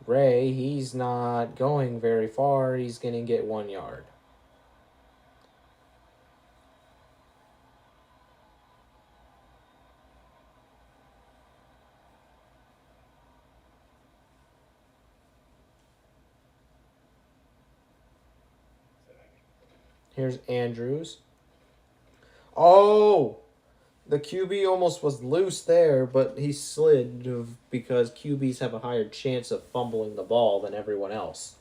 Speaker 1: Ray. He's not going very far. He's going to get 1 yard. Here's Andrews. Oh! The QB almost was loose there, but he slid because QBs have a higher chance of fumbling the ball than everyone else.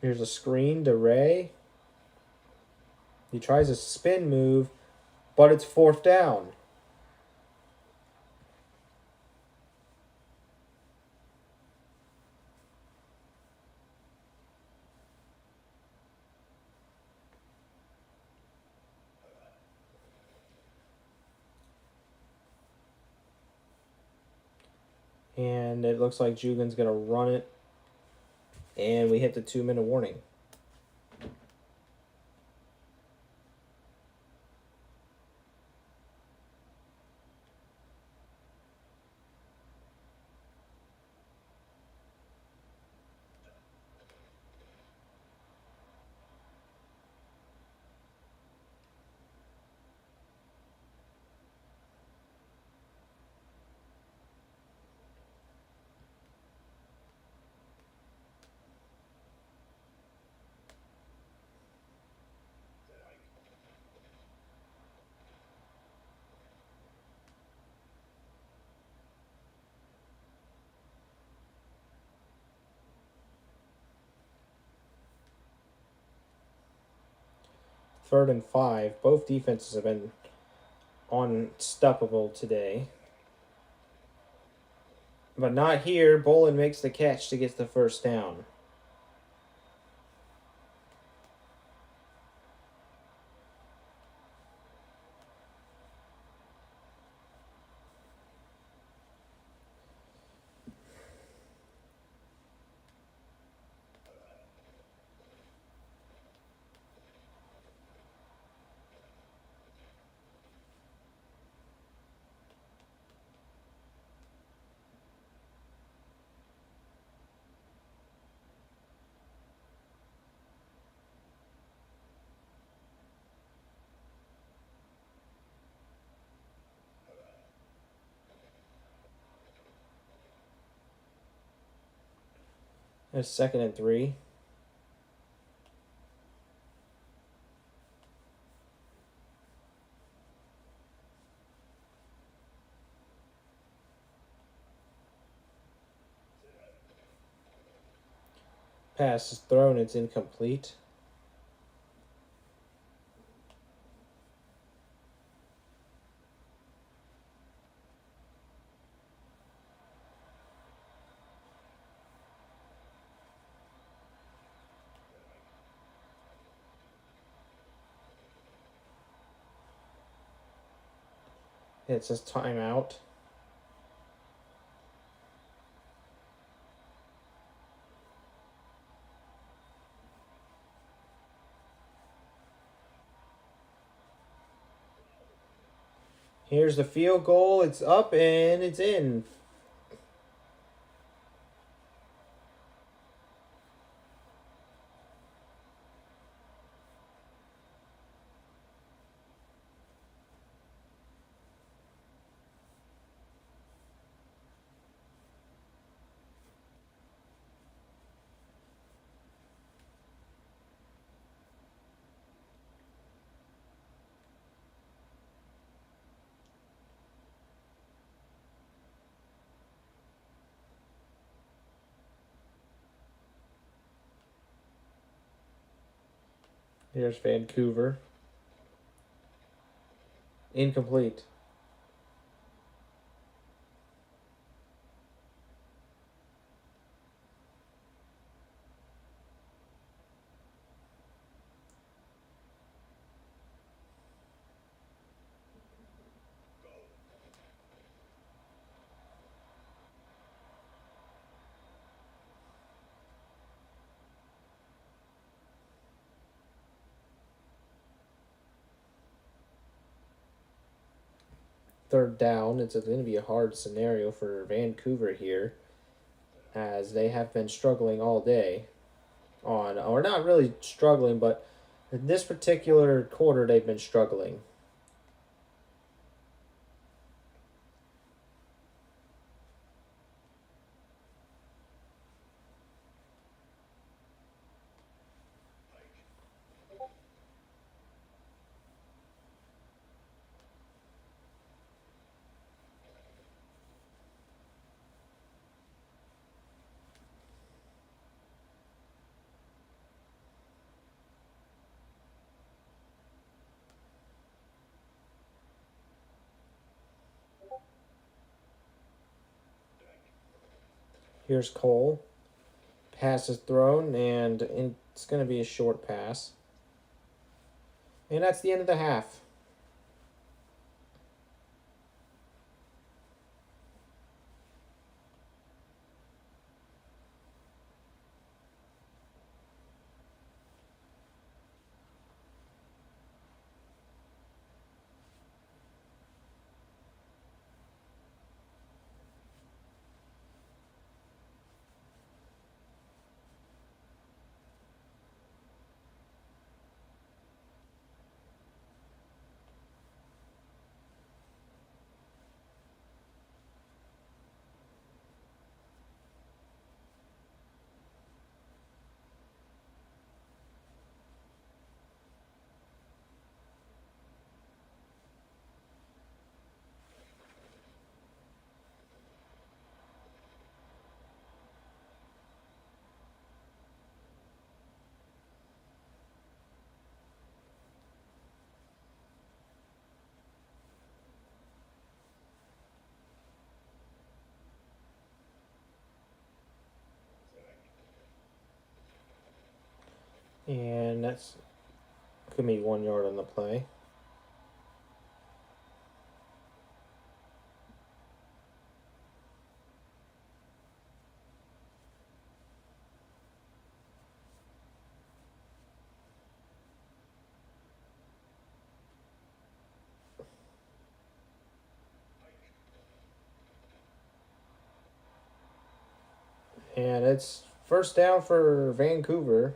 Speaker 1: Here's a screen to Ray. He tries a spin move, but it's 4th down. And it looks like Jugan's going to run it. And we hit the 2-minute warning. Third and 5. Both defenses have been unstoppable today. But not here. Bolin makes the catch to get the first down. It's 2nd and 3. Pass is thrown. It's incomplete. It says timeout. Here's the field goal. It's up and it's in. Here's Vancouver. Incomplete. third down. It's going to be a hard scenario for Vancouver here, as they have been struggling all day or not really struggling, but in this particular quarter they've been struggling. Here's Cole. Pass is thrown, and it's going to be a short pass. And that's the end of the half. And that's going to be 1 yard on the play. And it's first down for Vancouver.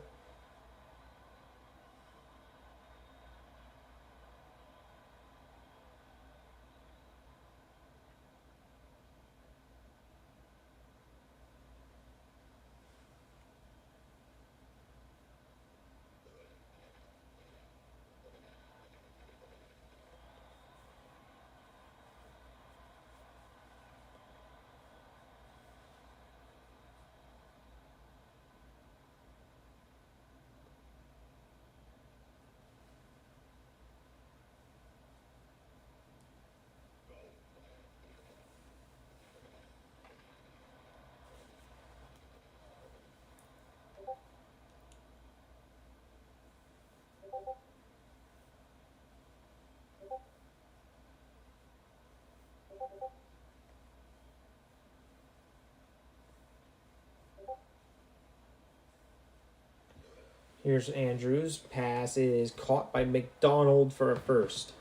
Speaker 1: Here's Andrews. Pass is caught by McDonald for a first.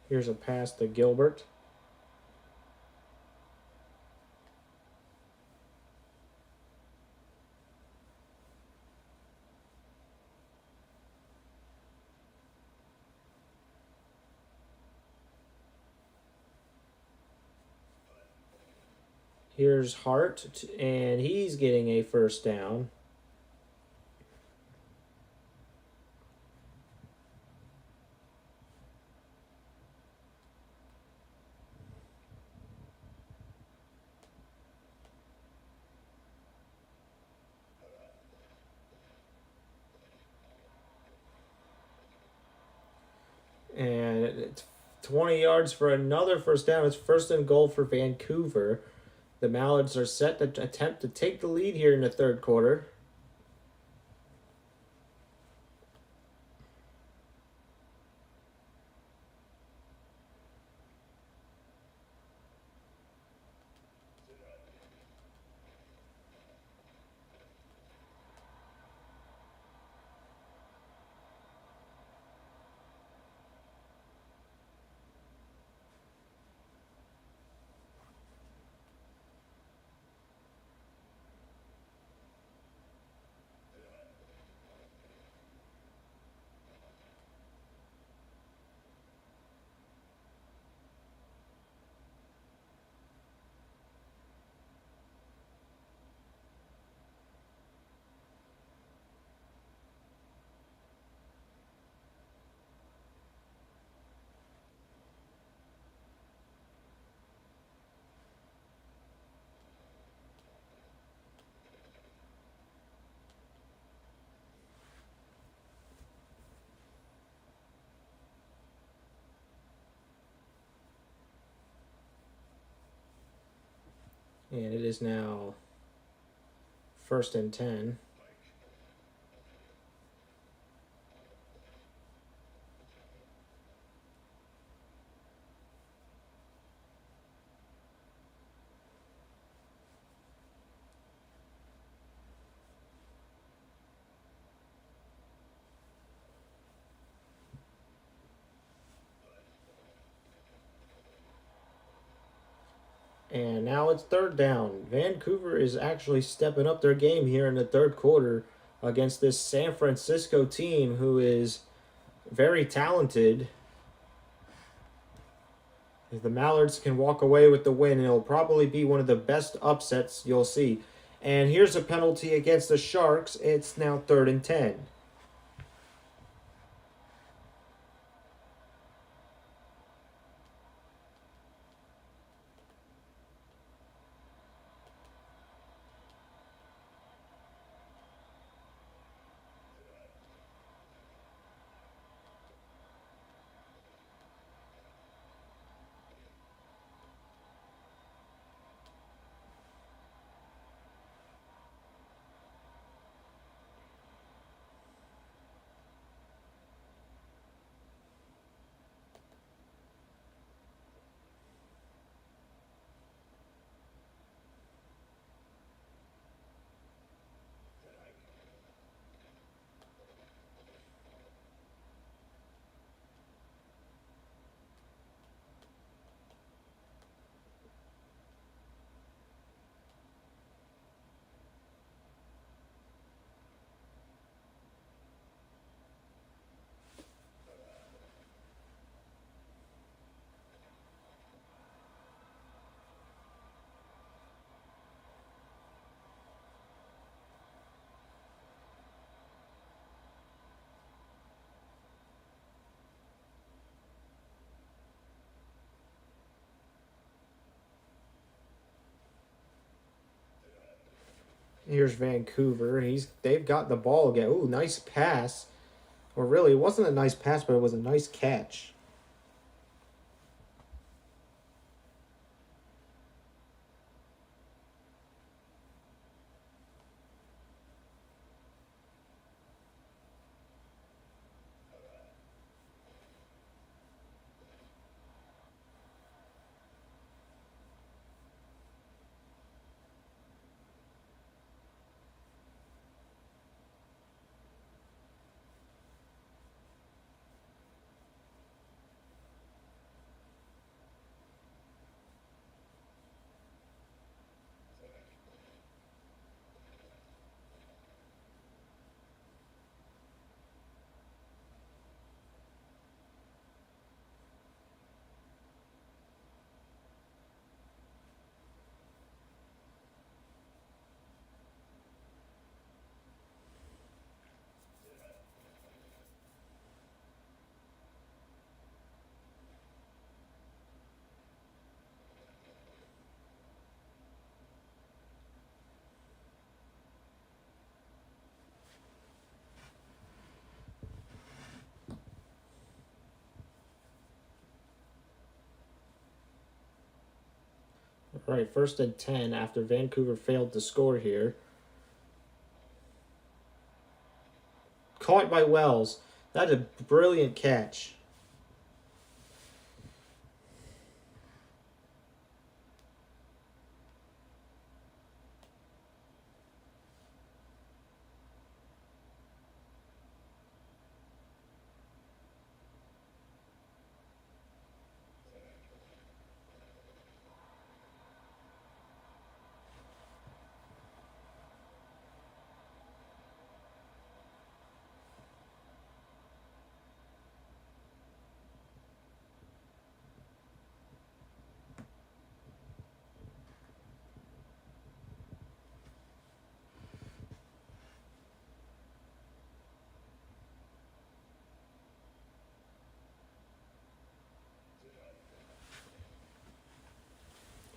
Speaker 1: Here's a pass to Gilbert. Here's Hart, and he's getting a first down. it's 20 yards for another first down. It's first and goal for Vancouver. The Mallards are set to attempt to take the lead here in the third quarter. And it is now first and 10. And now it's third down. Vancouver is actually stepping up their game here in the third quarter against this San Francisco team who is very talented. If the Mallards can walk away with the win, it'll probably be one of the best upsets you'll see. And here's a penalty against the Sharks. It's now third and 10. Here's Vancouver. They've got the ball again. Ooh, nice pass. Or really, it wasn't a nice pass, but it was a nice catch. All right, 1st and 10 after Vancouver failed to score here. Caught by Wells. That's a brilliant catch.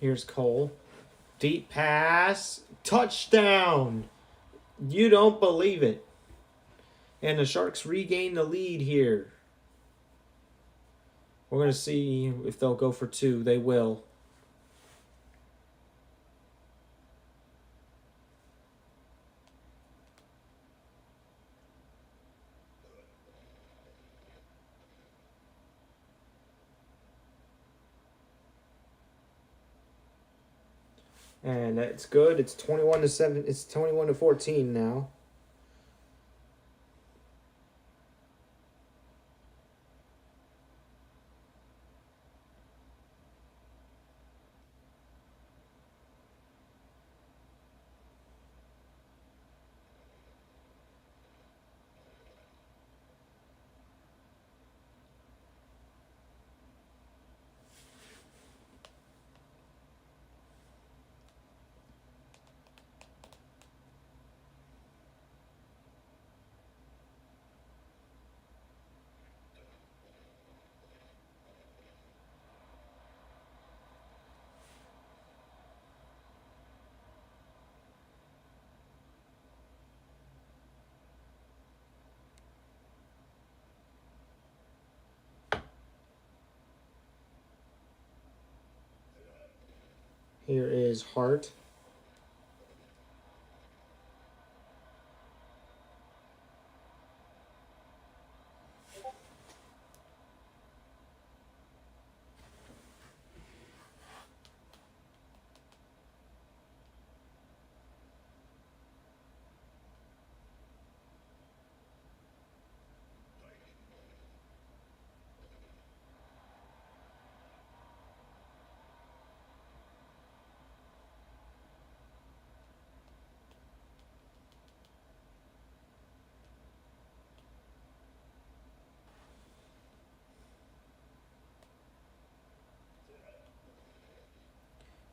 Speaker 1: Here's Cole. Deep pass. Touchdown. You don't believe it. And the Sharks regain the lead here. We're going to see if they'll go for 2. They will. And it's good. It's 21-7. It's 21-14 now. Here is Hart.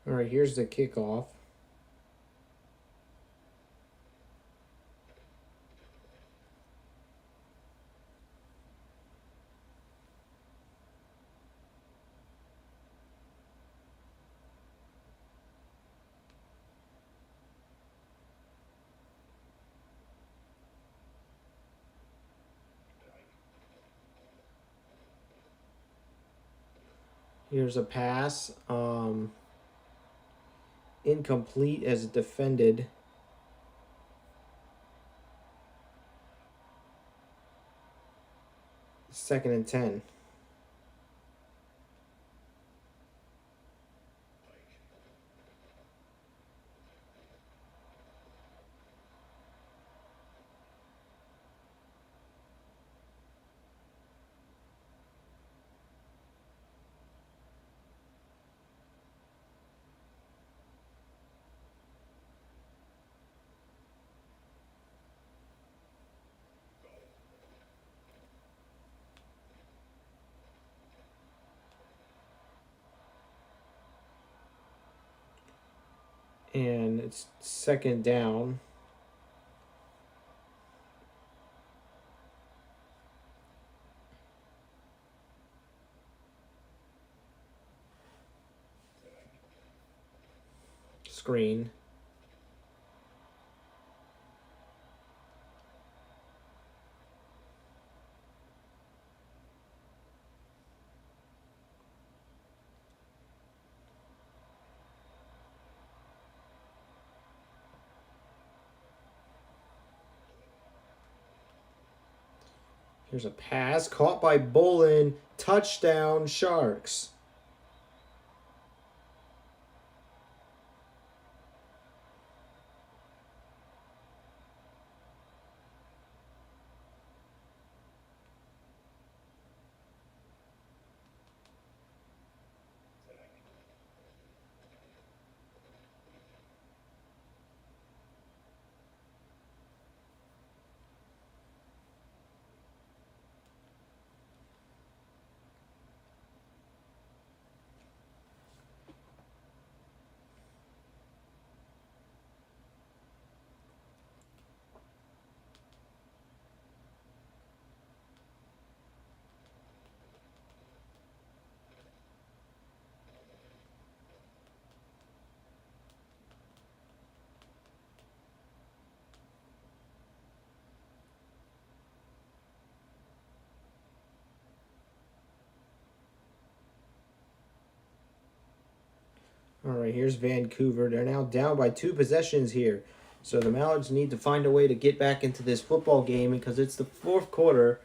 Speaker 1: All right, here's the kickoff. Here's a pass. Incomplete as defended. Second and 10. And it's second down. Screen. Here's a pass caught by Bolin. Touchdown, Sharks. All right, here's Vancouver. They're now down by 2 possessions here. So the Mallards need to find a way to get back into this football game because it's the 4th quarter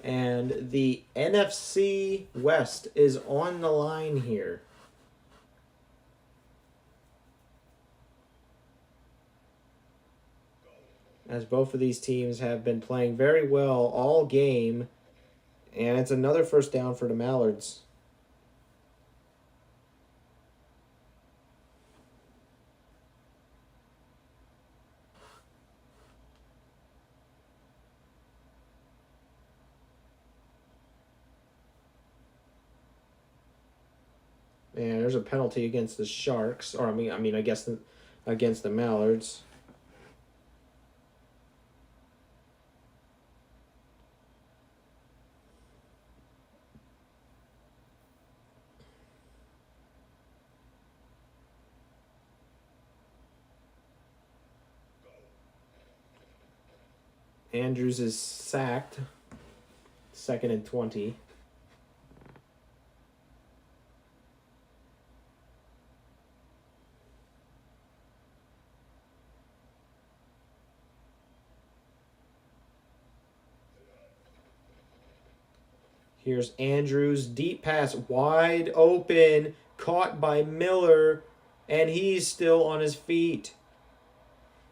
Speaker 1: and the NFC West is on the line here. As both of these teams have been playing very well all game, and it's another first down for the Mallards. And there's a penalty against the Sharks, or I guess against the Mallards. Andrews is sacked. 2nd and 20. Here's Andrews, deep pass, wide open, caught by Miller, and he's still on his feet.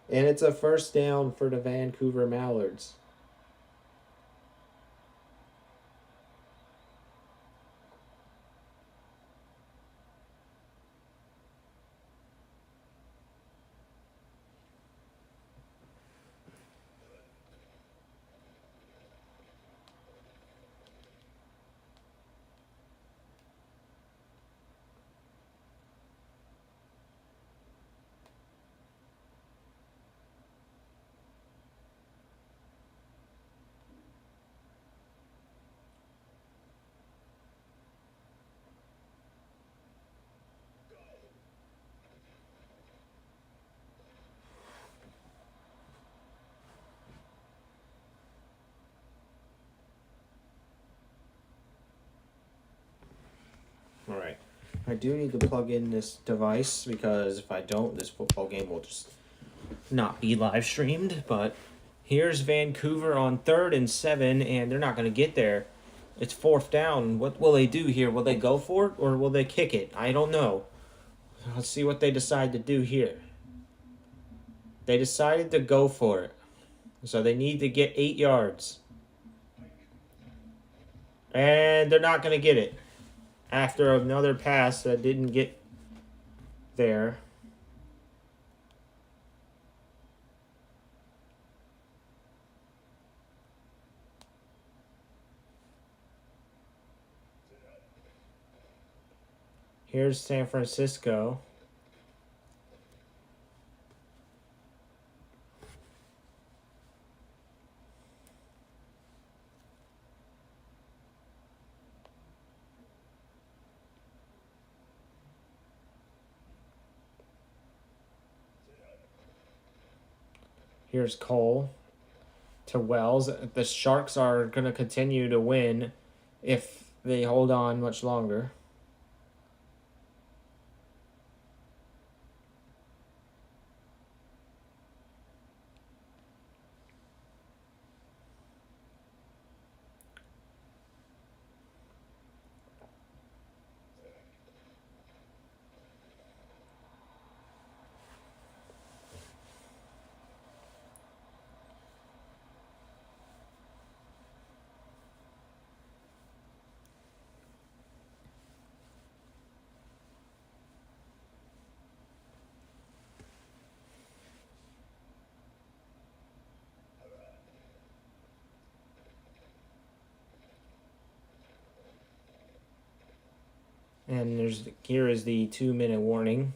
Speaker 1: And it's a first down for the Vancouver Mallards. All right. I do need to plug in this device because if I don't, this football game will just not be live streamed. But here's Vancouver on 3rd and 7, and they're not going to get there. It's 4th down. What will they do here? Will they go for it or will they kick it? I don't know. Let's see what they decide to do here. They decided to go for it. So they need to get 8 yards. And they're not going to get it. After another pass that didn't get there. Here's San Francisco. Here's Cole to Wells. The Sharks are going to continue to win if they hold on much longer. And here is the 2-minute warning.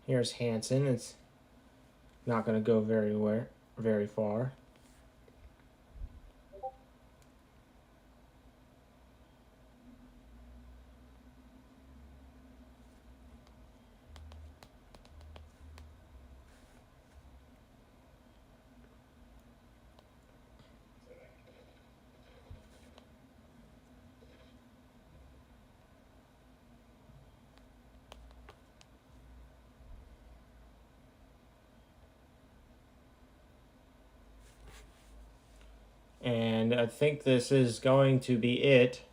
Speaker 1: Here's Hansen. It's not going to go very far. And I think this is going to be it.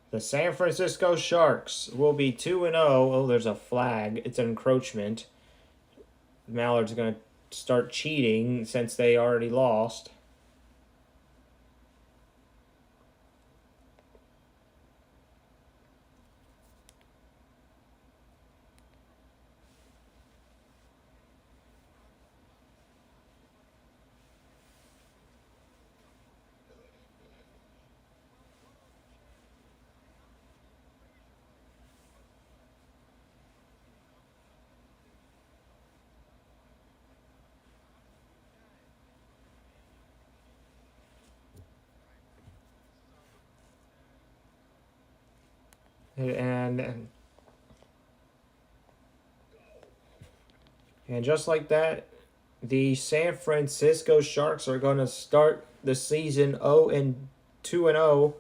Speaker 1: The San Francisco Sharks will be 2-0. Oh, there's a flag. It's an encroachment. Mallard's going to start cheating since they already lost. And just like that, the San Francisco Sharks are going to start the season 2-0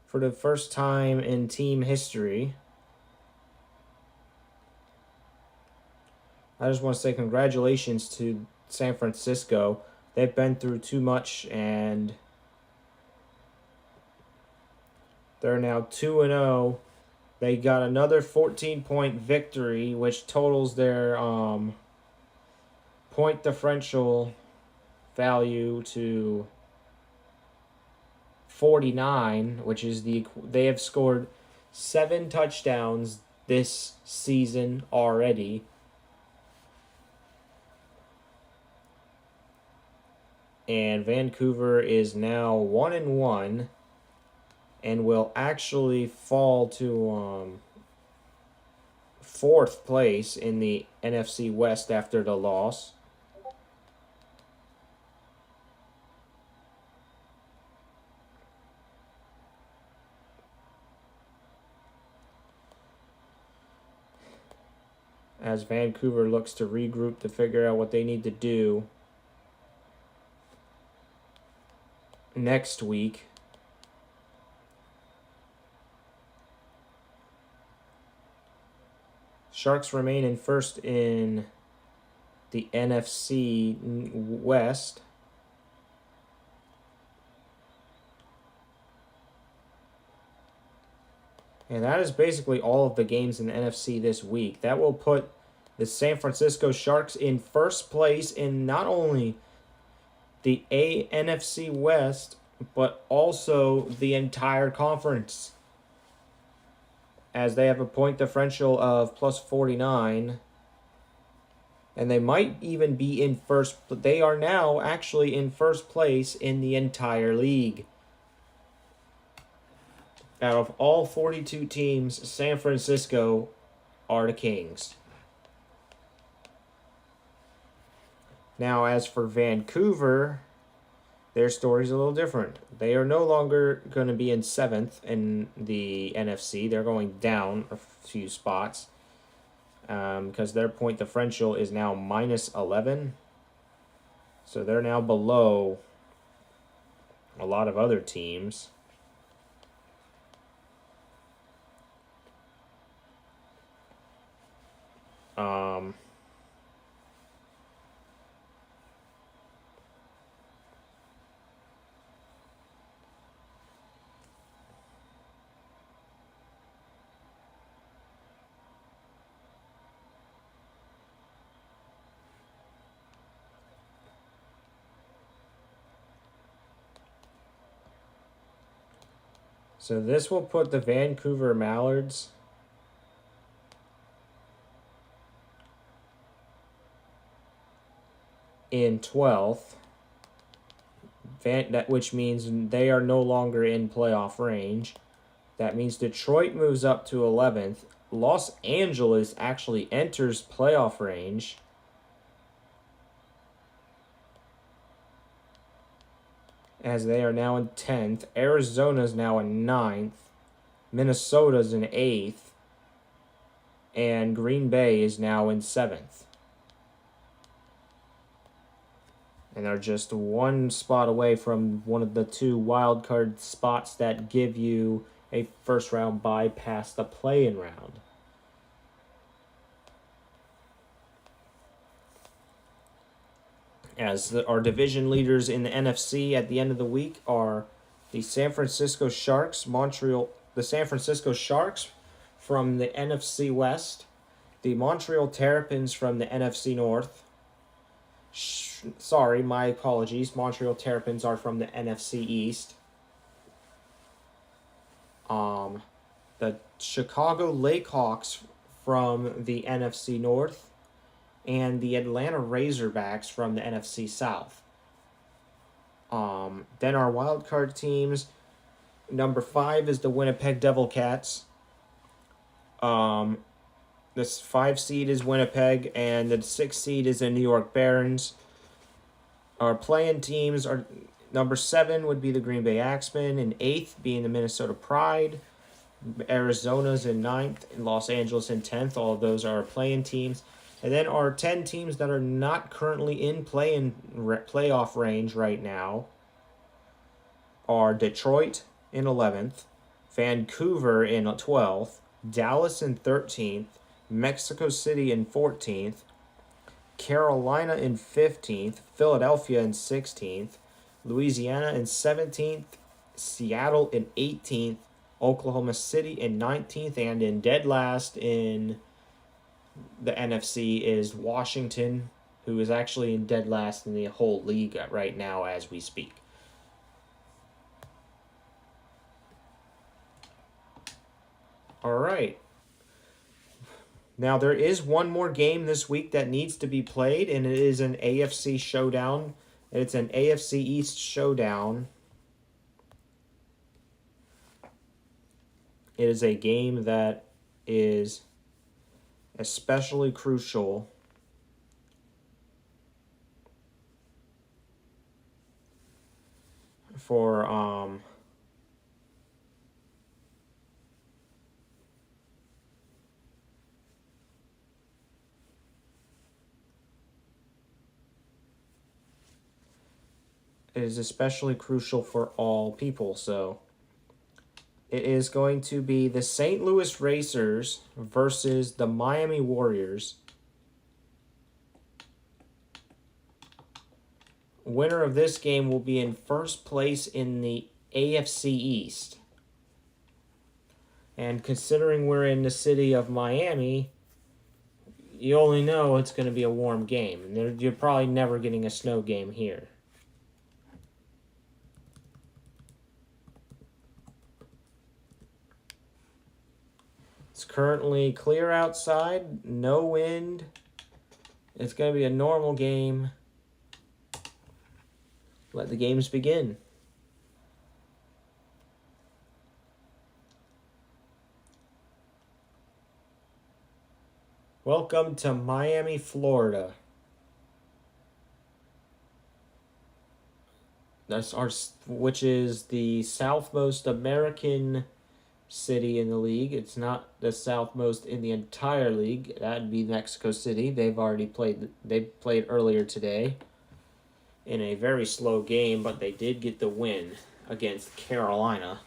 Speaker 1: for the first time in team history. I just want to say congratulations to San Francisco. They've been through too much, and they're now 2-0. They got another 14-point victory, which totals their point differential value to 49, which is they have scored 7 touchdowns this season already. And Vancouver is now 1-1 and will actually fall to 4th place in the NFC West after the loss. As Vancouver looks to regroup to figure out what they need to do next week. Sharks remain in first in the NFC West. And that is basically all of the games in the NFC this week. That will put the San Francisco Sharks in first place in not only the NFC West, but also the entire conference, as they have a point differential of plus 49. And they might even be in first. They are now actually in first place in the entire league. Out of all 42 teams, San Francisco are the Kings. Now, as for Vancouver, their story's a little different. They are no longer going to be in 7th in the NFC. They're going down a few spots because their point differential is now minus 11. So they're now below a lot of other teams. So this will put the Vancouver Mallards in 12th, which means they are no longer in playoff range. That means Detroit moves up to 11th. Los Angeles actually enters playoff range. As they are now in 10th. Arizona's now in 9th. Minnesota's in 8th. And Green Bay is now in 7th. And they're just one spot away from one of the two wild card spots that give you a first round bye past the play-in round. As our division leaders in the NFC at the end of the week are the San Francisco Sharks, the San Francisco Sharks from the NFC West, the Montreal Terrapins from the NFC North. Sorry, my apologies. Montreal Terrapins are from the NFC East. The Chicago Lakehawks from the NFC North, and the Atlanta Razorbacks from the NFC South. Then our wildcard teams. Number 5 is the Winnipeg Devil Cats. This 5 seed is Winnipeg, and the 6 seed is the New York Barons. Our play-in teams are number 7 would be the Green Bay Axemen, and 8th being the Minnesota Pride. Arizona's in 9th, and Los Angeles in 10th. All of those are our play-in teams. And then our 10 teams that are not currently in playoff range right now are Detroit in 11th, Vancouver in 12th, Dallas in 13th, Mexico City in 14th, Carolina in 15th, Philadelphia in 16th, Louisiana in 17th, Seattle in 18th, Oklahoma City in 19th, and in dead last in the NFC is Washington, who is actually in dead last in the whole league right now as we speak. All right. Now, there is one more game this week that needs to be played, and it is an AFC showdown. It's an AFC East showdown. It is a game that is especially crucial for it is especially crucial for all people. So it is going to be the St. Louis Racers versus the Miami Warriors. Winner of this game will be in first place in the AFC East. And considering we're in the city of Miami, you only know it's going to be a warm game. And you're probably never getting a snow game here. It's currently clear outside, no wind. It's going to be a normal game. Let the games begin. Welcome to Miami, Florida. Which is the southmost American city in the league. It's not the southmost in the entire league. That'd be Mexico City. They played earlier today in a very slow game, but they did get the win against Carolina.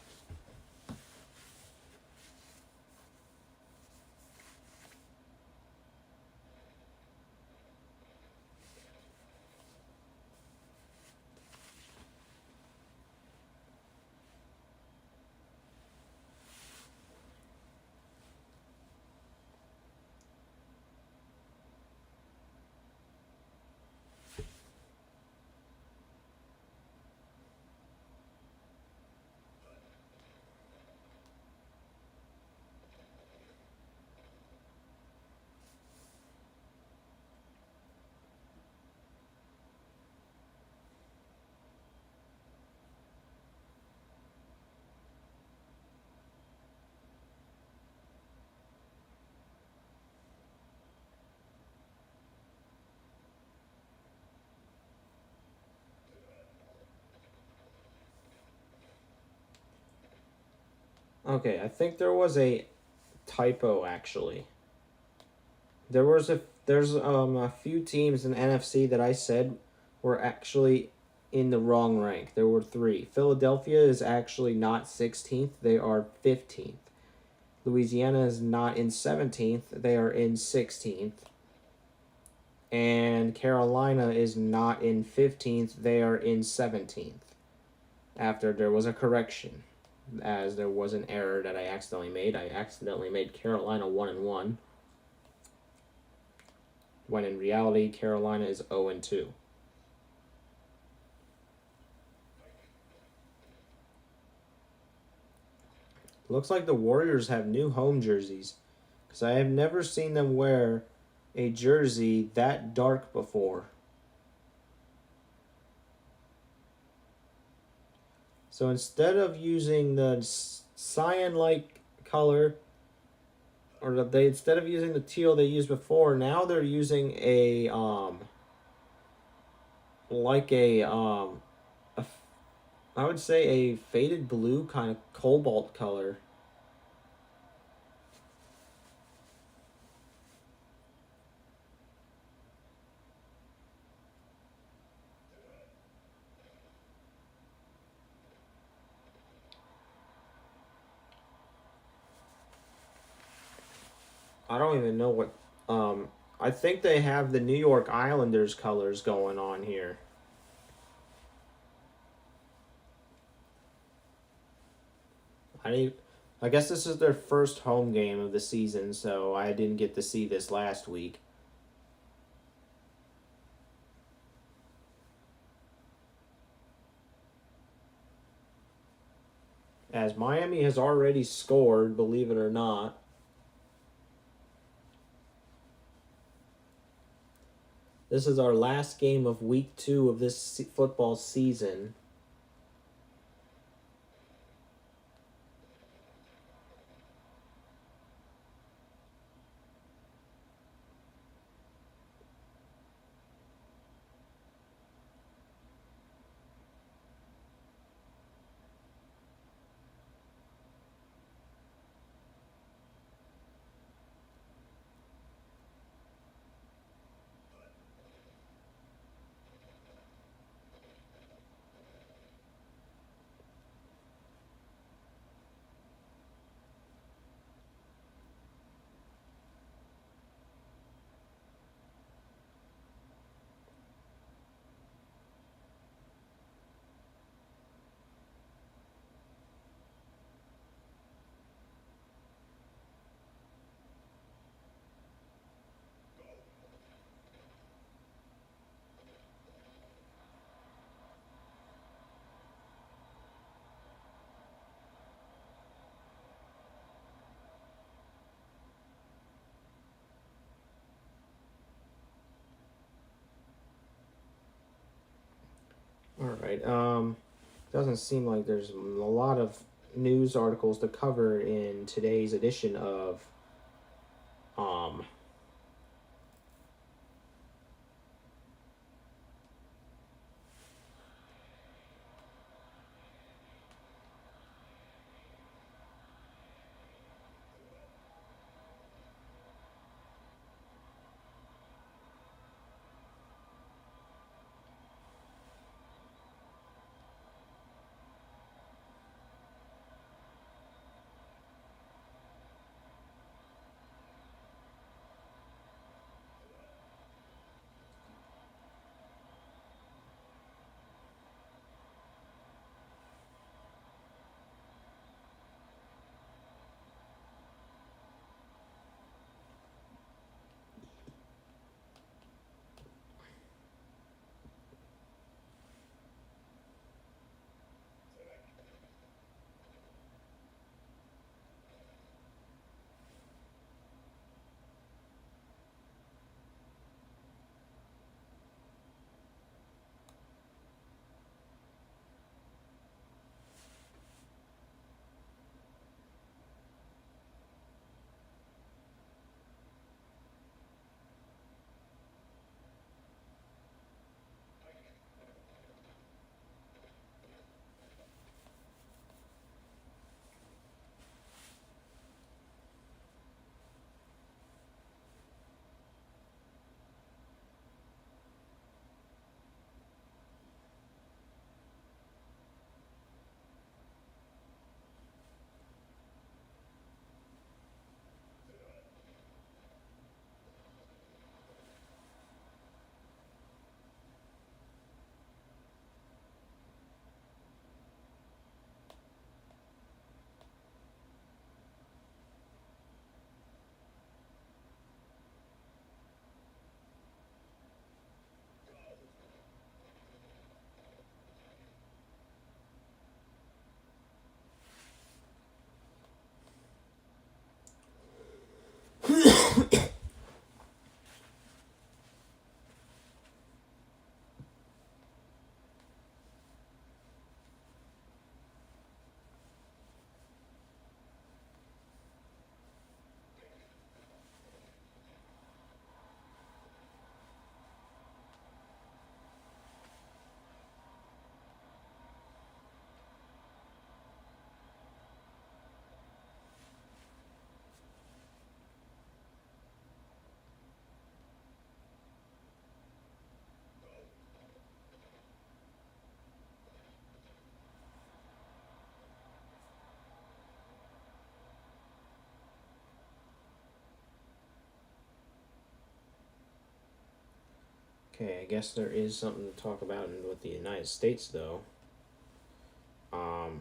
Speaker 1: Okay, I think there was a typo actually. There's a few teams in NFC that I said were actually in the wrong rank. There were 3. Philadelphia is actually not 16th, they are 15th. Louisiana is not in 17th, they are in 16th. And Carolina is not in 15th, they are in 17th. After there was a correction, as there was an error that I accidentally made. I accidentally made Carolina 1-1, when in reality Carolina is 0-2. Looks like the Warriors have new home jerseys, because I have never seen them wear a jersey that dark before. So instead of using the cyan-like color, or instead of using the teal they used before, now they're using a like a I would say a faded blue kind of cobalt color. I don't even know what. I think they have the New York Islanders colors going on here. I I guess this is their first home game of the season, so I didn't get to see this last week. As Miami has already scored, believe it or not. This is our last game of week 2 of this football season. All right. Doesn't seem like there's a lot of news articles to cover in today's edition of um Okay, I guess there is something to talk about with the United States, though. Um,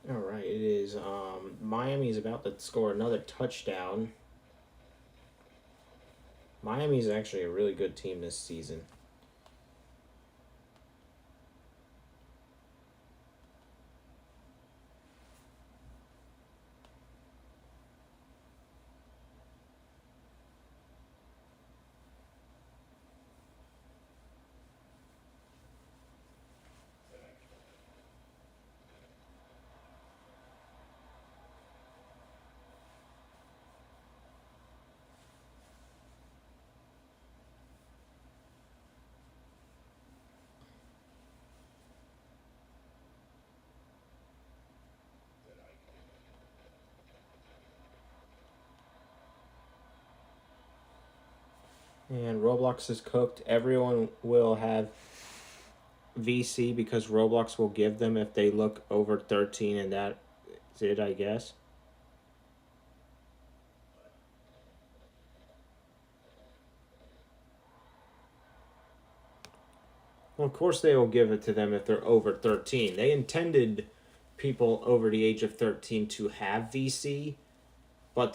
Speaker 1: all right, it is. Miami is about to score another touchdown. Miami is actually a really good team this season. And Roblox is cooked. Everyone will have VC because Roblox will give them if they look over 13, and that's it, I guess. Well, of course they will give it to them if they're over 13. They intended people over the age of 13 to have VC, but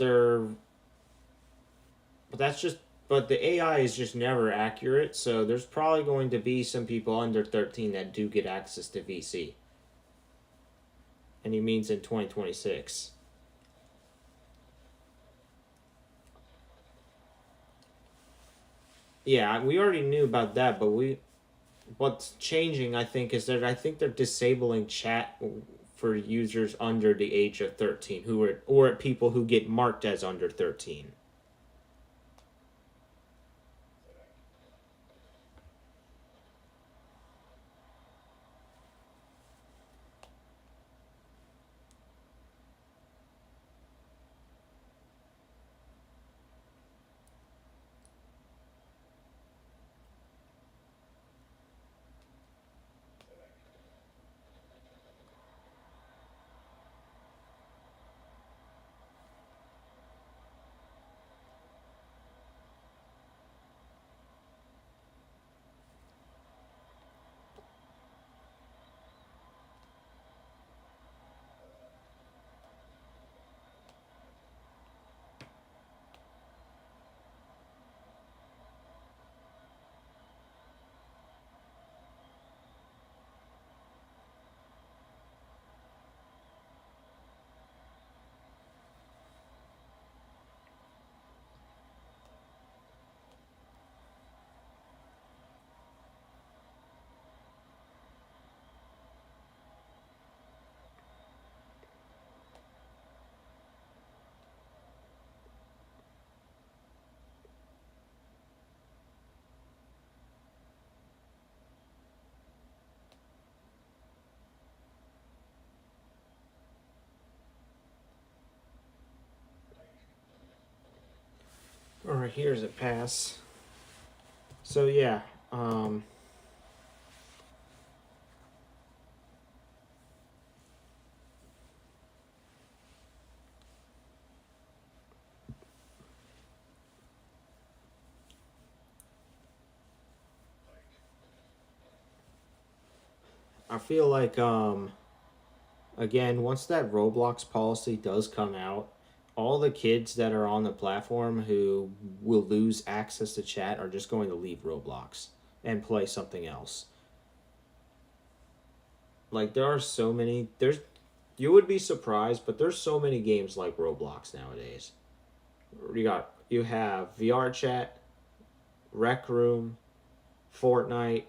Speaker 1: that's just but the AI is just never accurate, so there's probably going to be some people under 13 that do get access to VC. And he means in 2026. Yeah, we already knew about that, but what's changing, I think, is that I think they're disabling chat for users under the age of 13 or people who get marked as under 13. All right, here's a pass. So yeah, I feel like again, once that Roblox policy does come out, all the kids that are on the platform who will lose access to chat are just going to leave Roblox and play something else. Like there are so many there's you would be surprised, but there's so many games like Roblox nowadays. You have VR chat, Rec Room, Fortnite,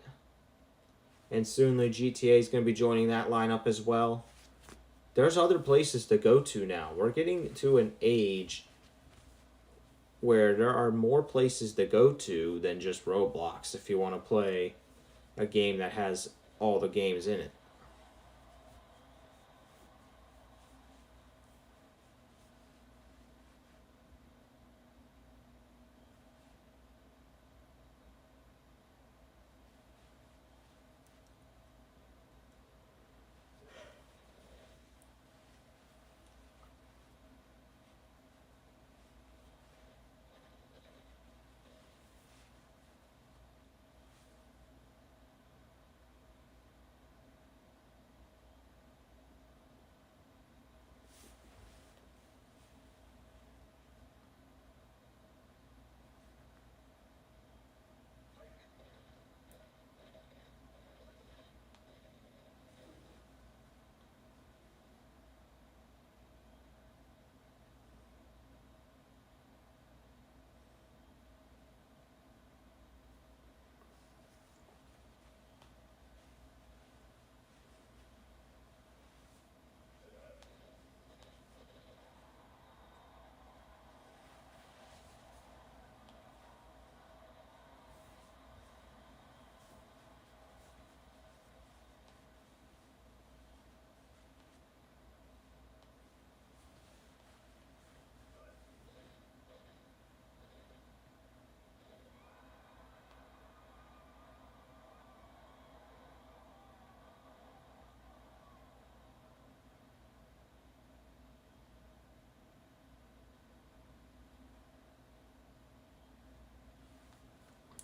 Speaker 1: and soonly GTA is going to be joining that lineup as well. There's other places to go to now. We're getting to an age where there are more places to go to than just Roblox if you want to play a game that has all the games in it.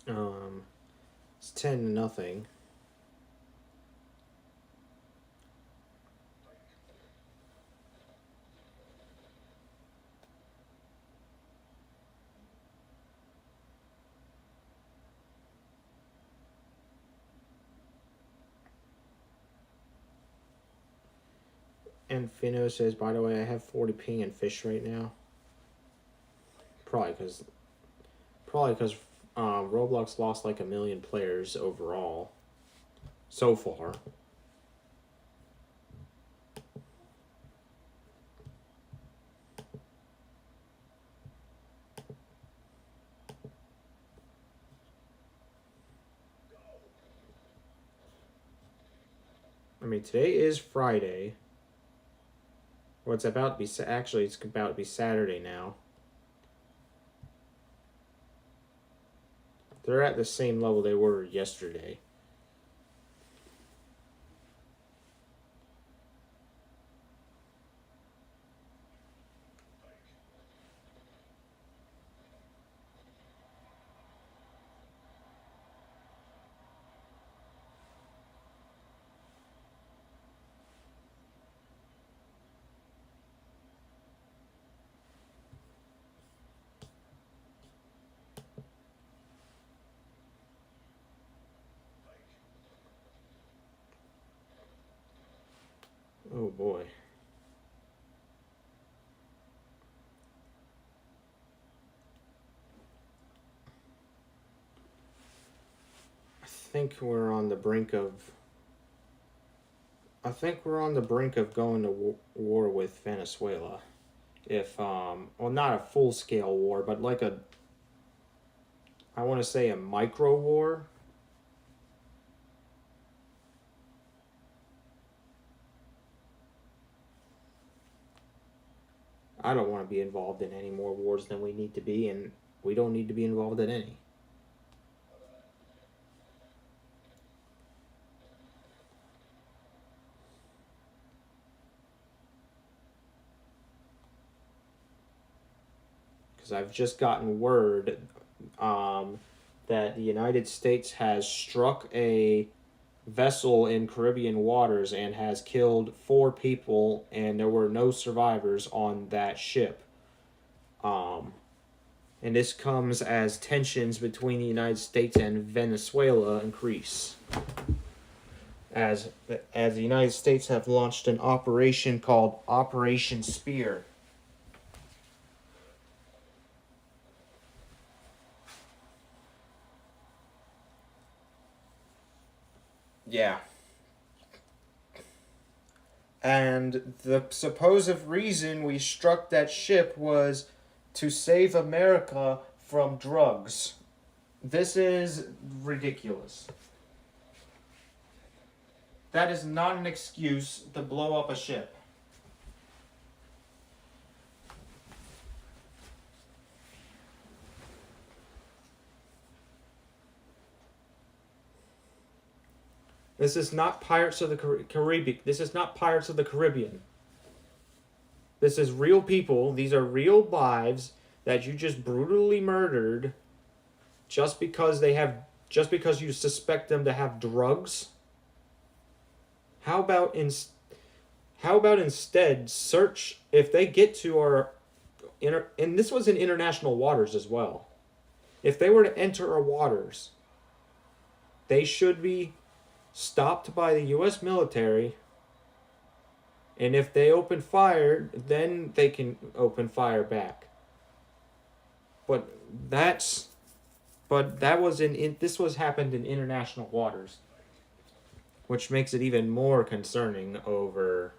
Speaker 1: Um, it's 10-0. And Fino says, by the way, I have 40 ping and fish right now. Probably because Roblox lost like 1 million players overall so far. I mean, today is Friday. Well, it's about to be actually it's about to be Saturday now. They're at the same level they were yesterday. Oh boy. I think we're on the brink of going to war with Venezuela. If well, not a full scale war, but like I want to say a micro war. I don't want to be involved in any more wars than we need to be, and We don't need to be involved in any. Because I've just gotten word that the United States has struck a vessel in Caribbean waters and has killed 4 people, and there were no survivors on that ship. And this comes as tensions between the United States and Venezuela increase. As the United States have launched an operation called Operation Spear. Yeah. And the supposed reason we struck that ship was to save America from drugs. This is ridiculous. That is not an excuse to blow up a ship. This is not Pirates of the Caribbean. This is not Pirates of the Caribbean. This is real people. These are real lives that you just brutally murdered just because you suspect them to have drugs. How about instead search if they get to our and this was in international waters as well. If they were to enter our waters, they should be stopped by the U.S. military, and if they open fire, then they can open fire back. But this happened in international waters, which makes it even more concerning over.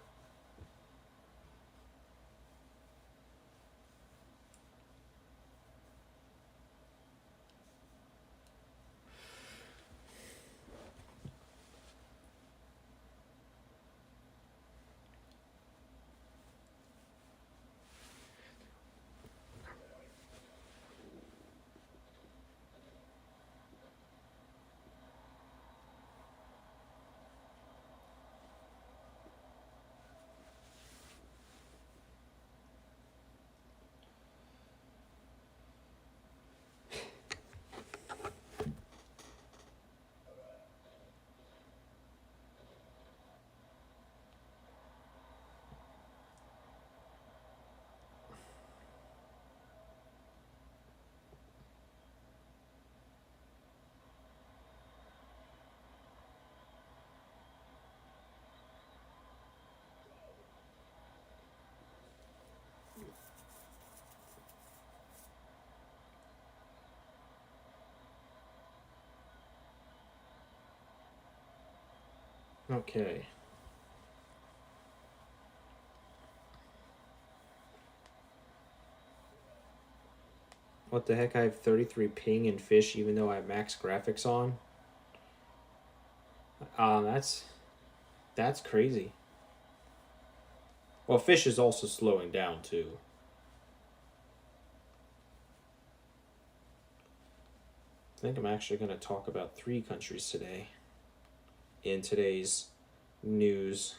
Speaker 1: Okay. What the heck? I have 33 ping and fish even though I have max graphics on. That's crazy. Well, fish is also slowing down too. I think I'm actually going to talk about 3 countries today in today's news.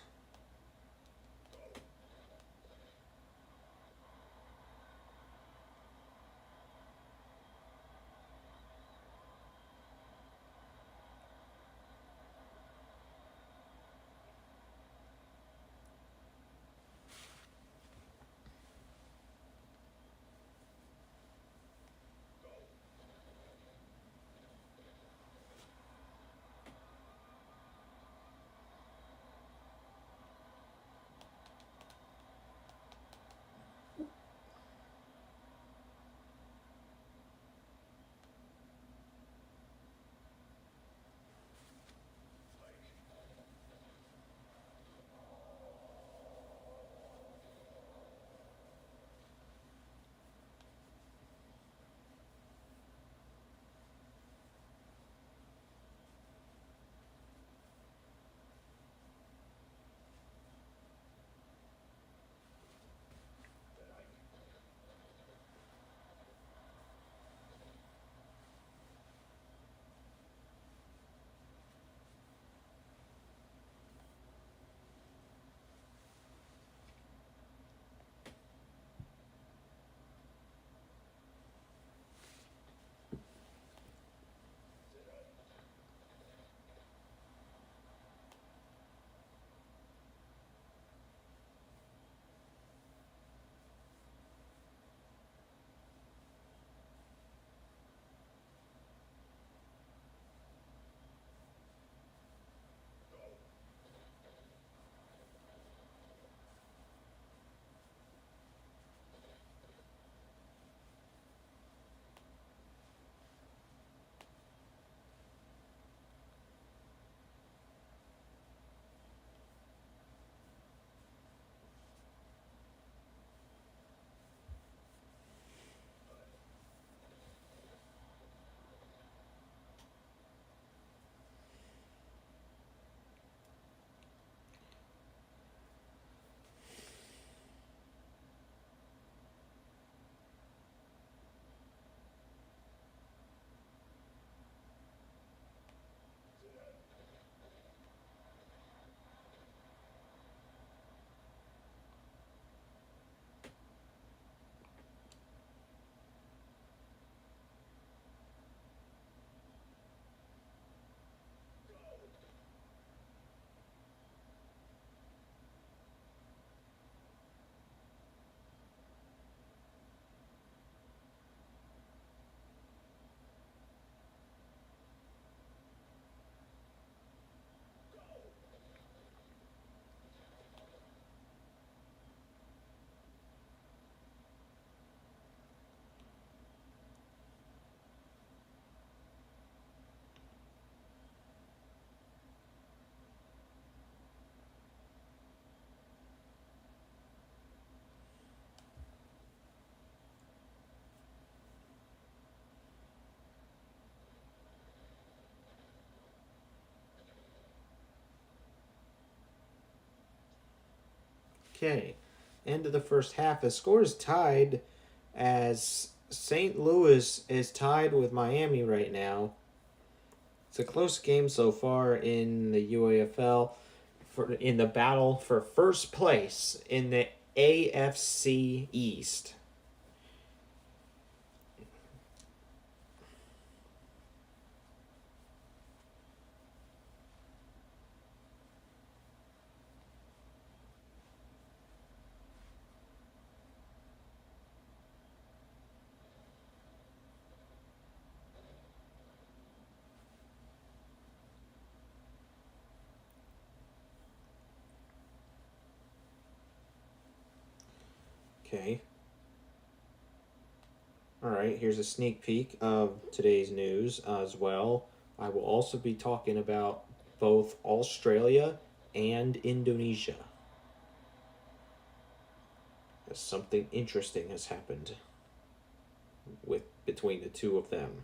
Speaker 1: Okay. End of the first half. The score is tied as St. Louis is tied with Miami right now. It's a close game so far in the UAFL in the battle for first place in the AFC East. Okay. All right, here's a sneak peek of today's news as well. I will also be talking about both Australia and Indonesia, as something interesting has happened between the two of them.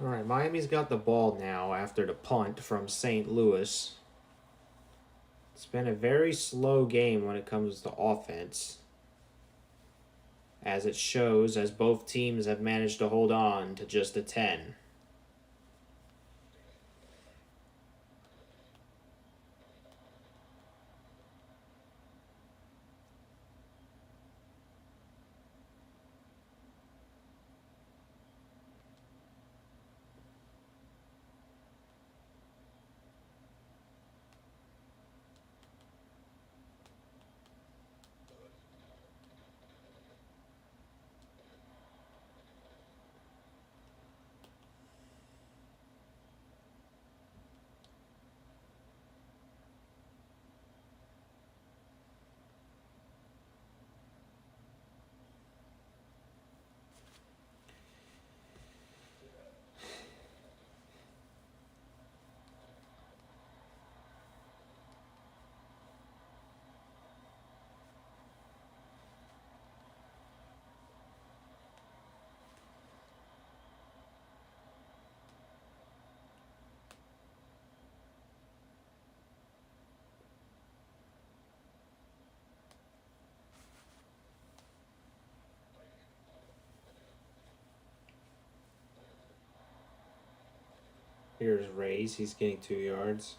Speaker 1: All right, Miami's got the ball now after the punt from St. Louis. It's been a very slow game when it comes to offense, as it shows as both teams have managed to hold on to just a 10. Here's Rays. He's getting 2 yards.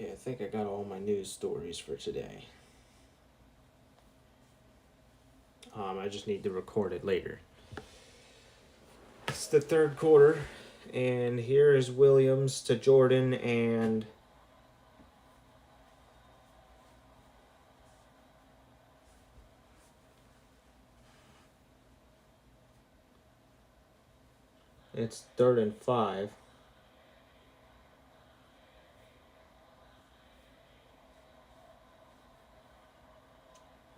Speaker 1: Okay, I think I got all my news stories for today. I just need to record it later. It's the third quarter, and here is Williams to Jordan, and it's 3rd and 5.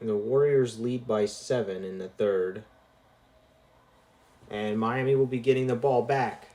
Speaker 1: And the Warriors lead by 7 in the third. And Miami will be getting the ball back.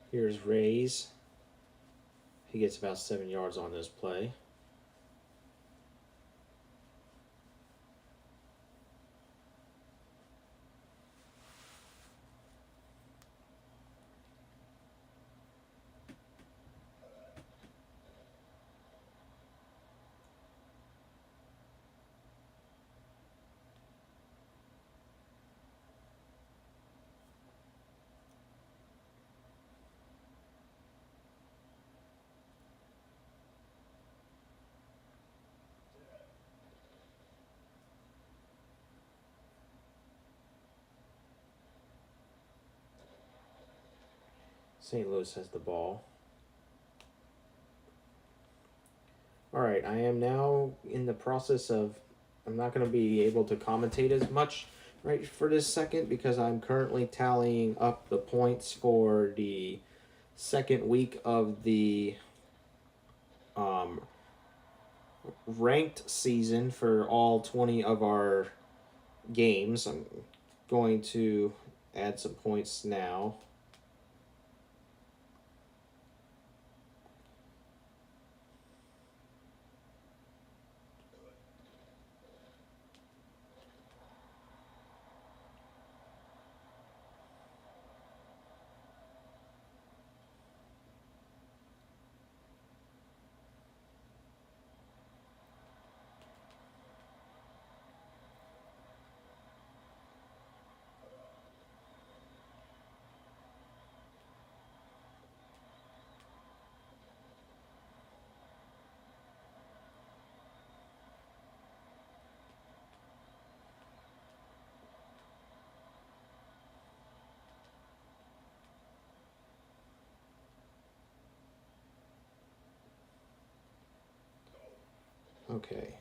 Speaker 1: Here's Rays. He gets about 7 yards on this play. St. Louis has the ball. All right, I am now in the process of, I'm not going to be able to commentate as much right for this second because I'm currently tallying up the points for the second week of the ranked season for all 20 of our games. I'm going to add some points now. Okay.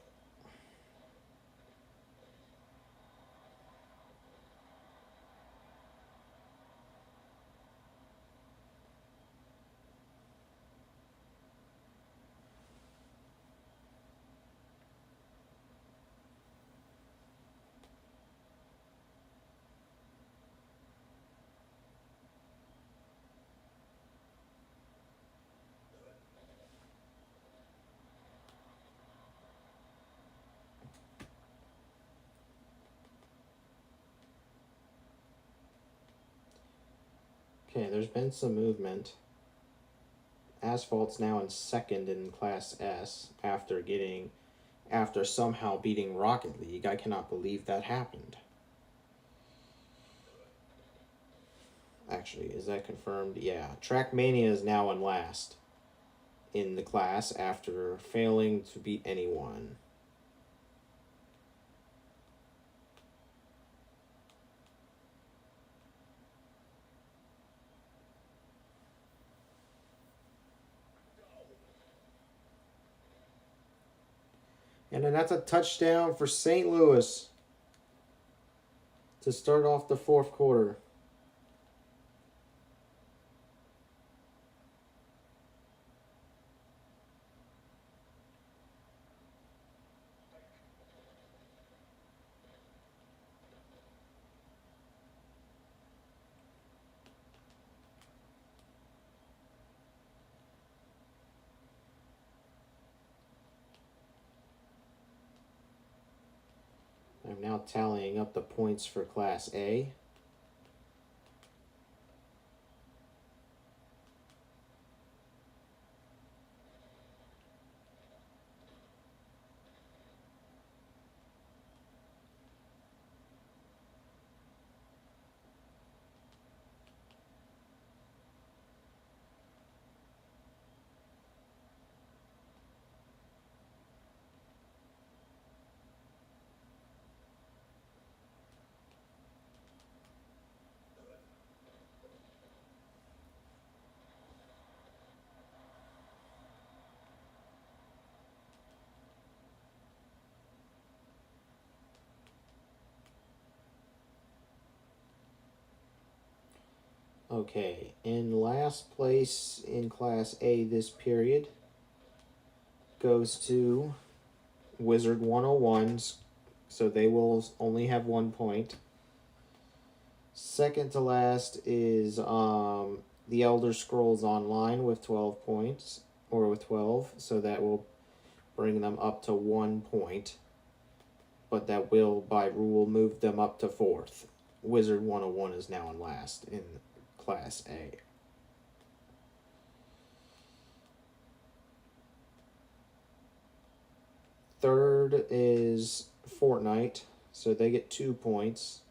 Speaker 1: Okay, there's been some movement. Asphalt's now in second in Class S after somehow beating Rocket League. I cannot believe that happened. Actually, is that confirmed? Yeah. Trackmania is now in last in the class after failing to beat anyone. And then that's a touchdown for St. Louis to start off the fourth quarter. I'm now tallying up the points for Class A. Okay, in last place in Class A this period goes to Wizard 101s, so they will only have 1 point. Second to last is the Elder Scrolls Online with 12 points, or with 12, so that will bring them up to 1 point. But that will, by rule, move them up to fourth. Wizard 101 is now in last in Class A. Third is Fortnite, so they get 2 points.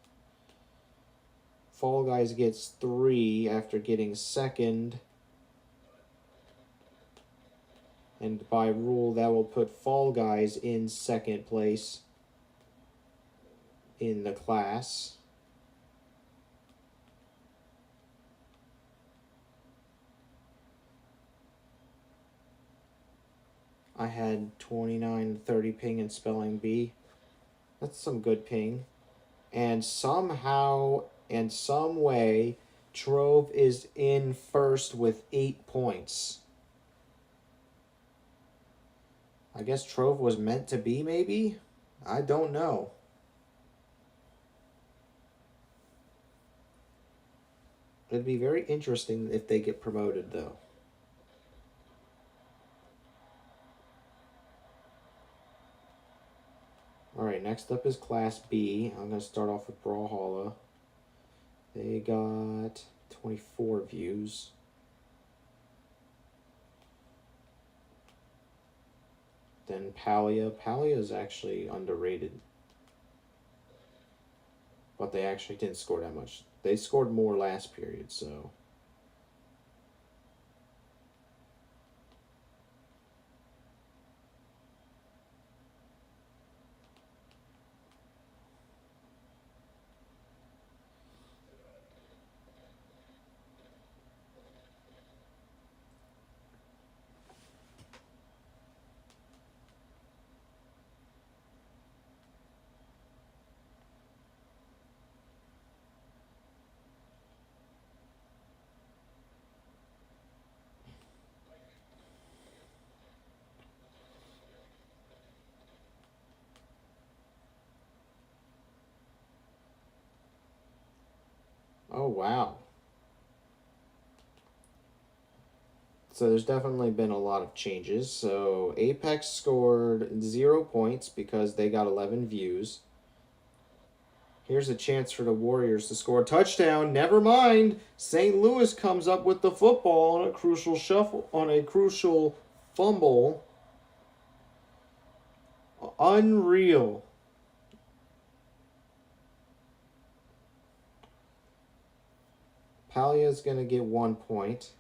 Speaker 1: Fall Guys gets 3 after getting second. And by rule, that will put Fall Guys in second place in the class. I had 2930 ping in spelling bee. That's some good ping. And somehow, in some way, Trove is in first with 8 points. I guess Trove was meant to be, maybe? I don't know. It'd be very interesting if they get promoted, though. Alright, next up is Class B. I'm going to start off with Brawlhalla. They got 24 views. Then Palia. Palia is actually underrated. But they actually didn't score that much. They scored more last period, so... Oh, wow. So there's definitely been a lot of changes. So Apex scored 0 points because they got 11 views. Here's a chance for the Warriors to score a touchdown. Never mind. St. Louis comes up with the football on a crucial fumble. Unreal. Palia's going to get 1 point.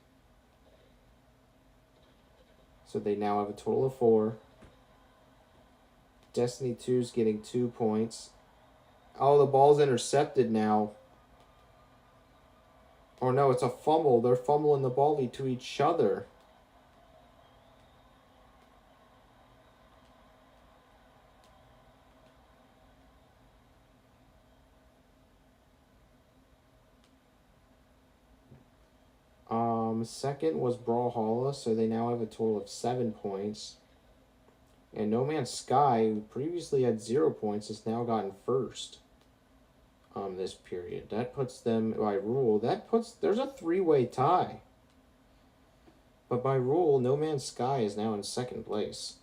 Speaker 1: So they now have a total of 4. Destiny 2's getting 2 points. Oh, the ball's intercepted now. Or no, it's a fumble. They're fumbling the ball to each other. Second was Brawlhalla, so they now have a total of 7 points. And No Man's Sky, who previously had 0 points, has now gotten first this period. That puts them, by rule, there's a 3-way tie. But by rule, No Man's Sky is now in second place.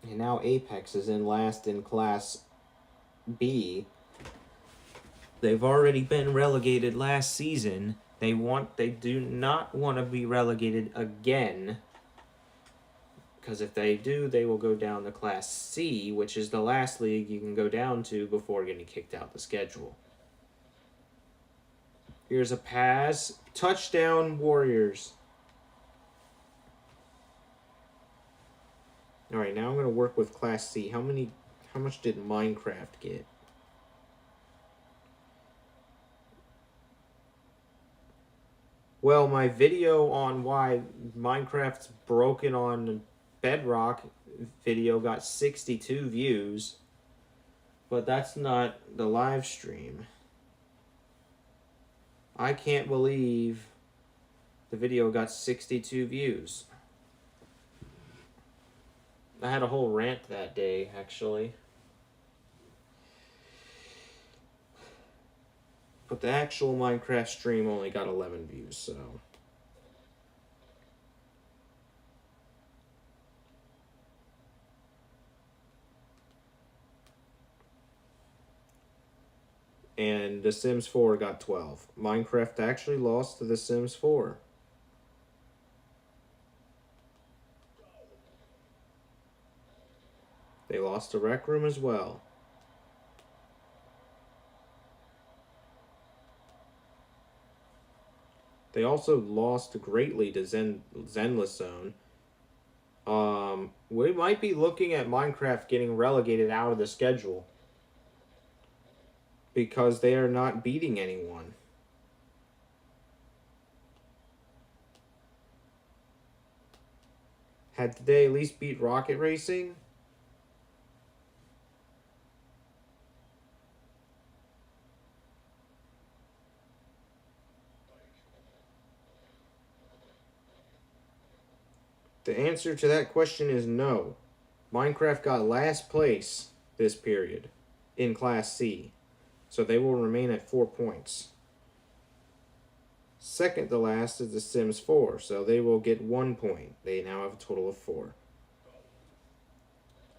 Speaker 1: And now Apex is in last in Class B. They've already been relegated last season. They do not want to be relegated again. Because if they do, they will go down to Class C, which is the last league you can go down to before getting kicked out the schedule. Here's a pass. Touchdown, Warriors. All right, now I'm going to work with Class C. How much did Minecraft get? Well, my video on why Minecraft's broken on Bedrock video got 62 views, but that's not the live stream. I can't believe the video got 62 views. I had a whole rant that day, actually. But the actual Minecraft stream only got 11 views, so... And The Sims 4 got 12. Minecraft actually lost to The Sims 4. They lost to Rec Room as well. They also lost greatly to Zenless Zone. We might be looking at Minecraft getting relegated out of the schedule. Because they are not beating anyone. Did they at least beat Rocket Racing? The answer to that question is no. Minecraft got last place this period in Class C. So they will remain at 4 points. Second to last is The Sims 4, so they will get 1 point. They now have a total of 4.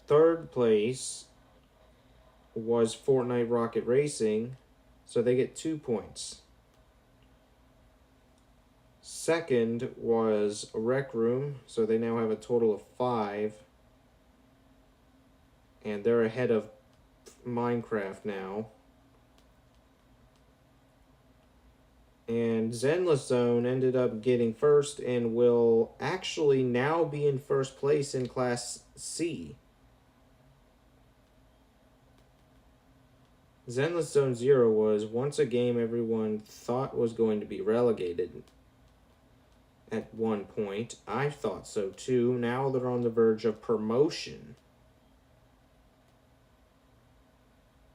Speaker 1: Third place was Fortnite Rocket Racing, so they get 2 points. Second was Rec Room, so they now have a total of 5. And they're ahead of Minecraft now. And Zenless Zone ended up getting first and will actually now be in first place in Class C. Zenless Zone 0 was once a game everyone thought was going to be relegated at one point. I thought so too. Now they're on the verge of promotion.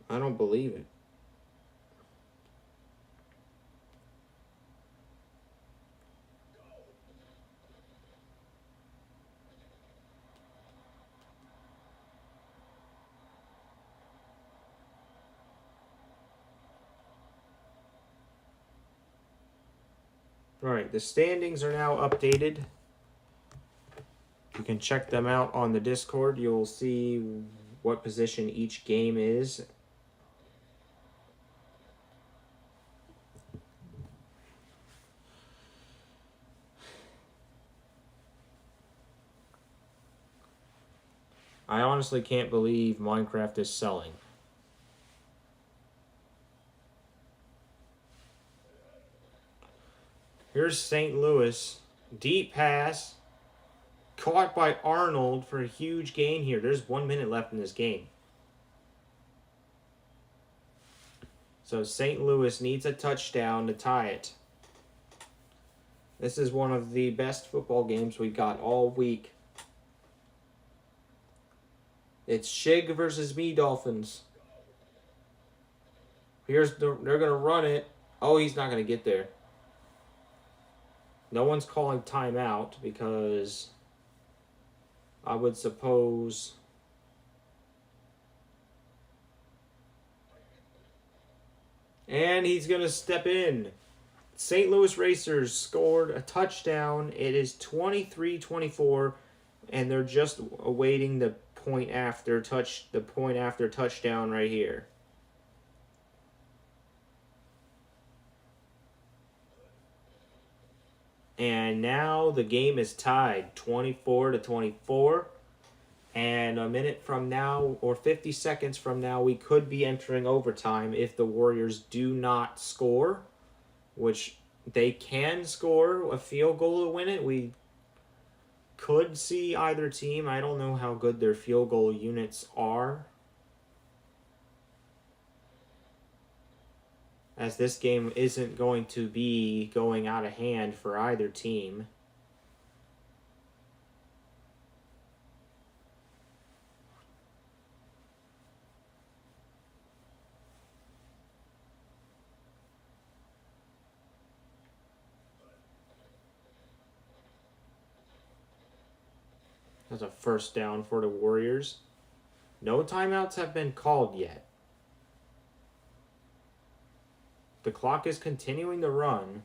Speaker 1: I don't believe it. Alright, the standings are now updated. You can check them out on the Discord. You'll see what position each game is. I honestly can't believe Minecraft is selling. Here's St. Louis. Deep pass. Caught by Arnold for a huge gain here. There's 1 minute left in this game. So St. Louis needs a touchdown to tie it. This is one of the best football games we've got all week. It's Shig versus me Dolphins. They're going to run it. Oh, he's not going to get there. No one's calling timeout because I would suppose... And he's going to step in. St. Louis Racers scored a touchdown. It is 23-24, and they're just awaiting the point after touchdown right here. And now the game is tied 24-24. And a minute from now, or 50 seconds from now, we could be entering overtime if the Warriors do not score, which they can score a field goal to win it. We could see either team. I don't know how good their field goal units are, as this game isn't going to be going out of hand for either team. That's a first down for the Warriors. No timeouts have been called yet. The clock is continuing to run.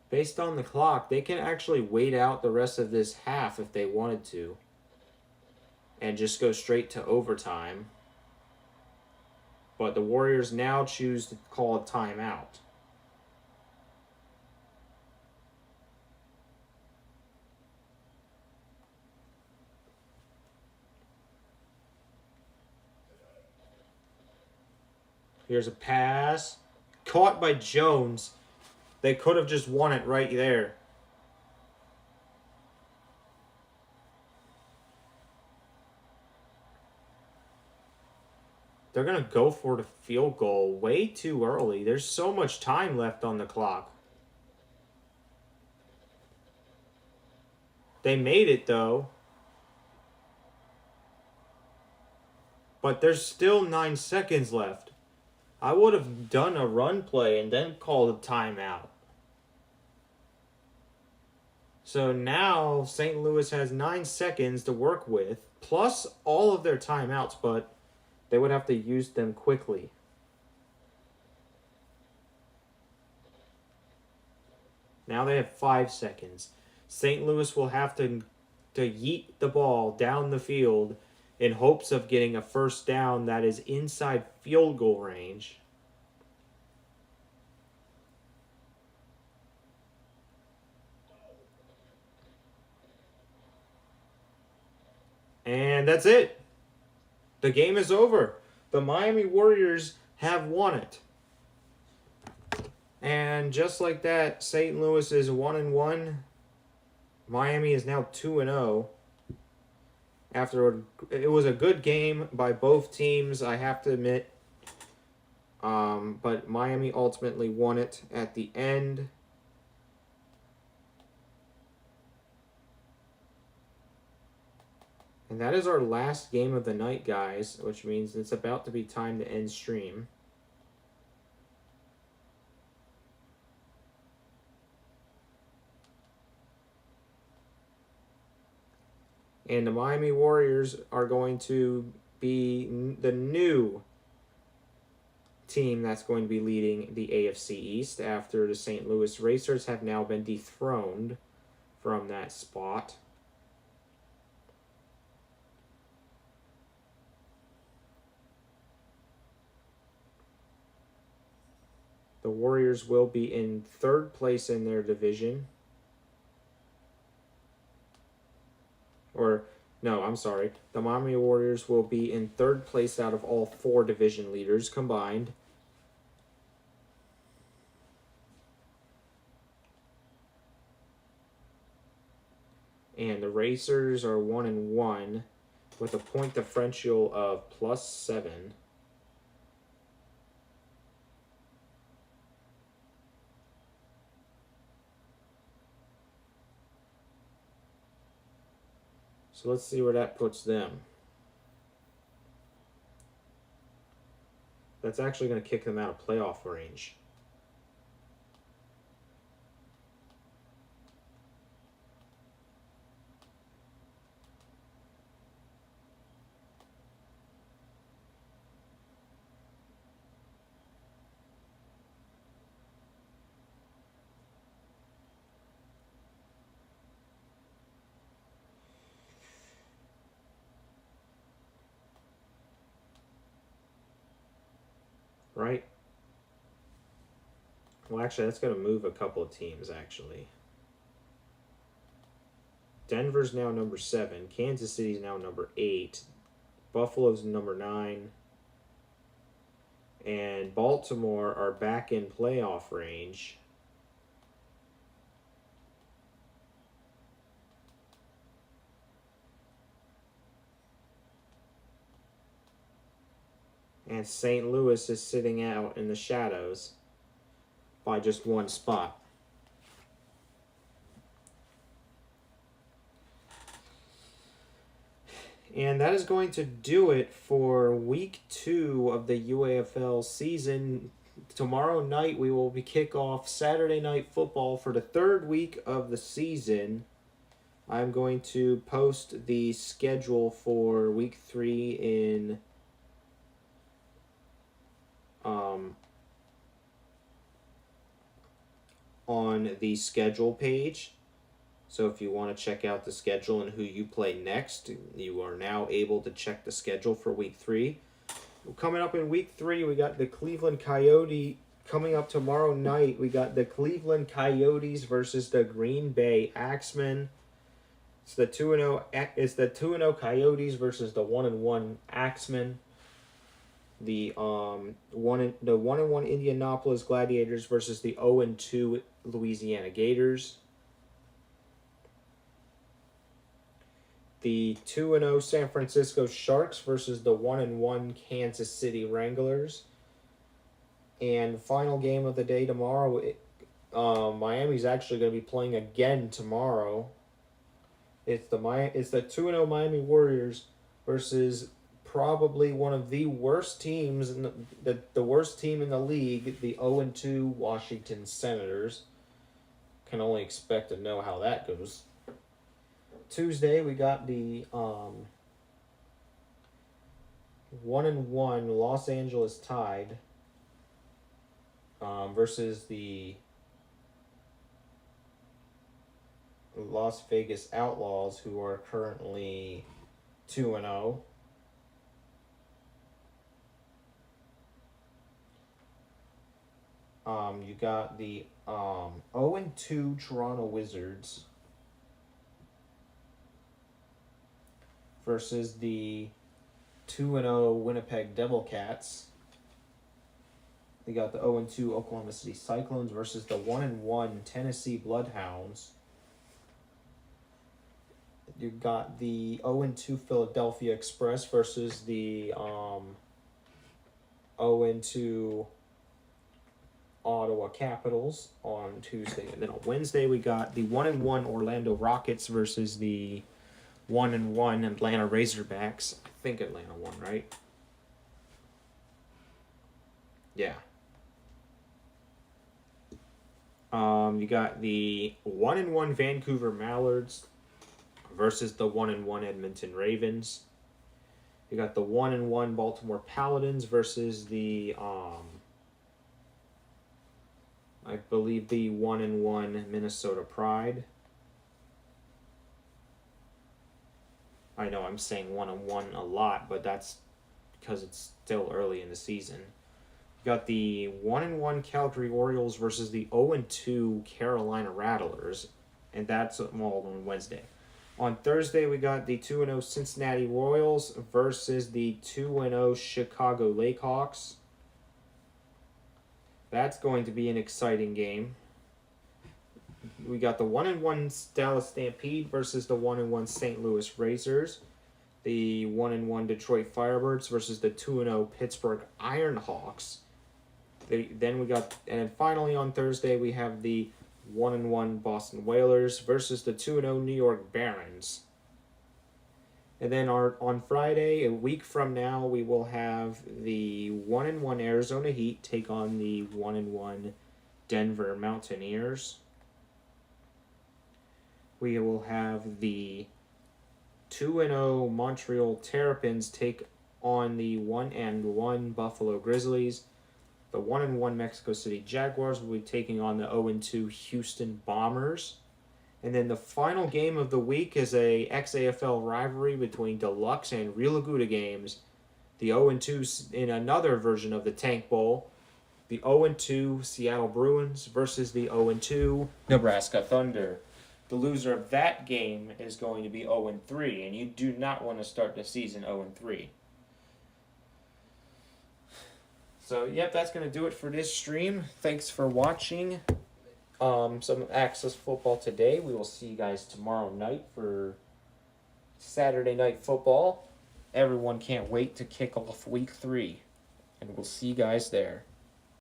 Speaker 1: Based on the clock, they can actually wait out the rest of this half if they wanted to, and just go straight to overtime. But the Warriors now choose to call a timeout. Here's a pass. Caught by Jones. They could have just won it right there. They're going to go for the field goal way too early. There's so much time left on the clock. They made it, though. But there's still 9 seconds left. I would have done a run play and then called a timeout. So now St. Louis has 9 seconds to work with, plus all of their timeouts, but they would have to use them quickly. Now they have 5 seconds. St. Louis will have to yeet the ball down the field in hopes of getting a first down that is inside field goal range. And that's it. The game is over. The Miami Warriors have won it. And just like that, St. Louis is 1-1. Miami is now 2-0. It was a good game by both teams, I have to admit. But Miami ultimately won it at the end. And that is our last game of the night, guys, which means it's about to be time to end stream. And the Miami Warriors are going to be the new team that's going to be leading the AFC East after the St. Louis Racers have now been dethroned from that spot. The Warriors will be in third place in their division. The Miami Warriors will be in third place out of all 4 division leaders combined. And the Racers are 1-1 with a point differential of +7. So let's see where that puts them. That's actually going to kick them out of playoff range. Right? Well, actually, that's going to move a couple of teams, actually. Denver's now number 7. Kansas City's now number 8. Buffalo's number 9. And Baltimore are back in playoff range. And St. Louis is sitting out in the shadows by just one spot. And that is going to do it for week 2 of the UAFL season. Tomorrow night we will kick off Saturday Night Football for the 3rd week of the season. I'm going to post the schedule for week 3 in on the schedule page. So if you want to check out the schedule and who you play next, you are now able to check the schedule for week 3. Coming up in week 3, we got the Cleveland Coyote. Coming up tomorrow night, we got the Cleveland Coyotes versus the Green Bay Axemen. It's the 2-0. It's the 2-0 Coyotes versus the 1-1 Axemen. The 1-1 Indianapolis Gladiators versus the 0-2 Louisiana Gators. The 2-0 San Francisco Sharks versus the 1-1 Kansas City Wranglers. And final game of the day tomorrow, Miami's actually going to be playing again tomorrow. It's the 2-0 Miami Warriors versus probably one of the worst teams in the worst team in the league, the 0-2 Washington Senators. Can only expect to know how that goes. Tuesday we got the 1-1 Los Angeles Tide versus the Las Vegas Outlaws, who are currently 2-0. You got the 0-2 Toronto Wizards versus the 2-0 Winnipeg Devil Cats. We got the 0-2 Oklahoma City Cyclones versus the 1-1 Tennessee Bloodhounds. You got the 0-2 Philadelphia Express versus the 0-2 Ottawa Capitals on Tuesday. And then on Wednesday, we got the 1-1 Orlando Rockets versus the 1-1 Atlanta Razorbacks. I think Atlanta won, right? Yeah. You got the 1-1 Vancouver Mallards versus the 1-1 Edmonton Ravens. You got the 1-1 Baltimore Paladins versus the I believe the 1-1 Minnesota Pride. I know I'm saying 1-1 a lot, but that's because it's still early in the season. You got the 1-1 Calgary Orioles versus the 0-2 Carolina Rattlers, and that's all on Wednesday. On Thursday, we got the 2-0 Cincinnati Royals versus the 2-0 Chicago Lakehawks. That's going to be an exciting game. We got the 1-1 Dallas Stampede versus the 1-1 St. Louis Racers. The 1-1 Detroit Firebirds versus the 2-0 Pittsburgh Ironhawks. And finally on Thursday, we have the 1-1 Boston Whalers versus the 2-0 New York Barons. And then on Friday, a week from now, we will have the 1-1 Arizona Heat take on the 1-1 Denver Mountaineers. We will have the 2-0 Montreal Terrapins take on the 1-1 Buffalo Grizzlies. The 1-1 Mexico City Jaguars will be taking on the 0-2 Houston Bombers. And then the final game of the week is a XAFL rivalry between Deluxe and Real Aguda games. The 0-2 in another version of the Tank Bowl. The 0-2 Seattle Bruins versus the 0-2 Nebraska Thunder. The loser of that game is going to be 0-3, and you do not want to start the season 0-3. So, yep, that's going to do it for this stream. Thanks for watching some Access Football today. We will see you guys tomorrow night for Saturday Night Football. Everyone can't wait to kick off Week 3, and we'll see you guys there.